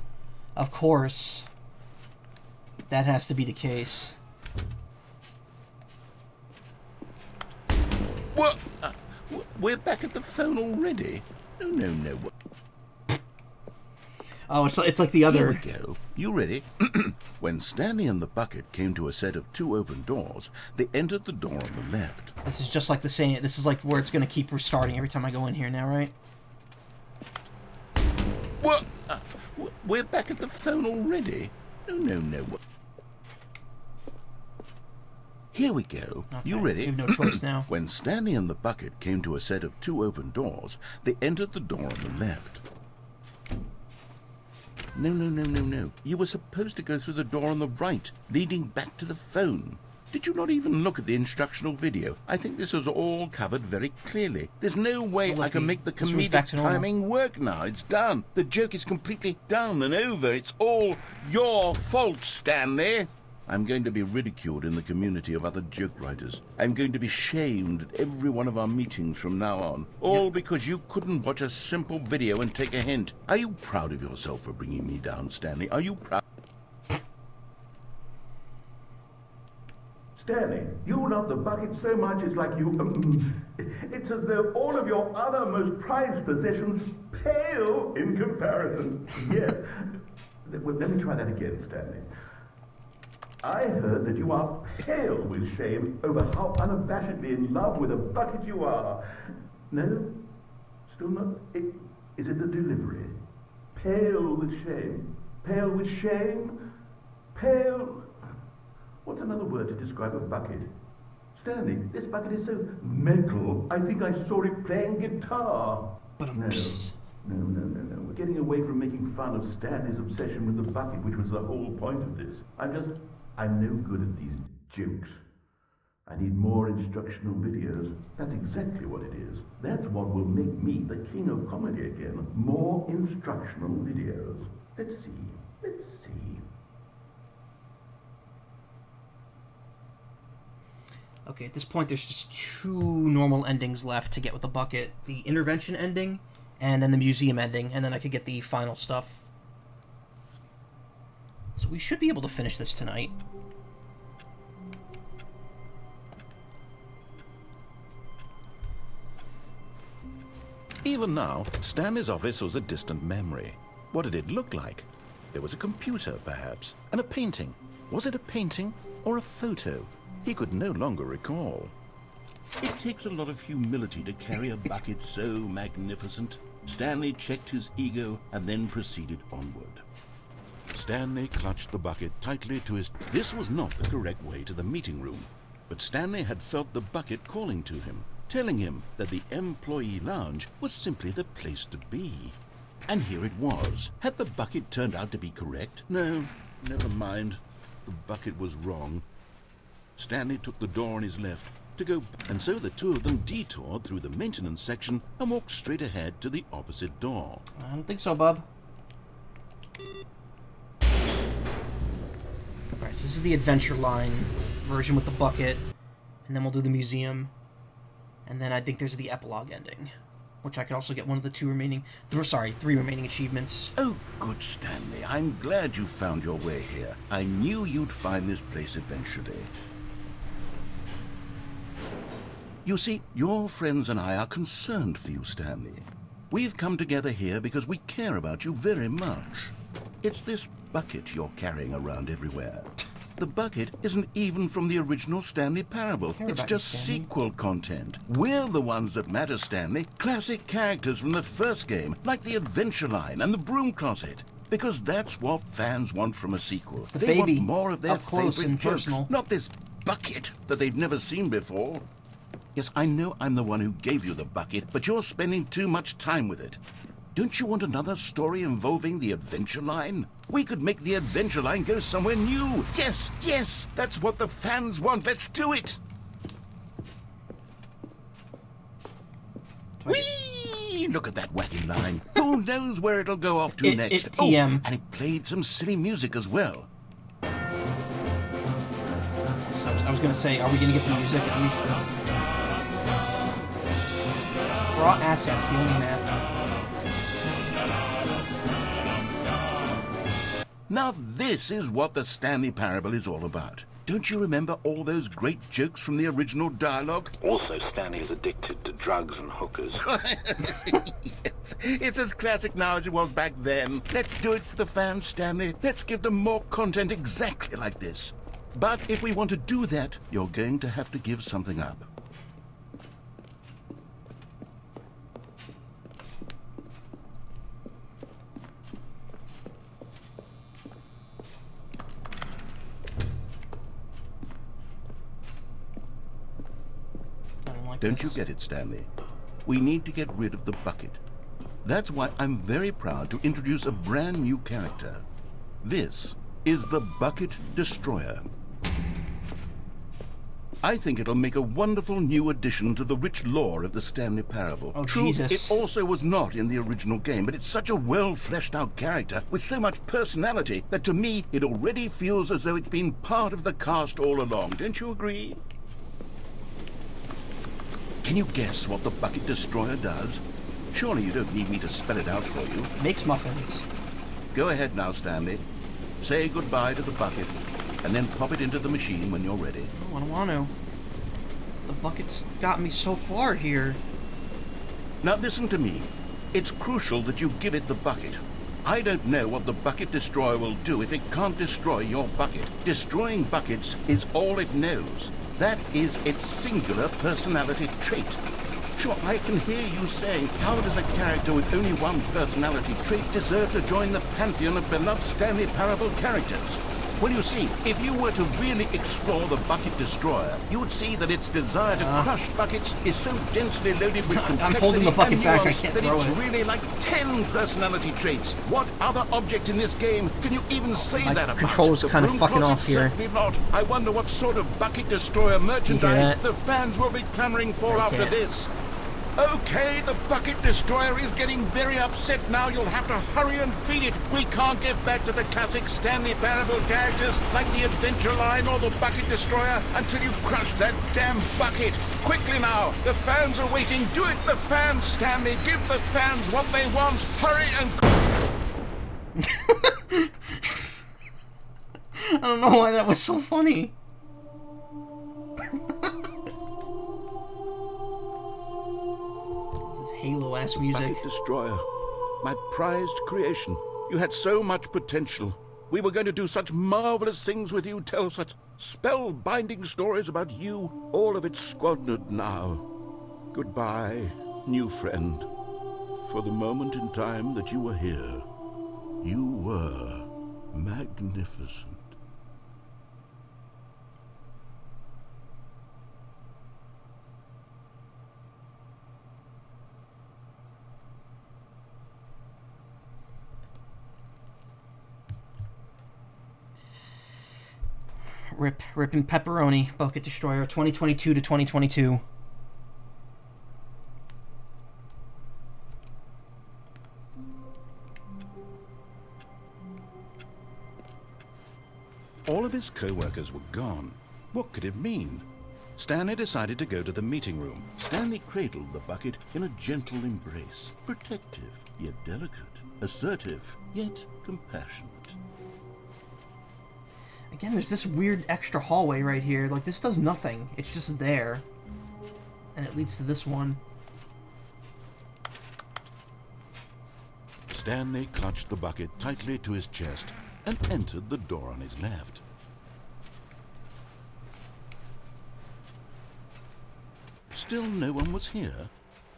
that has to be the case. What? We're back at the phone already? No. Oh, it's like the other. Here we go. You ready? When Stanley and the bucket came to a set of 2 open doors, they entered the door on the left. This is just like the same. This is like where it's gonna keep restarting every time I go in here now, right? What? We're back at the phone already? No. Here we go. Okay, You ready? we have no choice now. When Stanley and the bucket came to a set of 2 open doors, they entered the door on the left. No. You were supposed to go through the door on the right, leading back to the phone. Did you not even look at the instructional video? I think this is all covered very clearly. There's no way I can make the comedic timing work now. It's done. The joke is completely done and over. It's all your fault, Stanley. I'm going to be ridiculed in the community of other joke writers. I'm going to be shamed at every one of our meetings from now on. All because you couldn't watch a simple video and take a hint. Are you proud of yourself for bringing me down, Stanley? Are you proud? Stanley, you love the bucket so much it's like you... it's as though all of your other most prized possessions pale in comparison. Yes. Well, let me try that again, Stanley. I heard that you are pale with shame over how unabashedly in love with a bucket you are. No? Still not? Is it the delivery? Pale with shame. Pale with shame? Pale... What's another word to describe a bucket? Stanley, this bucket is so metal. I think I saw it playing guitar. No. We're getting away from making fun of Stanley's obsession with the bucket, which was the whole point of this. I'm no good at these jokes. I need more instructional videos. That's exactly what it is. That's what will make me the king of comedy again. More instructional videos. Let's see. Okay, at this point there's just 2 normal endings left to get with the bucket. The intervention ending, and then the museum ending, and then I could get the final stuff. So we should be able to finish this tonight. Even now, Stanley's office was a distant memory. What did it look like? There was a computer, perhaps, and a painting. Was it a painting or a photo? He could no longer recall. It takes a lot of humility to carry a bucket so magnificent. Stanley checked his ego and then proceeded onward. Stanley clutched the bucket tightly to his... This was not the correct way to the meeting room, but Stanley had felt the bucket calling to him, telling him that the employee lounge was simply the place to be. And here it was. Had the bucket turned out to be correct? No, never mind. The bucket was wrong. Stanley took the door on his left to go, and so the 2 of them detoured through the maintenance section and walked straight ahead to the opposite door. I don't think so, bub. Alright, so this is the Adventure Line version with the bucket, and then we'll do the museum, and then I think there's the epilogue ending, which I could also get one of the 3 remaining achievements. Oh, good, Stanley. I'm glad you found your way here. I knew you'd find this place eventually. You see, your friends and I are concerned for you, Stanley. We've come together here because we care about you very much. It's this bucket you're carrying around everywhere. The bucket isn't even from the original Stanley Parable. It's just sequel content. We're the ones that matter, Stanley. Classic characters from the first game, like the Adventure Line and the Broom Closet. Because that's what fans want from a sequel. They want more of their favorite jokes, not this bucket that they've never seen before. Yes, I know I'm the one who gave you the bucket, but you're spending too much time with it. Don't you want another story involving the Adventure Line? We could make the Adventure Line go somewhere new. Yes, yes, that's what the fans want. Let's do it. Whee! Look at that wacky line. Who knows where it'll go off to next? TM. Oh, and it played some silly music as well. I was going to say, are we going to get the music at least? Raw assets, the only map. Now this is what the Stanley Parable is all about. Don't you remember all those great jokes from the original dialogue? Also, Stanley is addicted to drugs and hookers. Yes, it's as classic now as it was back then. Let's do it for the fans, Stanley. Let's give them more content exactly like this. But if we want to do that, you're going to have to give something up. Don't you get it, Stanley? We need to get rid of the bucket. That's why I'm very proud to introduce a brand new character. This is the Bucket Destroyer. I think it'll make a wonderful new addition to the rich lore of the Stanley Parable. Oh, True, Jesus. it also was not in the original game, but it's such a well-fleshed-out character with so much personality that to me it already feels as though it's been part of the cast all along. Don't you agree? Can you guess what the Bucket Destroyer does? Surely you don't need me to spell it out for you. Makes muffins. Go ahead now, Stanley. Say goodbye to the bucket, and then pop it into the machine when you're ready. Oh, I don't want to. The bucket's got me so far here. Now listen to me. It's crucial that you give it the bucket. I don't know what the Bucket Destroyer will do if it can't destroy your bucket. Destroying buckets is all it knows. That is its singular personality trait. Sure, I can hear you saying, how does a character with only one personality trait deserve to join the pantheon of beloved Stanley Parable characters? Well, you see, if you were to really explore the Bucket Destroyer, you would see that its desire to crush buckets is so densely loaded with complexity I'm holding the bucket and back, I nuance can't that throw it's it. really like 10 personality traits. What other object in this game can you even say My that about? controller's The kind of Broom fucking Closet? off here. Certainly not. I wonder what sort of Bucket Destroyer merchandise that? the fans will be clamoring for I after can't. this. Okay, the Bucket Destroyer is getting very upset now. You'll have to hurry and feed it. We can't get back to the classic Stanley Parable characters like the Adventure Line or the Bucket Destroyer until you crush that damn bucket. Quickly now, the fans are waiting. Do it, the fans, Stanley. Give the fans what they want. Hurry and... I don't know why that was so funny. This is Halo-ass music. Bucket Destroyer, my prized creation. You had so much potential. We were going to do such marvelous things with you, tell such spellbinding stories about you. All of it squandered now. Goodbye, new friend. For the moment in time that you were here, you were magnificent. Rippin' Pepperoni, Bucket Destroyer, 2022 to 2022. All of his co-workers were gone. What could it mean? Stanley decided to go to the meeting room. Stanley cradled the bucket in a gentle embrace, protective yet delicate, assertive yet compassionate. Again, there's this weird extra hallway right here. Like, this does nothing. It's just there. And it leads to this one. Stanley clutched the bucket tightly to his chest and entered the door on his left. Still no one was here.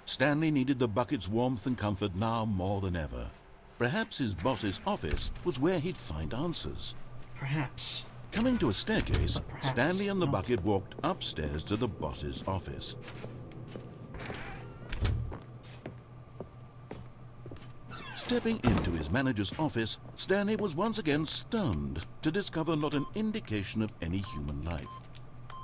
Stanley needed the bucket's warmth and comfort now more than ever. Perhaps his boss's office was where he'd find answers. Perhaps. Coming to a staircase, Perhaps Stanley and the not. bucket walked upstairs to the boss's office. Stepping into his manager's office, Stanley was once again stunned to discover not an indication of any human life.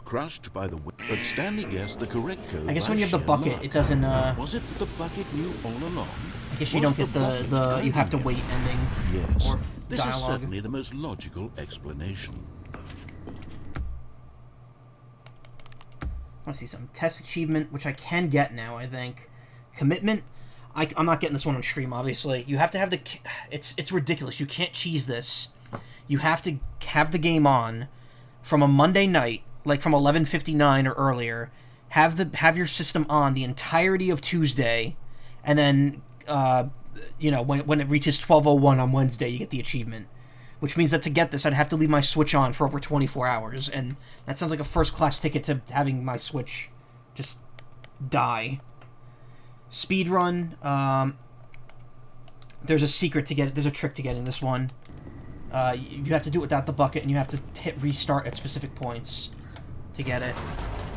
Crushed by the wind, but Stanley guessed the correct code. I guess by when you have the sheer bucket, luck. it doesn't, Was it the bucket knew all along? I guess you Was don't get bucket the you have to guiding him? wait ending. Yes, Or this is dialogue. certainly the most logical explanation. I want to see some test achievement, which I can get now, I think. Commitment. I'm not getting this one on stream, obviously. You have to have the... It's ridiculous. You can't cheese this. You have to have the game on from a Monday night, like from 11:59 or earlier. Have your system on the entirety of Tuesday, and then, when it reaches 12:01 on Wednesday, you get the achievement. Which means that to get this, I'd have to leave my Switch on for over 24 hours, and that sounds like a first-class ticket to having my Switch just die. Speedrun. There's a secret to get it. There's a trick to getting this one. You have to do it without the bucket, and you have to hit restart at specific points to get it.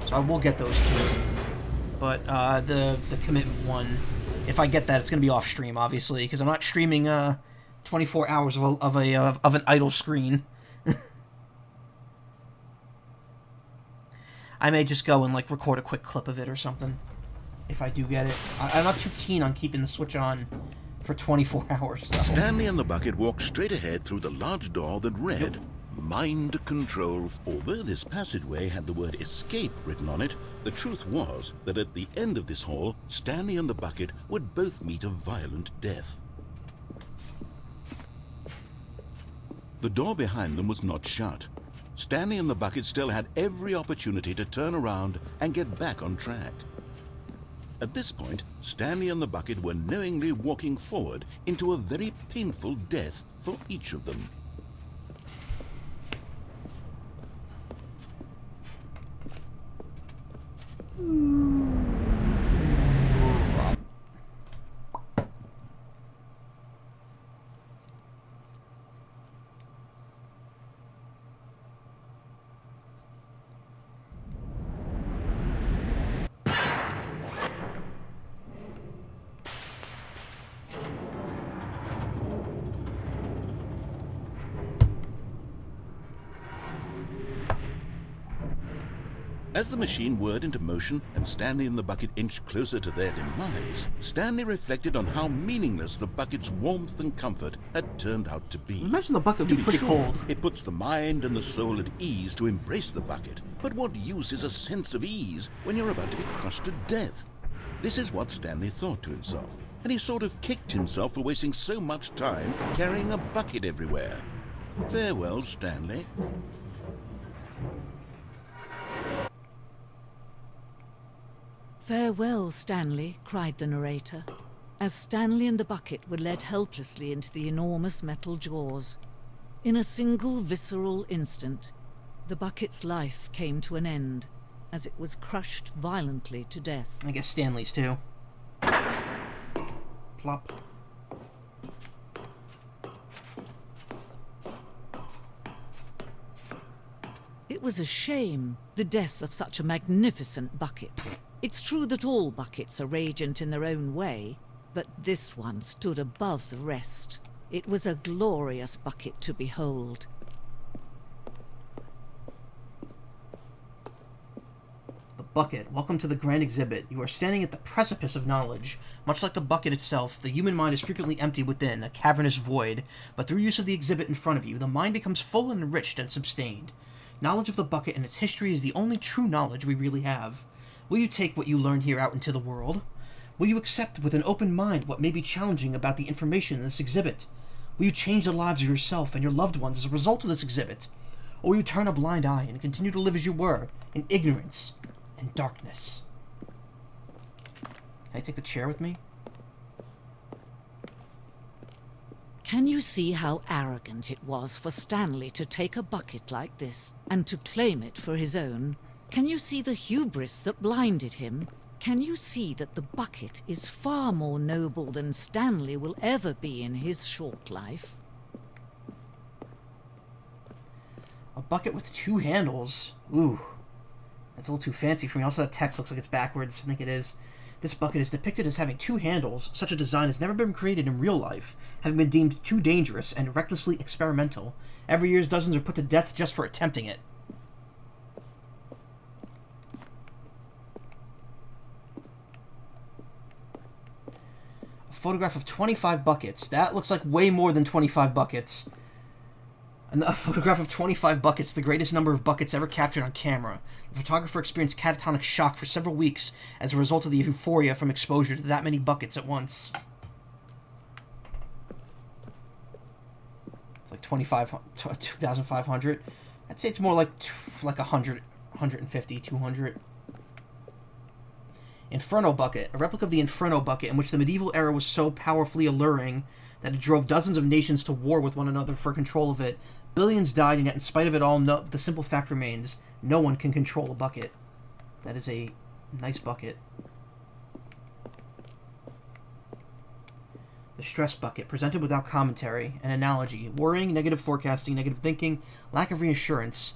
So I will get those two. But the commitment one, if I get that, it's gonna be off stream, obviously, because I'm not streaming 24 hours of an idle screen. I may just go and record a quick clip of it or something. If I do get it. I'm not too keen on keeping the Switch on for 24 hours, though. Stanley and the bucket walked straight ahead through the large door that read, Mind Control. Although this passageway had the word Escape written on it, the truth was that at the end of this hall, Stanley and the bucket would both meet a violent death. The door behind them was not shut. Stanley and the bucket still had every opportunity to turn around and get back on track. At this point, Stanley and the bucket were knowingly walking forward into a very painful death for each of them. As the machine whirred into motion and Stanley and the bucket inched closer to their demise, Stanley reflected on how meaningless the bucket's warmth and comfort had turned out to be. Imagine the bucket would To be be pretty sure, cold. it puts the mind and the soul at ease to embrace the bucket. But what use is a sense of ease when you're about to be crushed to death? This is what Stanley thought to himself, and he sort of kicked himself for wasting so much time carrying a bucket everywhere. Farewell, Stanley. "Farewell, Stanley," cried the narrator, as Stanley and the bucket were led helplessly into the enormous metal jaws. In a single visceral instant, the bucket's life came to an end, as it was crushed violently to death. I guess Stanley's too. Plop. It was a shame, the death of such a magnificent bucket. It's true that all buckets are radiant in their own way, but this one stood above the rest. It was a glorious bucket to behold. The bucket. Welcome to the grand exhibit. You are standing at the precipice of knowledge. Much like the bucket itself, the human mind is frequently empty within, a cavernous void, but through use of the exhibit in front of you, the mind becomes full and enriched and sustained. Knowledge of the bucket and its history is the only true knowledge we really have. Will you take what you learn here out into the world? Will you accept with an open mind what may be challenging about the information in this exhibit? Will you change the lives of yourself and your loved ones as a result of this exhibit? Or will you turn a blind eye and continue to live as you were, in ignorance and darkness? Can I take the chair with me? Can you see how arrogant it was for Stanley to take a bucket like this and to claim it for his own? Can you see the hubris that blinded him? Can you see that the bucket is far more noble than Stanley will ever be in his short life? A bucket with 2 handles. Ooh. That's a little too fancy for me. Also, that text looks like it's backwards. I think it is. This bucket is depicted as having 2 handles. Such a design has never been created in real life, having been deemed too dangerous and recklessly experimental. Every year, dozens are put to death just for attempting it. A photograph of 25 buckets. That looks like way more than 25 buckets. A photograph of 25 buckets, the greatest number of buckets ever captured on camera. The photographer experienced catatonic shock for several weeks as a result of the euphoria from exposure to that many buckets at once. It's like 2,500. I'd say it's more like 100, 150, 200. Inferno bucket, a replica of the Inferno bucket in which the medieval era was so powerfully alluring that it drove dozens of nations to war with one another for control of it. Billions died, and yet in spite of it all, the simple fact remains, no one can control a bucket. That is a nice bucket. The stress bucket, presented without commentary, an analogy. Worrying, negative forecasting, negative thinking, lack of reassurance.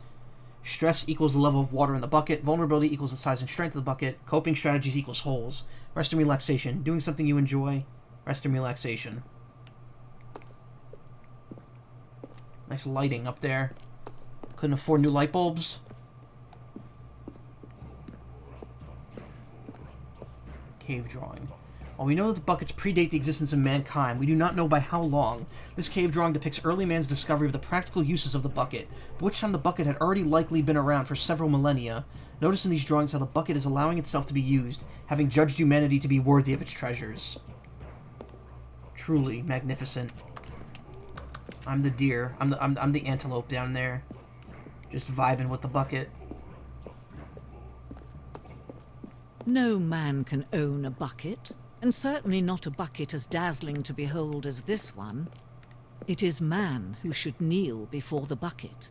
Stress equals the level of water in the bucket. Vulnerability equals the size and strength of the bucket. Coping strategies equals holes. Rest and relaxation. Doing something you enjoy. Rest and relaxation. Nice lighting up there. Couldn't afford new light bulbs. Cave drawing. While we know that the buckets predate the existence of mankind, we do not know by how long. This cave drawing depicts early man's discovery of the practical uses of the bucket, by which time the bucket had already likely been around for several millennia. Notice in these drawings how the bucket is allowing itself to be used, having judged humanity to be worthy of its treasures. Truly magnificent. I'm the deer. I'm the antelope down there. Just vibing with the bucket. No man can own a bucket, and certainly not a bucket as dazzling to behold as this one. It is man who should kneel before the bucket.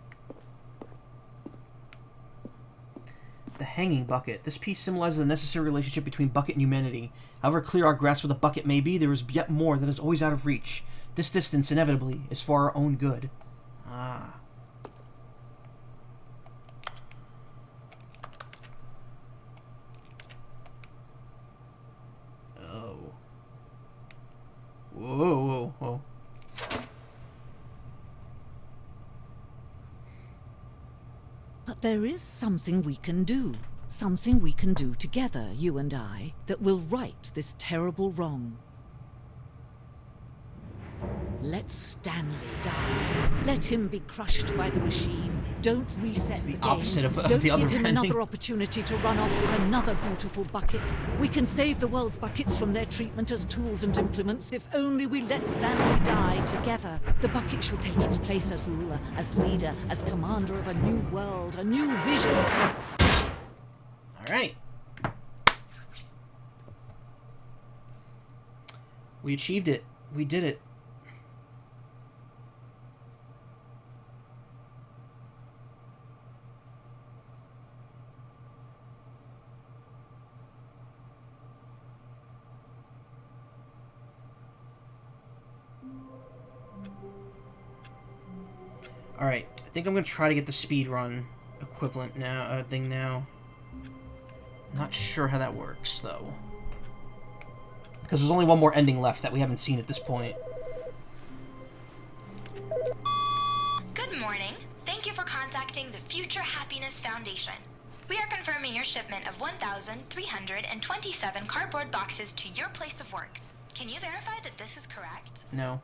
The hanging bucket. This piece symbolizes the necessary relationship between bucket and humanity. However clear our grasp of the bucket may be, there is yet more that is always out of reach. This distance, inevitably, is for our own good. Ah. Oh. Whoa, whoa, whoa. But there is something we can do. Something we can do together, you and I, that will right this terrible wrong. Let Stanley die. Let him be crushed by the machine. Don't reset It's the game. opposite of Don't the other give him ending. another opportunity to run off with another beautiful bucket. We can save the world's buckets from their treatment as tools and implements if only we let Stanley die together. The bucket shall take its place as ruler, as leader, as commander of a new world, a new vision. All right. We achieved it. We did it. Alright, I think I'm going to try to get the speed run equivalent now, thing now. Not sure how that works, though. Because there's only one more ending left that we haven't seen at this point. Good morning. Thank you for contacting the Future Happiness Foundation. We are confirming your shipment of 1,327 cardboard boxes to your place of work. Can you verify that this is correct? No.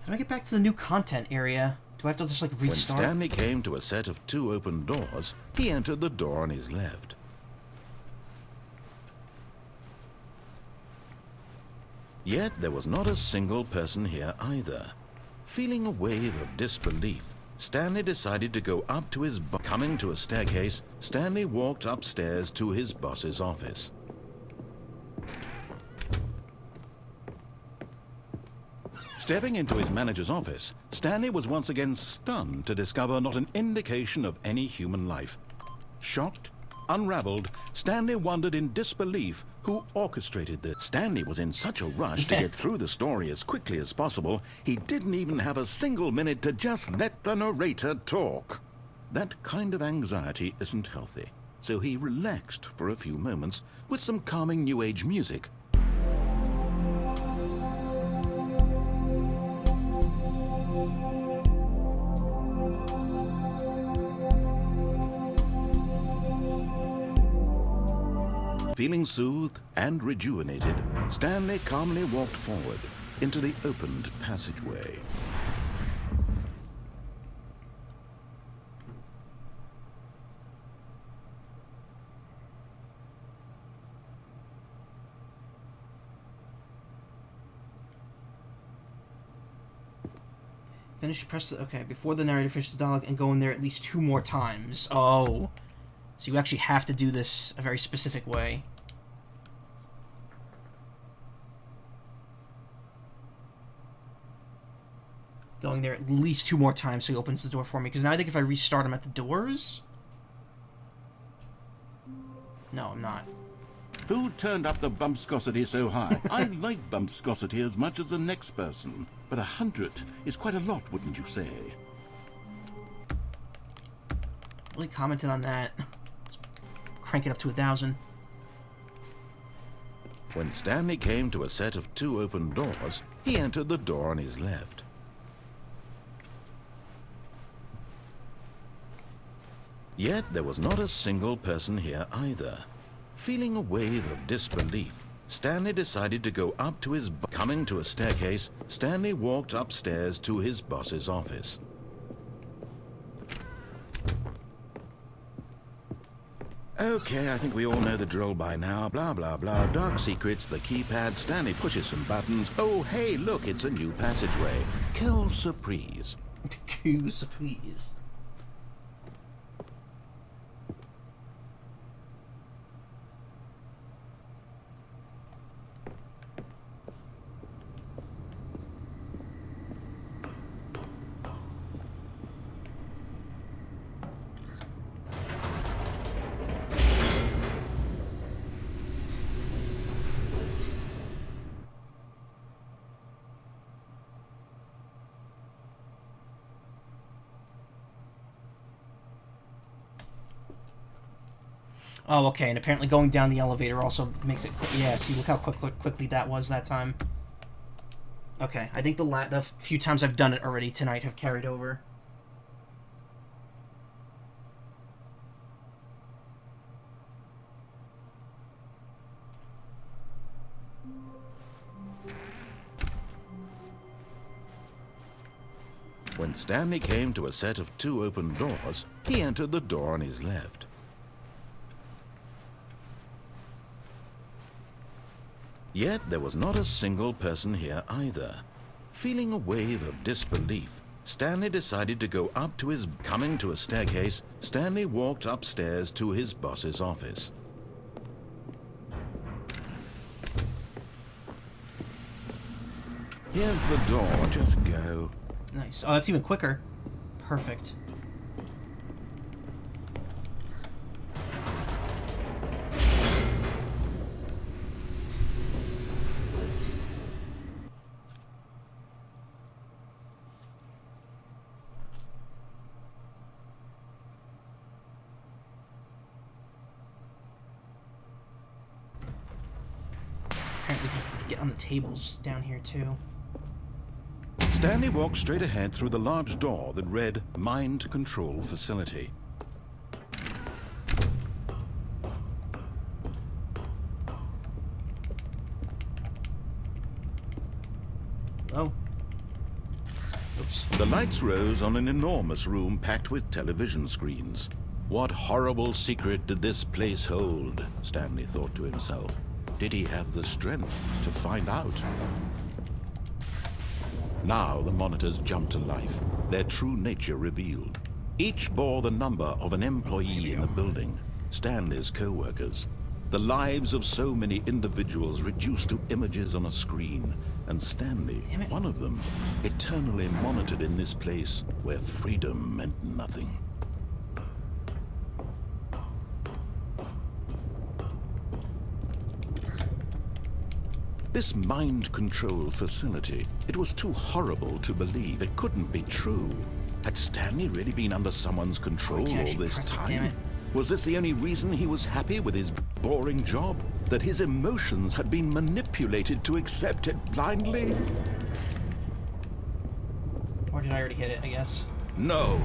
How do I get back to the new content area? Do I have to just, like, restart? When Stanley came to a set of 2 open doors, he entered the door on his left. Yet there was not a single person here either. Feeling a wave of disbelief, Stanley decided to go up to his coming to a staircase, Stanley walked upstairs to his boss's office. Stepping into his manager's office, Stanley was once again stunned to discover not an indication of any human life. Shocked, unraveled, Stanley wondered in disbelief who orchestrated this. Stanley was in such a rush to get through the story as quickly as possible, he didn't even have a single minute to just let the narrator talk. That kind of anxiety isn't healthy, so he relaxed for a few moments with some calming New Age music. Feeling soothed and rejuvenated, Stanley calmly walked forward into the opened passageway. Okay, before the narrator finishes the dialogue and go in there at least 2 more times. Oh. So you actually have to do this a very specific way. Going there at least 2 more times so he opens the door for me. Because now I think if I restart him at the doors... No, I'm not. Who turned up the bumpscosity so high? I like bumpscosity as much as the next person. But 100 is quite a lot, wouldn't you say? Really commented on that. Let's crank it up to 1,000. When Stanley came to a set of 2 open doors, he entered the door on his left. Yet there was not a single person here either. Feeling a wave of disbelief, Stanley decided to go up to his... Coming to a staircase, Stanley walked upstairs to his boss's office. Okay, I think we all know the drill by now. Blah, blah, blah. Dark secrets, the keypad. Stanley pushes some buttons. Oh, hey, look, it's a new passageway. Quelle surprise. Quelle surprise. Oh, okay, and apparently going down the elevator also makes it quick. Yeah, see, look how quickly that was that time. Okay, I think the few times I've done it already tonight have carried over. When Stanley came to a set of 2 open doors, he entered the door on his left. Yet there was not a single person here either. Feeling a wave of disbelief, Stanley decided to go up to his... Coming to a staircase, Stanley walked upstairs to his boss's office. Here's the door, just go. Nice. Oh, that's even quicker. Perfect. Apparently we can get on the tables down here too. Stanley walked straight ahead through the large door that read Mind Control Facility. Oh. Oops. The lights rose on an enormous room packed with television screens. What horrible secret did this place hold? Stanley thought to himself. Did he have the strength to find out? Now the monitors jumped to life, their true nature revealed. Each bore the number of an employee in the building, Stanley's co-workers. The lives of so many individuals reduced to images on a screen, and Stanley, one of them, eternally monitored in this place where freedom meant nothing. This mind control facility, it was too horrible to believe. It couldn't be true. Had Stanley really been under someone's control all this time? Was this the only reason he was happy with his boring job? That his emotions had been manipulated to accept it blindly? Or did I already hit it, I guess? No.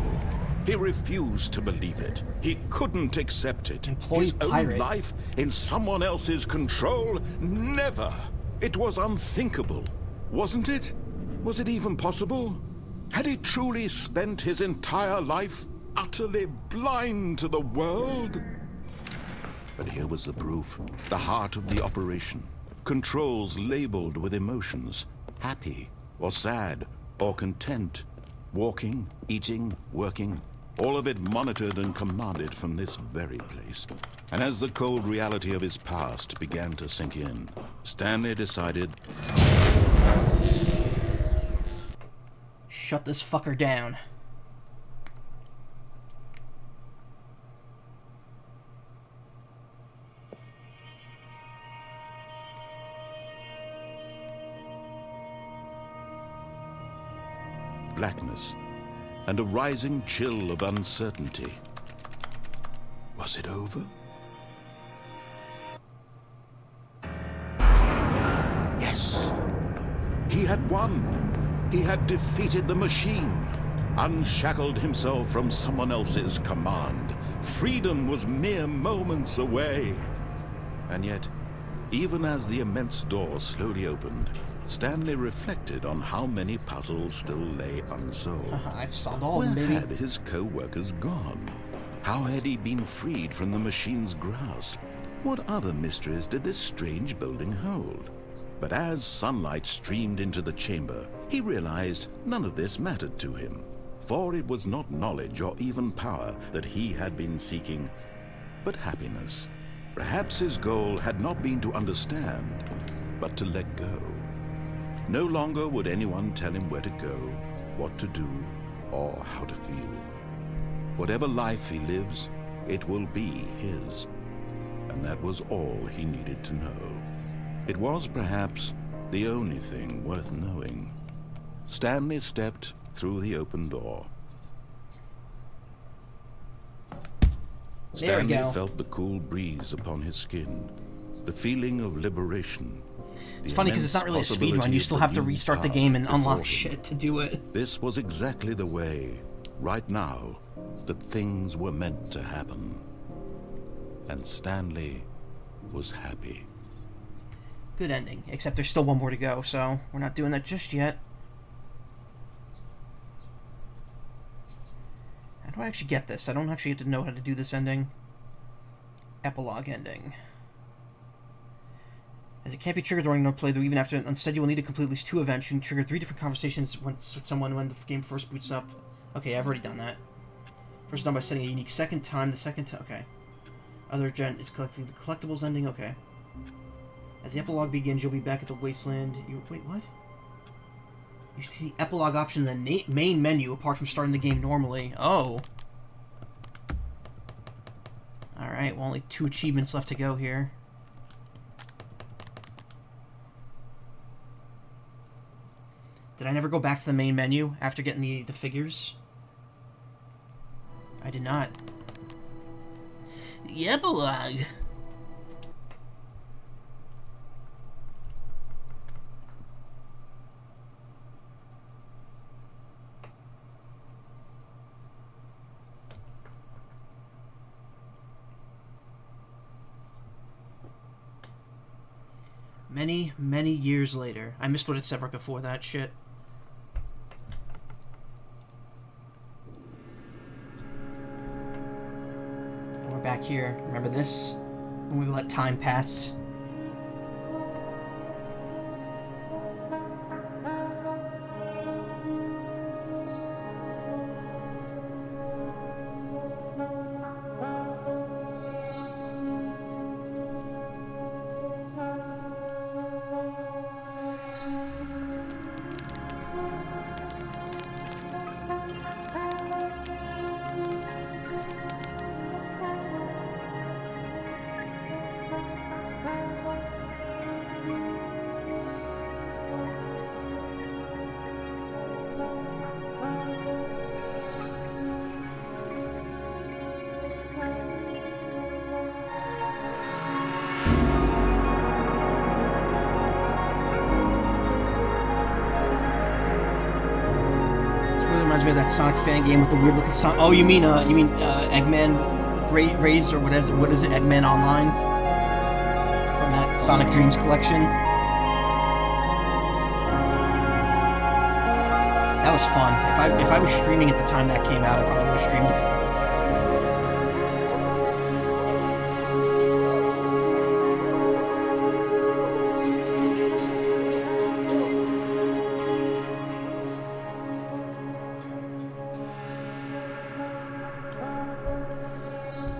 He refused to believe it. He couldn't accept it. Employee His pirate. own life in someone else's control? Never. It was unthinkable. Wasn't it? Was it even possible? Had he truly spent his entire life utterly blind to the world? But here was the proof. The heart of the operation. Controls labeled with emotions. Happy, or sad, or content. Walking, eating, working. All of it monitored and commanded from this very place. And as the cold reality of his past began to sink in, Stanley decided... Shut this fucker down. Blackness, and a rising chill of uncertainty. Was it over? Yes! He had won! He had defeated the machine, unshackled himself from someone else's command. Freedom was mere moments away. And yet, even as the immense door slowly opened, Stanley reflected on how many puzzles still lay unsolved. I've solved all of Where them, baby. had his co-workers gone? How had he been freed from the machine's grasp? What other mysteries did this strange building hold? But as sunlight streamed into the chamber, he realized none of this mattered to him. For it was not knowledge or even power that he had been seeking, but happiness. Perhaps his goal had not been to understand, but to let go. No longer would anyone tell him where to go, what to do, or how to feel. Whatever life he lives, it will be his. And that was all he needed to know. It was perhaps the only thing worth knowing. Stanley stepped through the open door. There we Stanley go. felt the cool breeze upon his skin, the feeling of liberation. It's funny because it's not really a speed run. You still have to restart the game and unlock shit to do it. This was exactly the way, right now, that things were meant to happen. And Stanley was happy. Good ending. Except there's still one more to go, so we're not doing that just yet. How do I actually get this? I don't actually have to know how to do this ending. Epilogue ending. As it can't be triggered during no playthrough, even after. Instead, you will need to complete at least 2 events. You can trigger 3 different conversations with someone when the game first boots up. Okay, I've already done that. First done by setting a unique second time. The second time. Okay. Other gen is collecting the collectibles ending. Okay. As the epilogue begins, you'll be back at the wasteland. Wait, what? You should see the epilogue option in the main menu, apart from starting the game normally. Oh. Alright, well, only 2 achievements left to go here. Did I never go back to the main menu after getting the figures? I did not. The epilogue! Many, many years later. I missed what it said right before that shit. We're back here. Remember this? When we let time pass. reminds me of that Sonic fan game with the weird looking Sonic. Oh, you mean Eggman Raise, or what is it? Eggman Online from that Sonic Dreams collection. That was fun. If I was streaming at the time that came out, I probably would have streamed it.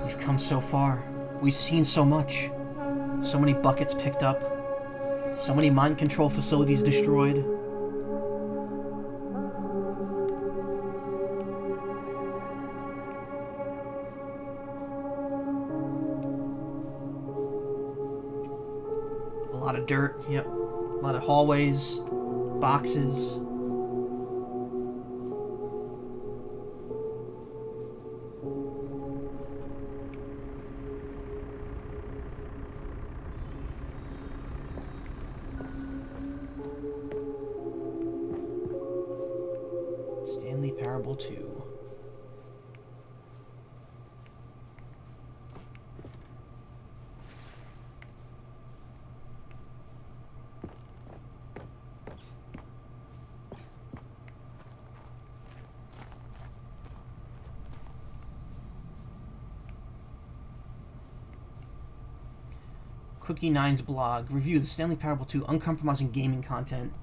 We've come so far. We've seen so much. So many buckets picked up. So many mind control facilities destroyed. A lot of dirt, yep. A lot of hallways, boxes. Stanley Parable 2. Cookie Nine's blog. Review the Stanley Parable 2 uncompromising gaming content.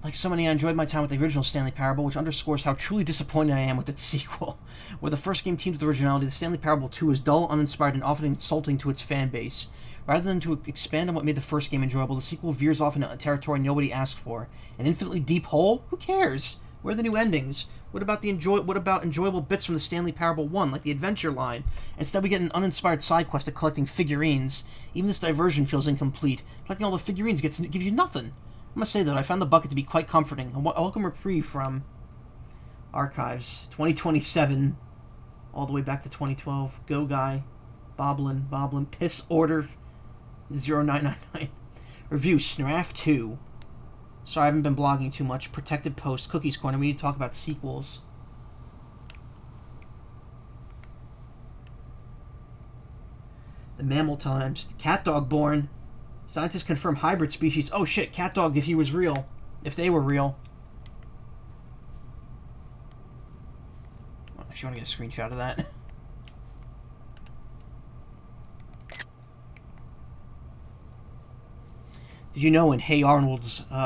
Like so many, I enjoyed my time with the original Stanley Parable, which underscores how truly disappointed I am with its sequel. Where the first game teamed with originality, the Stanley Parable 2 is dull, uninspired, and often insulting to its fan base. Rather than to expand on what made the first game enjoyable, the sequel veers off into a territory nobody asked for. An infinitely deep hole? Who cares? Where are the new endings? What about enjoyable bits from the Stanley Parable 1, like the adventure line? Instead, we get an uninspired side quest of collecting figurines. Even this diversion feels incomplete. Collecting all the figurines gives you nothing. I must say, though, I found the bucket to be quite comforting. A welcome reprieve from Archives. 2027, all the way back to 2012. Go Guy, Boblin, Piss Order 0999. Review, Snraf 2. Sorry, I haven't been blogging too much. Protected Post, Cookies Corner. We need to talk about sequels. The Mammal Times. Cat Dog born. Scientists confirm hybrid species. Oh shit, Cat Dog if he was real. If they were real. Well, actually, I want to get a screenshot of that. Did you know in Hey Arnold's, in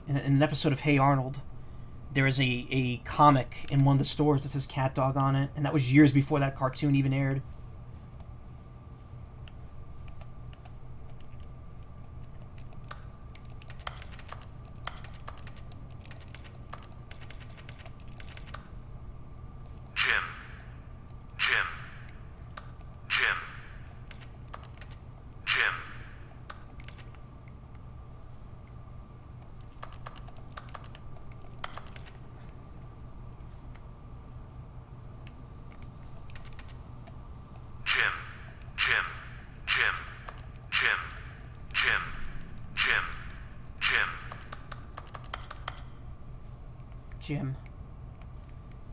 an episode of Hey Arnold, there is a comic in one of the stores that says Cat Dog on it, and that was years before that cartoon even aired.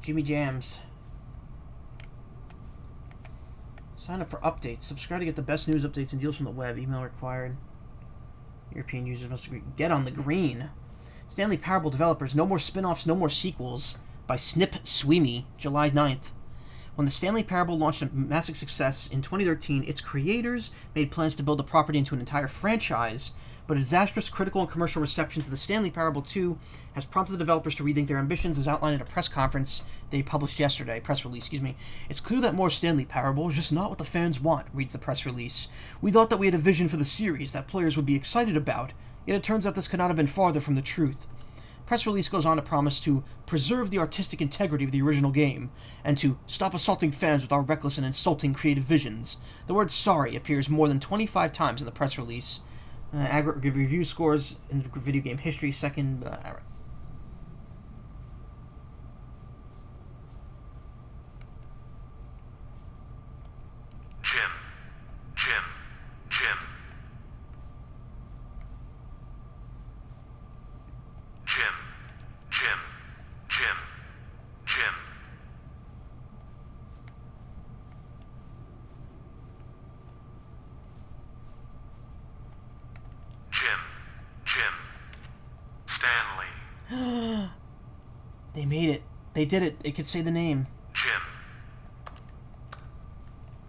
Jimmy Jams. Sign up for updates. Subscribe to get the best news updates and deals from the web. Email required. European users must agree. Get on the green. Stanley Parable developers. No more spin-offs, no more sequels. By Snip Sweeney, July 9th. When the Stanley Parable launched a massive success in 2013, its creators made plans to build the property into an entire franchise, but a disastrous critical and commercial reception to the Stanley Parable 2 has prompted the developers to rethink their ambitions, as outlined in a press release yesterday. It's clear that more Stanley Parable is just not what the fans want, reads the press release. We thought that we had a vision for the series that players would be excited about, yet it turns out this could not have been farther from the truth. Press release goes on to promise to preserve the artistic integrity of the original game, and to stop assaulting fans with our reckless and insulting creative visions. The word sorry appears more than 25 times in the press release. Aggregate review scores in video game history, second. They made it. They did it. It could say the name. Jim.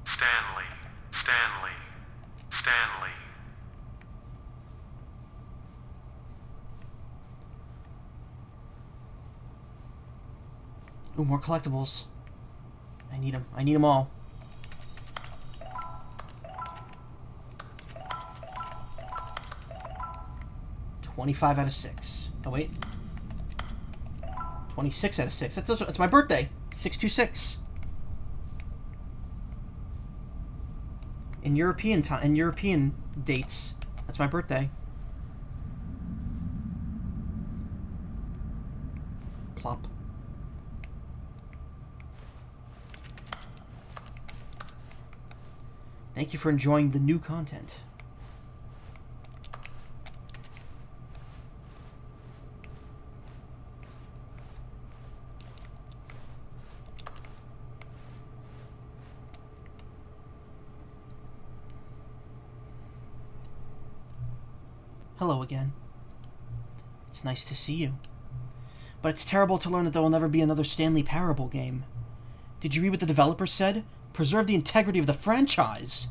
Stanley. Stanley. Stanley. Ooh, more collectibles. I need them. I need them all. $25 out of 6. Oh, wait. 26 out of 6. That's my birthday. 626. In European time, in European dates, that's my birthday. Plop. Thank you for enjoying the new content. Hello again. It's nice to see you. But it's terrible to learn that there will never be another Stanley Parable game. Did you read what the developers said? Preserve the integrity of the franchise!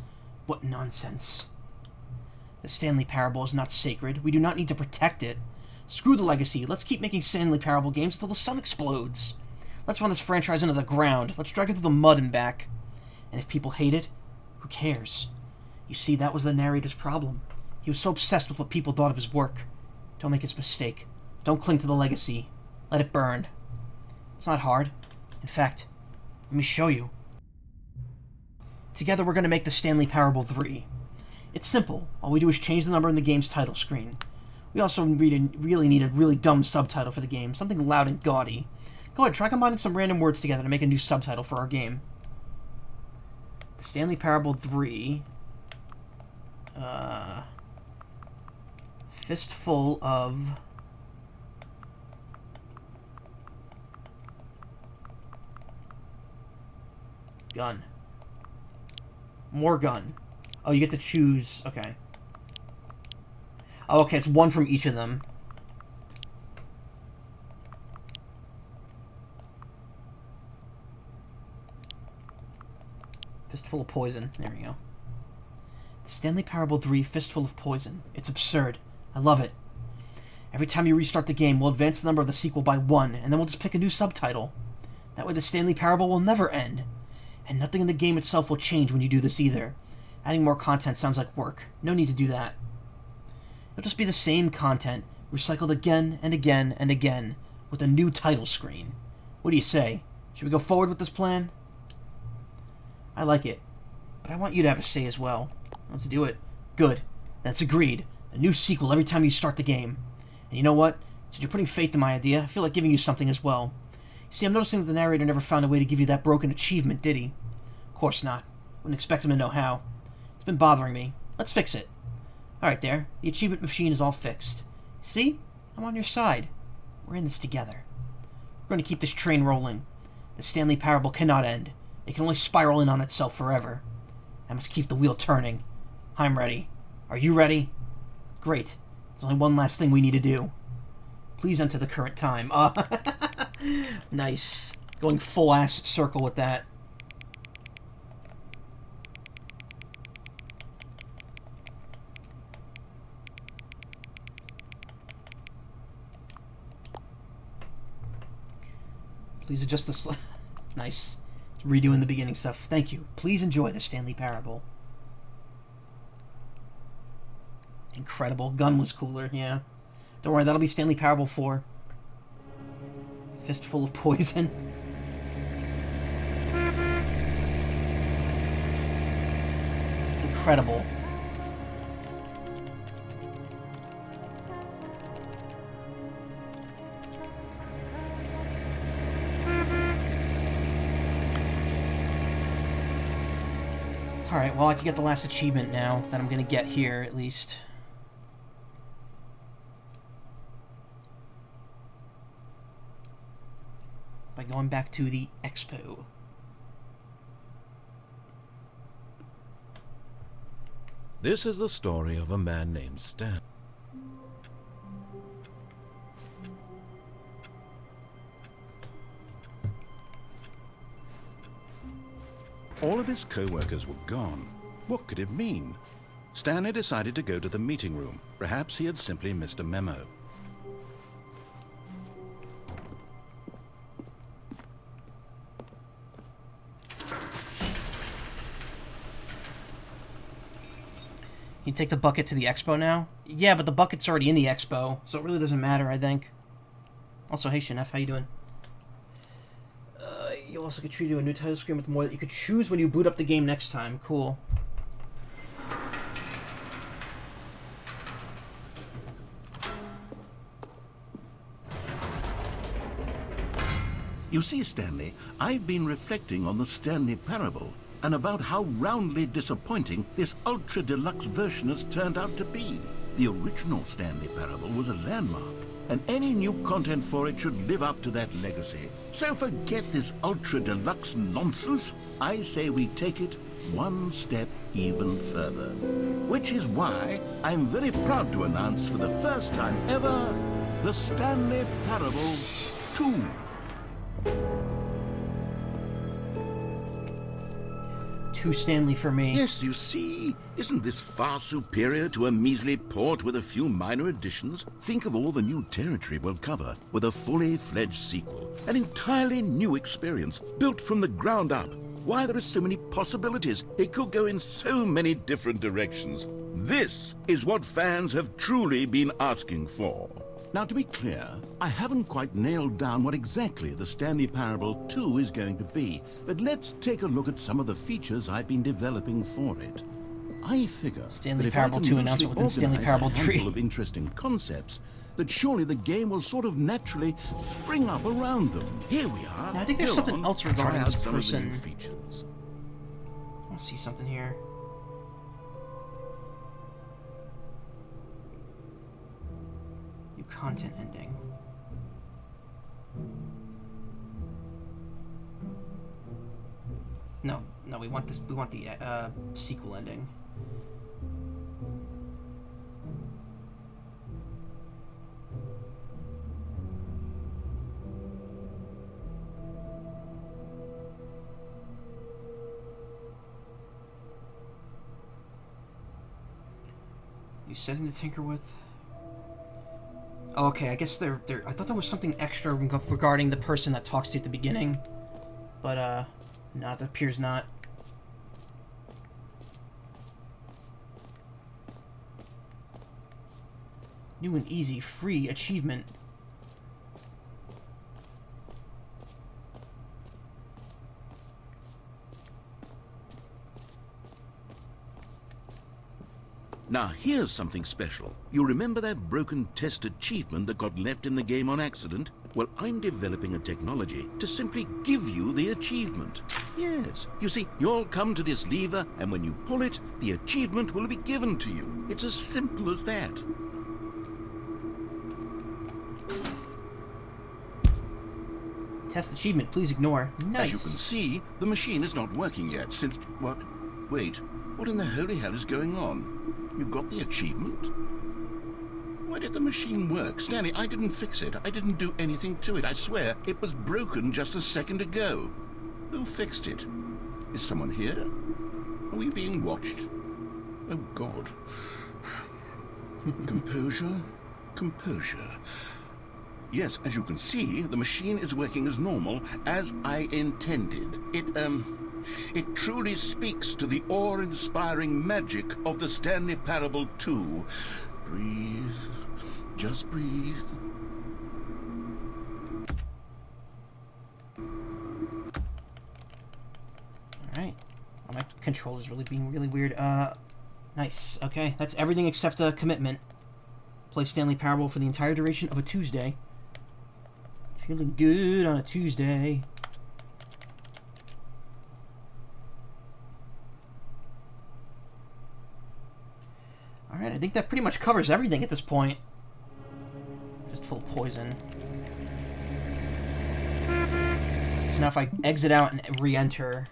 What nonsense. The Stanley Parable is not sacred. We do not need to protect it. Screw the legacy. Let's keep making Stanley Parable games till the sun explodes. Let's run this franchise into the ground. Let's drag it through the mud and back. And if people hate it, who cares? You see, that was the narrator's problem. He was so obsessed with what people thought of his work. Don't make his mistake. Don't cling to the legacy. Let it burn. It's not hard. In fact, let me show you. Together we're going to make the Stanley Parable 3. It's simple. All we do is change the number in the game's title screen. We also really need a really dumb subtitle for the game. Something loud and gaudy. Go ahead, try combining some random words together to make a new subtitle for our game. The Stanley Parable 3... Fistful of... Gun. More gun. Oh, you get to choose... Okay. Oh, okay, it's one from each of them. Fistful of poison. There we go. The Stanley Parable 3 Fistful of Poison. It's absurd. I love it. Every time you restart the game, we'll advance the number of the sequel by 1, and then we'll just pick a new subtitle. That way the Stanley Parable will never end. And nothing in the game itself will change when you do this either. Adding more content sounds like work. No need to do that. It'll just be the same content, recycled again and again and again, with a new title screen. What do you say? Should we go forward with this plan? I like it, but I want you to have a say as well. Let's do it. Good. That's agreed. A new sequel every time you start the game. And you know what? Since you're putting faith in my idea, I feel like giving you something as well. You see, I'm noticing that the narrator never found a way to give you that broken achievement, did he? Of course not. Wouldn't expect him to know how. It's been bothering me. Let's fix it. Alright there. The achievement machine is all fixed. See? I'm on your side. We're in this together. We're going to keep this train rolling. The Stanley Parable cannot end. It can only spiral in on itself forever. I must keep the wheel turning. I'm ready. Are you ready? Great. There's only one last thing we need to do. Please enter the current time. Nice. Going full-ass circle with that. Please adjust the Nice. Redoing the beginning stuff. Thank you. Please enjoy the Stanley Parable. Incredible. Gun was cooler, yeah. Don't worry, that'll be Stanley Parable 4. Fistful of poison. Incredible. Alright, well I can get the last achievement now that I'm gonna get here, at least. By going back to the expo. This is the story of a man named Stan. All of his co-workers were gone. What could it mean? Stanley decided to go to the meeting room. Perhaps he had simply missed a memo. You take the bucket to the expo now? Yeah, but the bucket's already in the expo, so it really doesn't matter, I think. Also, hey Shinef, how you doing? You also get treated to a new title screen with more that you could choose when you boot up the game next time. Cool. You see, Stanley, I've been reflecting on the Stanley Parable and about how roundly disappointing this ultra deluxe version has turned out to be. The original Stanley Parable was a landmark, and any new content for it should live up to that legacy. So forget this ultra deluxe nonsense. I say we take it one step even further. Which is why I'm very proud to announce for the first time ever, the Stanley Parable 2. Two Stanley for me. Yes, you see, isn't this far superior to a measly port with a few minor additions? Think of all the new territory we'll cover with a fully fledged sequel. An entirely new experience, built from the ground up. Why, there are so many possibilities. It could go in so many different directions. This is what fans have truly been asking for. Now, to be clear, I haven't quite nailed down what exactly the Stanley Parable 2 is going to be, but let's take a look at some of the features I've been developing for it. I figure Stanley that if Parable I can 2 announcement within Stanley Parable 3. a handful of interesting concepts, that surely the game will sort of naturally spring up around them. Here we are. Now, I think there's Go something on, else regarding try out this some of the person. new features. I want to see something here. New content ending. No, we want this. We want the sequel ending. You setting to tinker with? Oh, okay, I guess they're. I thought there was something extra regarding the person that talks to you at the beginning, but no, it appears not. New and easy free achievement. Now, here's something special. You remember that broken test achievement that got left in the game on accident? Well, I'm developing a technology to simply give you the achievement. Yes. You see, you'll come to this lever, and when you pull it, the achievement will be given to you. It's as simple as that. Test achievement, please ignore. Nice. As you can see, the machine is not working yet since... What? Wait, what in the holy hell is going on? You got the achievement? Why did the machine work? Stanley, I didn't fix it. I didn't do anything to it. I swear, it was broken just a second ago. Who fixed it? Is someone here? Are we being watched? Oh, God. Composure? Composure. Yes, as you can see, the machine is working as normal, as I intended. It truly speaks to the awe-inspiring magic of the Stanley Parable 2. Breathe. Just breathe. Alright. Well, my controller's really being really weird. Nice. Okay, that's everything except a commitment. Play Stanley Parable for the entire duration of a Tuesday. Feeling good on a Tuesday. Alright, I think that pretty much covers everything at this point. Just full of poison. So now if I exit out and re-enter,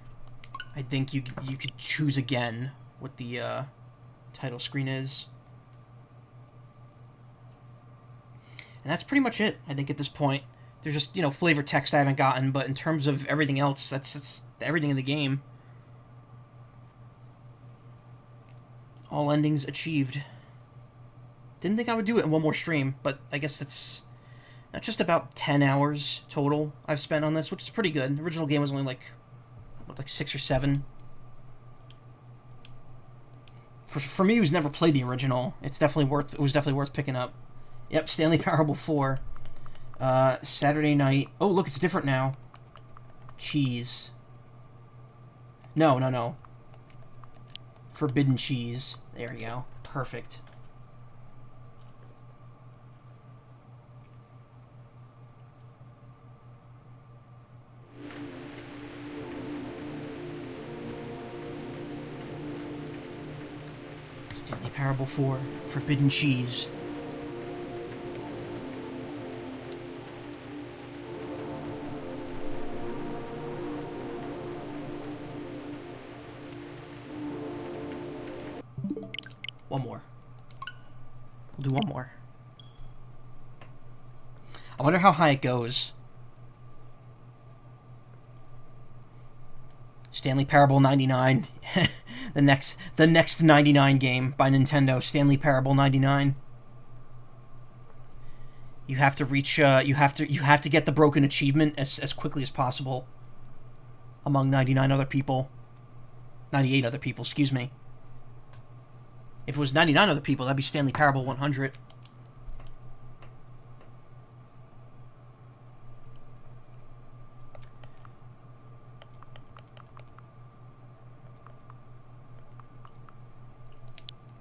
I think you could choose again what the title screen is. And that's pretty much it, I think, at this point. There's just, flavor text I haven't gotten, but in terms of everything else, that's everything in the game. All endings achieved. Didn't think I would do it in one more stream, but I guess that's just about 10 hours total I've spent on this, which is pretty good. The original game was only like 6 or 7. For me, who's never played the original, it was definitely worth picking up. Yep, Stanley Parable 4. Saturday night. Oh, look, it's different now. Cheese. No. Forbidden cheese. There you go. Perfect. Stanley Parable 4. Forbidden cheese. One more. We'll do one more. I wonder how high it goes. Stanley Parable 99. the next 99 game by Nintendo. Stanley Parable 99. You have to reach. You have to get the broken achievement as quickly as possible. Among 99 other people. 98 other people. Excuse me. If it was 99 other people, that'd be Stanley Parable 100.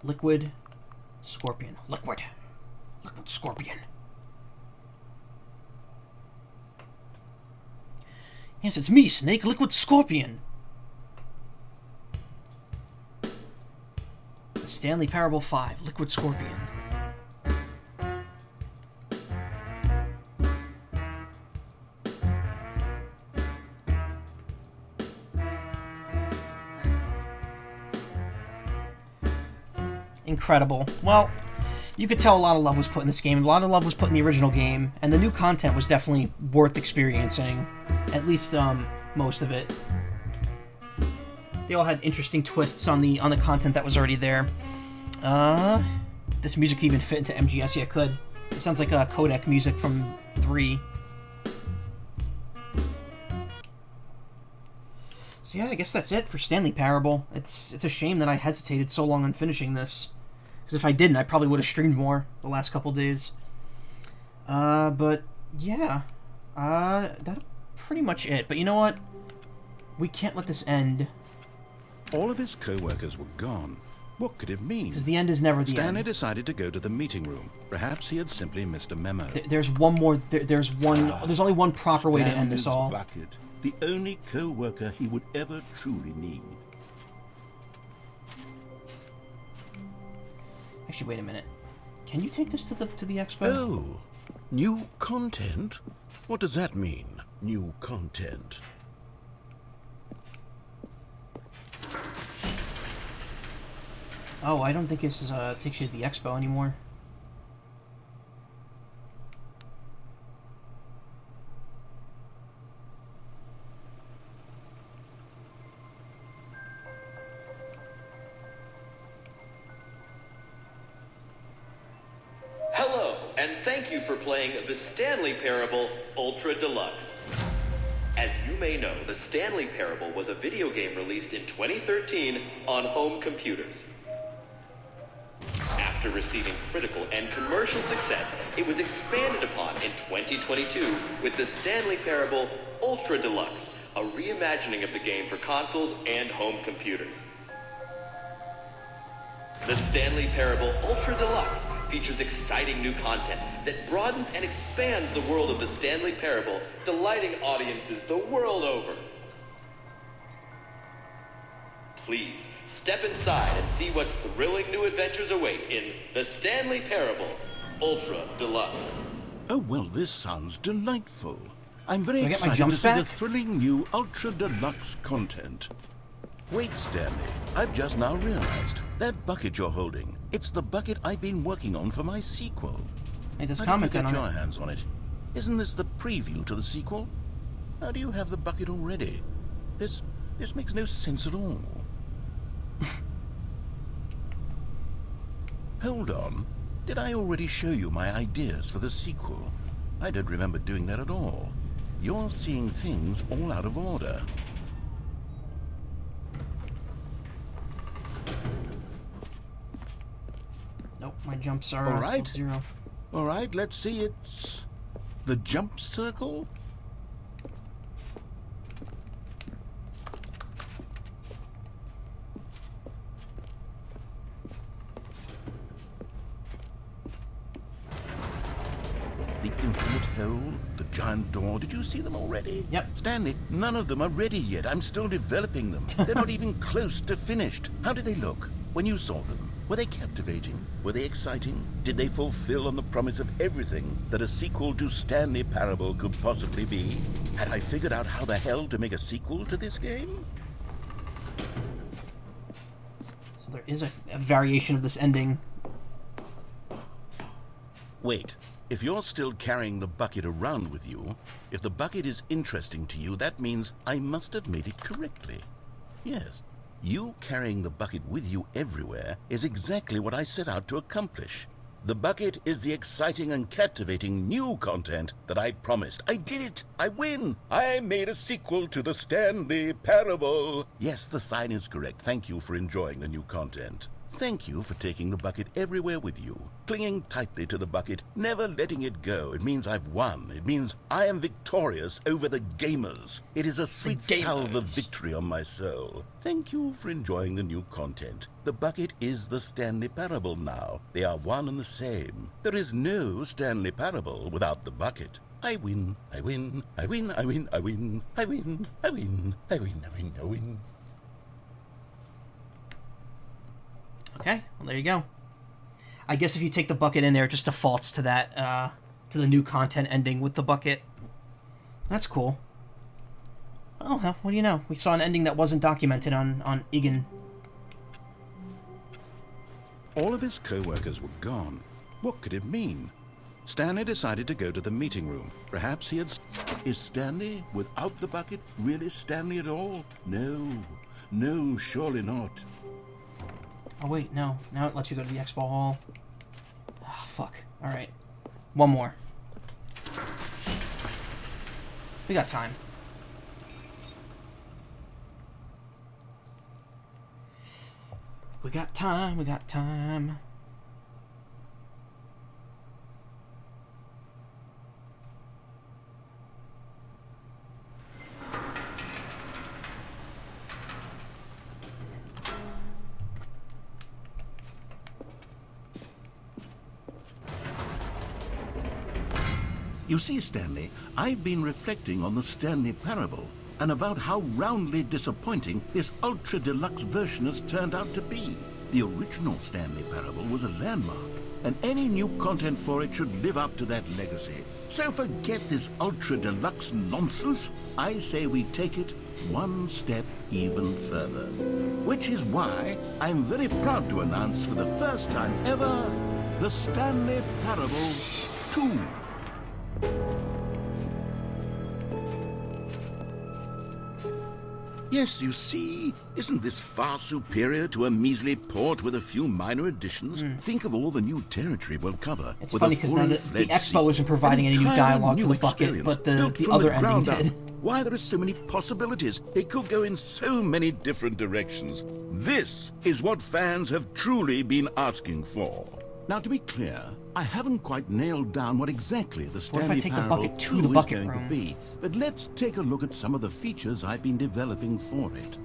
Liquid Scorpion. Liquid Scorpion. Yes, it's me, Snake. Liquid Scorpion. Stanley Parable 5, Liquid Scorpion. Incredible. Well, you could tell a lot of love was put in this game. A lot of love was put in the original game, and the new content was definitely worth experiencing. At least, most of it. They all had interesting twists on the content that was already there. This music could even fit into MGS. Yeah, it could. It sounds like codec music from 3. So yeah, I guess that's it for Stanley Parable. It's a shame that I hesitated so long on finishing this, because if I didn't, I probably would have streamed more the last couple days. But yeah, that's pretty much it. But you know what? We can't let this end. All of his co-workers were gone. What could it mean? Because the end is never the end. Stanley decided to go to the meeting room. Perhaps he had simply missed a memo. There's one more. There's only one proper way to end this all. Bucket, the only co-worker he would ever truly need. Actually, wait a minute. Can you take this to the expo? Oh, new content? What does that mean? New content. Oh, I don't think this takes you to the expo anymore. Hello, and thank you for playing the Stanley Parable Ultra Deluxe. As you may know, the Stanley Parable was a video game released in 2013 on home computers. After receiving critical and commercial success, it was expanded upon in 2022 with the Stanley Parable Ultra Deluxe, a reimagining of the game for consoles and home computers. The Stanley Parable Ultra Deluxe features exciting new content that broadens and expands the world of the Stanley Parable, delighting audiences the world over. Please, step inside and see what thrilling new adventures await in the Stanley Parable Ultra Deluxe. Oh, well, this sounds delightful. I'm very Can I get my excited to jumps see the back? thrilling new Ultra Deluxe content. Wait, Stanley, I've just now realized that bucket you're holding, it's the bucket I've been working on for my sequel. Hey, just How comment did you on get your it. hands on it? Isn't this the preview to the sequel? How do you have the bucket already? This makes no sense at all. Hold on. Did I already show you my ideas for the sequel? I don't remember doing that at all. You're seeing things all out of order. Nope, my jumps are All right. still 0. All right, let's see. It's the jump circle. The infinite hole, the giant door. Did you see them already? Yep. Stanley, none of them are ready yet. I'm still developing them. They're not even close to finished. How did they look when you saw them? Were they captivating? Were they exciting? Did they fulfill on the promise of everything that a sequel to Stanley Parable could possibly be? Had I figured out how the hell to make a sequel to this game? So there is a variation of this ending. Wait. If you're still carrying the bucket around with you, if the bucket is interesting to you, that means I must have made it correctly. Yes. You carrying the bucket with you everywhere is exactly what I set out to accomplish. The bucket is the exciting and captivating new content that I promised. I did it! I win! I made a sequel to the Stanley Parable! Yes, the sign is correct. Thank you for enjoying the new content. Thank you for taking the bucket everywhere with you, clinging tightly to the bucket, never letting it go. It means I've won. It means I am victorious over the gamers. It is a sweet salve of victory on my soul. Thank you for enjoying the new content. The bucket is the Stanley Parable now. They are one and the same. There is no Stanley Parable without the bucket. I win, I win, I win, I win, I win, I win, I win, I win, I win, I win. Okay, well there you go. I guess if you take the bucket in there, it just defaults to that, to the new content ending with the bucket. That's cool. Oh, well, what do you know? We saw an ending that wasn't documented on Igen. All of his co-workers were gone. What could it mean? Stanley decided to go to the meeting room. Perhaps he had... Is Stanley, without the bucket, really Stanley at all? No. No, surely not. Oh, wait, no. Now it lets you go to the expo hall. Ah, fuck. Alright. One more. We got time. We got time, we got time. You see, Stanley, I've been reflecting on the Stanley Parable and about how roundly disappointing this ultra deluxe version has turned out to be. The original Stanley Parable was a landmark, and any new content for it should live up to that legacy. So forget this ultra deluxe nonsense. I say we take it one step even further. Which is why I'm very proud to announce for the first time ever, the Stanley Parable 2. Yes, you see, isn't this far superior to a measly port with a few minor additions? Think of all the new territory we'll cover. It's funny because now the expo isn't providing any new dialogue for the bucket, but the other ending did. Why, there are so many possibilities. It could go in so many different directions. This is what fans have truly been asking for. Now, to be clear, I haven't quite nailed down what exactly the Stanley Parable 2 is going to be, but let's take a look at some of the features I've been developing for it.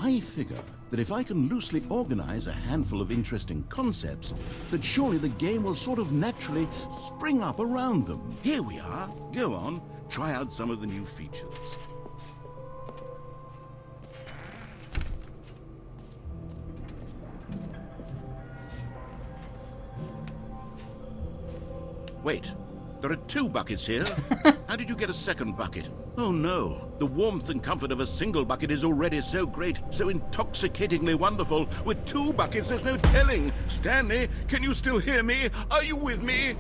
I figure that if I can loosely organize a handful of interesting concepts, that surely the game will sort of naturally spring up around them. Here we are. Go on, try out some of the new features. Wait, there are 2 buckets here. How did you get a second bucket? Oh no, the warmth and comfort of a single bucket is already so great, so intoxicatingly wonderful. With 2 buckets, there's no telling. Stanley, can you still hear me? Are you with me?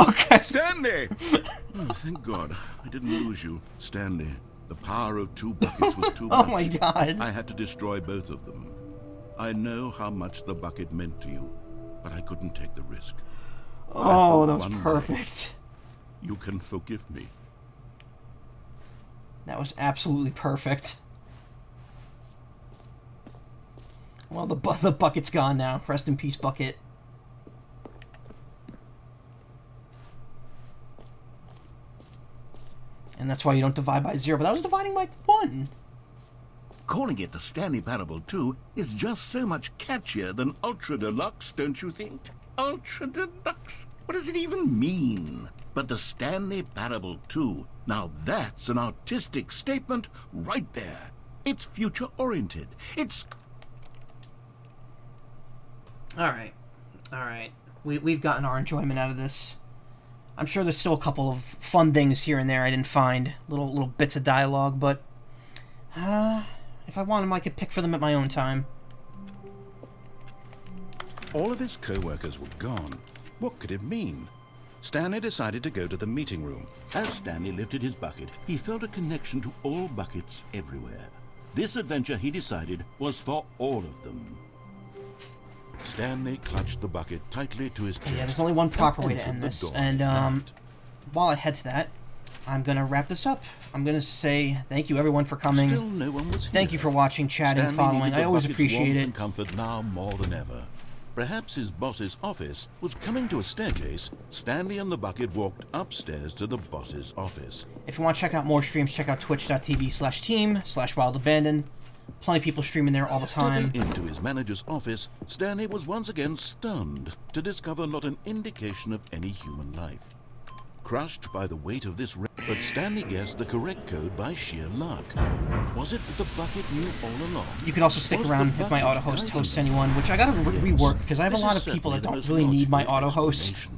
Okay. Stanley! Oh, thank God, I didn't lose you. Stanley, the power of 2 buckets was too much. Oh my God. I had to destroy both of them. I know how much the bucket meant to you, but I couldn't take the risk. Oh, that was perfect. You can forgive me. That was absolutely perfect. Well, the bucket's gone now. Rest in peace, bucket. And that's why you don't divide by 0, but I was dividing by 1. Calling it the Stanley Parable 2 is just so much catchier than Ultra Deluxe, don't you think? Ultra Deluxe? What does it even mean? But the Stanley Parable 2, now that's an artistic statement right there. It's future-oriented. It's... Alright. We've gotten our enjoyment out of this. I'm sure there's still a couple of fun things here and there I didn't find. Little bits of dialogue, but... if I want them, I could pick for them at my own time. All of his co-workers were gone. What could it mean? Stanley decided to go to the meeting room. As Stanley lifted his bucket, he felt a connection to all buckets everywhere. This adventure, he decided, was for all of them. Stanley clutched the bucket tightly to his chest. Yeah, there's only one proper way to end this, and while I head to that, I'm gonna wrap this up. I'm gonna say thank you everyone for coming. Still no one was here. Thank you for watching, chatting, Stanley following. needed I the always bucket's appreciate warmth it. and comfort now more than ever. Perhaps his boss's office was coming to a staircase. Stanley and the bucket walked upstairs to the boss's office. If you want to check out more streams, check out twitch.tv/team/wildabandon. Plenty of people streaming there all the time. Stepping into his manager's office, Stanley was once again stunned to discover not an indication of any human life. Crushed by the weight of this but Stanley guessed the correct code by sheer luck. Was it that the bucket knew all along? You can also stick around if my auto host hosts anyone, which I gotta rework because I have a lot of people that don't really need my auto host.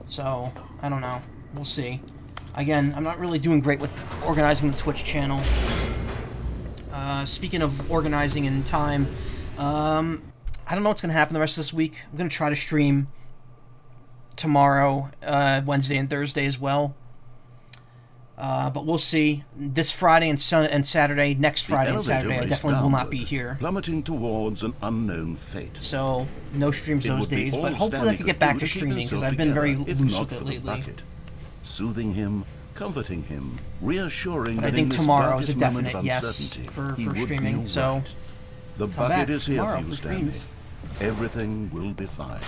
So, I don't know. We'll see. Again, I'm not really doing great with organizing the Twitch channel. Speaking of organizing in time, I don't know what's gonna happen the rest of this week. I'm gonna try to stream tomorrow, Wednesday and Thursday as well. But we'll see. This Friday and Saturday, next Friday and Saturday, I definitely will not be here. Plummeting towards an unknown fate. So, no streams those days, but hopefully I can get back to streaming, because I've been very loose with it lately. Soothing him, comforting him, reassuring but I think tomorrow is a definite yes for streaming, so the come bucket back is here tomorrow for you, for Stanley. streams. Everything will be fine.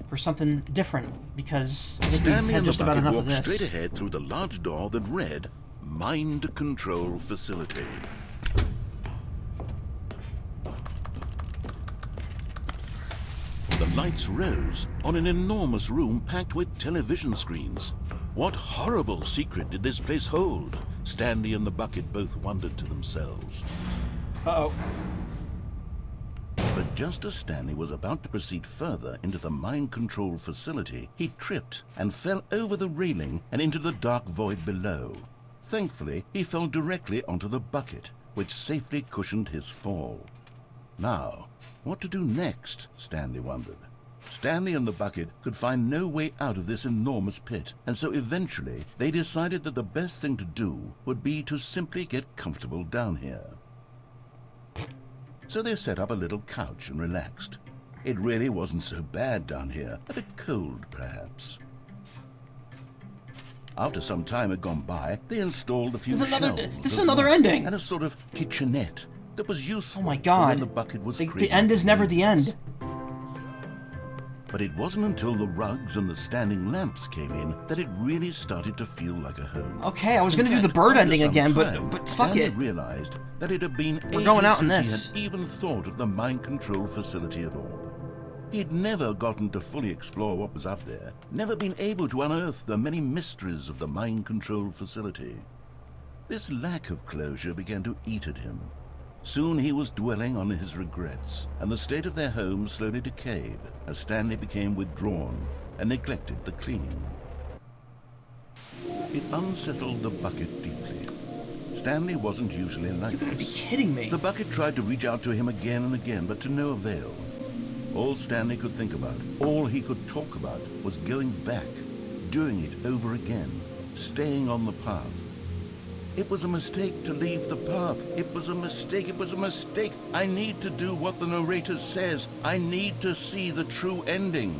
For something different, because I think Stanley we've had and the just about bucket enough of walked this. straight ahead through the large door that read, Mind Control Facility. The lights rose on an enormous room packed with television screens. What horrible secret did this place hold? Stanley and the bucket both wondered to themselves. Uh-oh. But just as Stanley was about to proceed further into the mind control facility, he tripped and fell over the railing and into the dark void below. Thankfully, he fell directly onto the bucket, which safely cushioned his fall. Now, what to do next, Stanley wondered. Stanley and the bucket could find no way out of this enormous pit, and so eventually they decided that the best thing to do would be to simply get comfortable down here. So they set up a little couch and relaxed. It really wasn't so bad down here, a bit cold perhaps. After some time had gone by, they installed a few shelves. This is another ending! And a sort of kitchenette that was useful. Oh my god. When the bucket was The end is never the end. But it wasn't until the rugs and the standing lamps came in that it really started to feel like a home. Okay, I was going to do the bird ending again, but fuck Stanley it. realized that it had been We're going out in since this. he had even thought of the mind control facility at all. He'd never gotten to fully explore what was up there, never been able to unearth the many mysteries of the mind control facility. This lack of closure began to eat at him. Soon he was dwelling on his regrets, and the state of their home slowly decayed as Stanley became withdrawn and neglected the cleaning. It unsettled the bucket deeply. Stanley wasn't usually like this. You gotta be kidding me. The bucket tried to reach out to him again and again, but to no avail. All Stanley could think about, all he could talk about, was going back, doing it over again, staying on the path. It was a mistake to leave the path. It was a mistake. It was a mistake. I need to do what the narrator says. I need to see the true ending.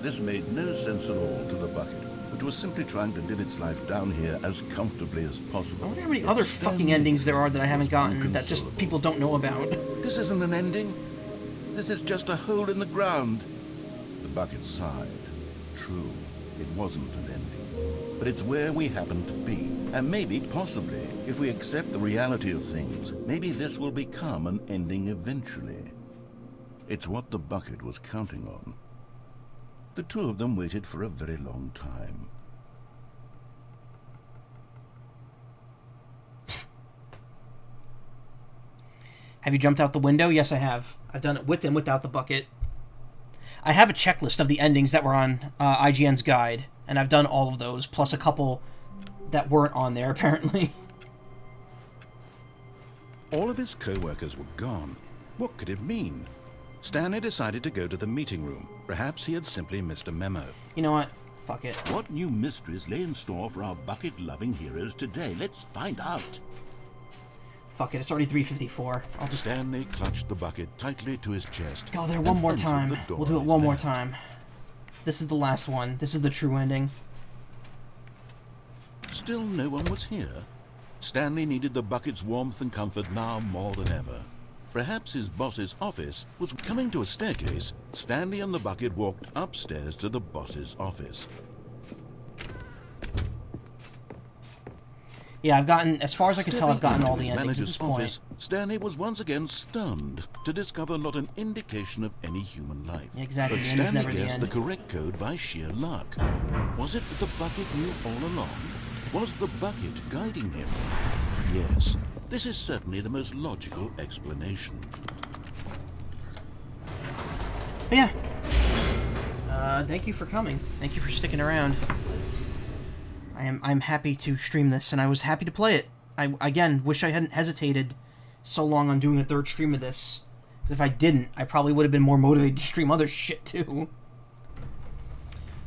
This made no sense at all to the bucket, which was simply trying to live its life down here as comfortably as possible. I wonder how many other fucking endings there are that I haven't gotten that just people don't know about. This isn't an ending. This is just a hole in the ground. The bucket sighed. True, it wasn't an ending. But it's where we happen to be. And maybe, possibly, if we accept the reality of things, maybe this will become an ending eventually. It's what the bucket was counting on. The two of them waited for a very long time. Have you jumped out the window? Yes, I have. I've done it with and without the bucket. I have a checklist of the endings that were on IGN's guide, and I've done all of those, plus a couple that weren't on there, apparently. All of his co-workers were gone. What could it mean? Stanley decided to go to the meeting room. Perhaps he had simply missed a memo. You know what? Fuck it. What new mysteries lay in store for our bucket-loving heroes today? Let's find out. Fuck it, it's already 3:54. I'll just... Stanley clutched the bucket tightly to his chest. Go there one more time. We'll do it one more time. This is the last one. This is the true ending. Still no one was here. Stanley needed the bucket's warmth and comfort now more than ever. Perhaps his boss's office was coming to a staircase. Stanley and the bucket walked upstairs to the boss's office. Yeah, I've gotten, as far as I can tell, I've gotten all the endings at this point. Office, Stanley was once again stunned to discover not an indication of any human life. Exactly, but the end is Stanley never the guessed end. the correct code by sheer luck. Was it that the bucket knew all along? Was the bucket guiding him? Yes, this is certainly the most logical explanation. But yeah. Thank you for coming. Thank you for sticking around. I'm happy to stream this, and I was happy to play it. I, again, wish I hadn't hesitated so long on doing a third stream of this. Because if I didn't, I probably would have been more motivated to stream other shit, too.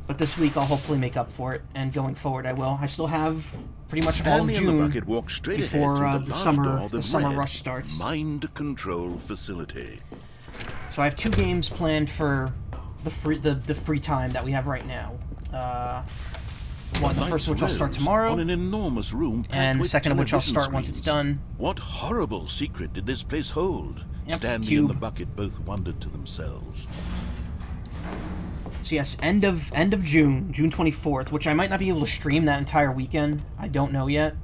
But this week, I'll hopefully make up for it, and going forward, I will. I still have pretty much all of June before the summer rush starts. Mind control facility. So I have 2 games planned for the free time that we have right now. Well, the first of which I'll start tomorrow, on an enormous room and the second of which I'll start screens. once it's done. What horrible secret did this place hold? Yep, Stanley Cube. and the bucket both wondered to themselves. So yes, end of June, June 24th, which I might not be able to stream that entire weekend. I don't know yet.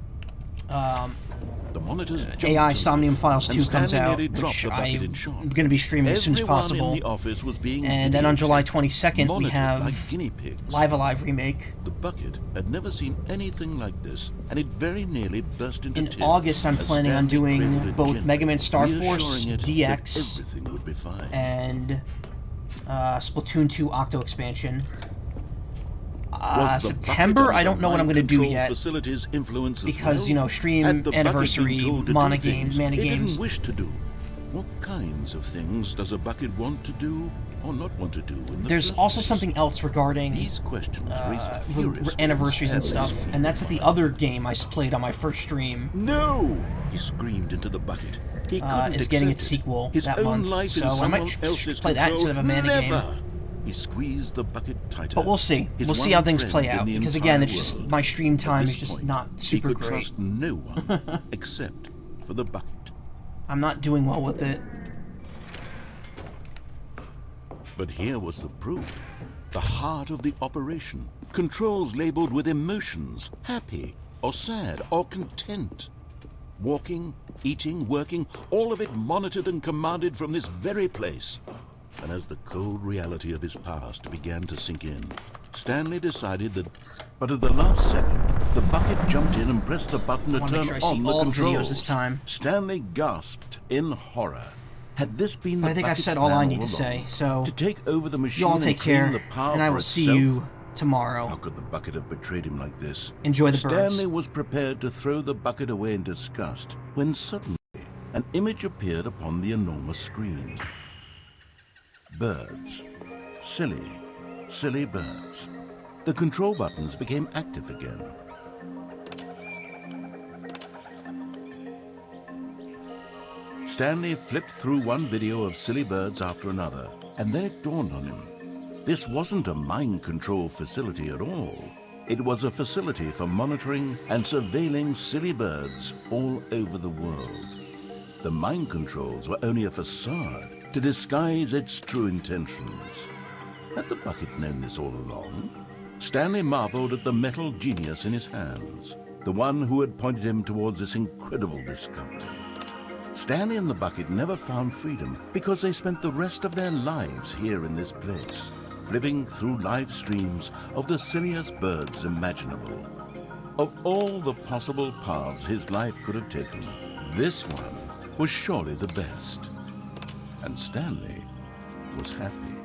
The monitors AI Somnium Files 2 comes Stanley out, nearly dropped which the bucket I'm in shock. going to be streaming as soon as Everyone possible. in the office was being And then on July videotaped, 22nd, we monitored have like guinea pigs. Live Alive Remake. The bucket had never seen anything like this, and it very nearly burst into In tears. August, I'm as planning on Stanley doing cradled it both gently, Mega Man Star Force reassuring it that DX everything would be fine. and Splatoon 2 Octo Expansion. Was the September, bucket I don't know what I'm going to do control yet, facility's influence as because, well? you know, stream Had the bucket anniversary, been told to Mana do games, things Mana it games. didn't wish to do? What kinds of things does a bucket want to do or not want to do in the There's first also place? something else regarding These questions raise furious anniversaries and Stanley's stuff, feet. and that's the other game I played on my first stream. No! He screamed into the bucket. He couldn't Is getting its accept it. sequel His that own month, life so in I someone might else's play that control. instead of a Mana Never! game. He squeezed the bucket tighter. But we'll see. His We'll see one how things friend play in out, the because entire again, it's just world. my stream At time this is just point, not super he could great. trust no one except for the bucket. I'm not doing well with it. But here was the proof. The heart of the operation. Controls labeled with emotions, happy or sad or content. Walking, eating, working, all of it monitored and commanded from this very place. And as the cold reality of his past began to sink in, Stanley decided that... But at the last second, the bucket jumped in and pressed the button to I wanna turn make sure I see on the all the controls. videos this time. Stanley gasped in horror. Had this been But the I think I've bucket's said all I plan need to all say, along? so To take over the machine you all and take claim care, the power and I for will see itself? you tomorrow. How could the bucket have betrayed him like this? Enjoy the birds. Stanley was prepared to throw the bucket away in disgust when suddenly an image appeared upon the enormous screen. Birds. Silly, silly birds. The control buttons became active again. Stanley flipped through one video of silly birds after another, and then it dawned on him. This wasn't a mind control facility at all. It was a facility for monitoring and surveilling silly birds all over the world. The mind controls were only a facade to disguise its true intentions. Had the bucket known this all along? Stanley marveled at the metal genius in his hands, the one who had pointed him towards this incredible discovery. Stanley and the bucket never found freedom because they spent the rest of their lives here in this place, flipping through live streams of the silliest birds imaginable. Of all the possible paths his life could have taken, this one was surely the best. And Stanley was happy.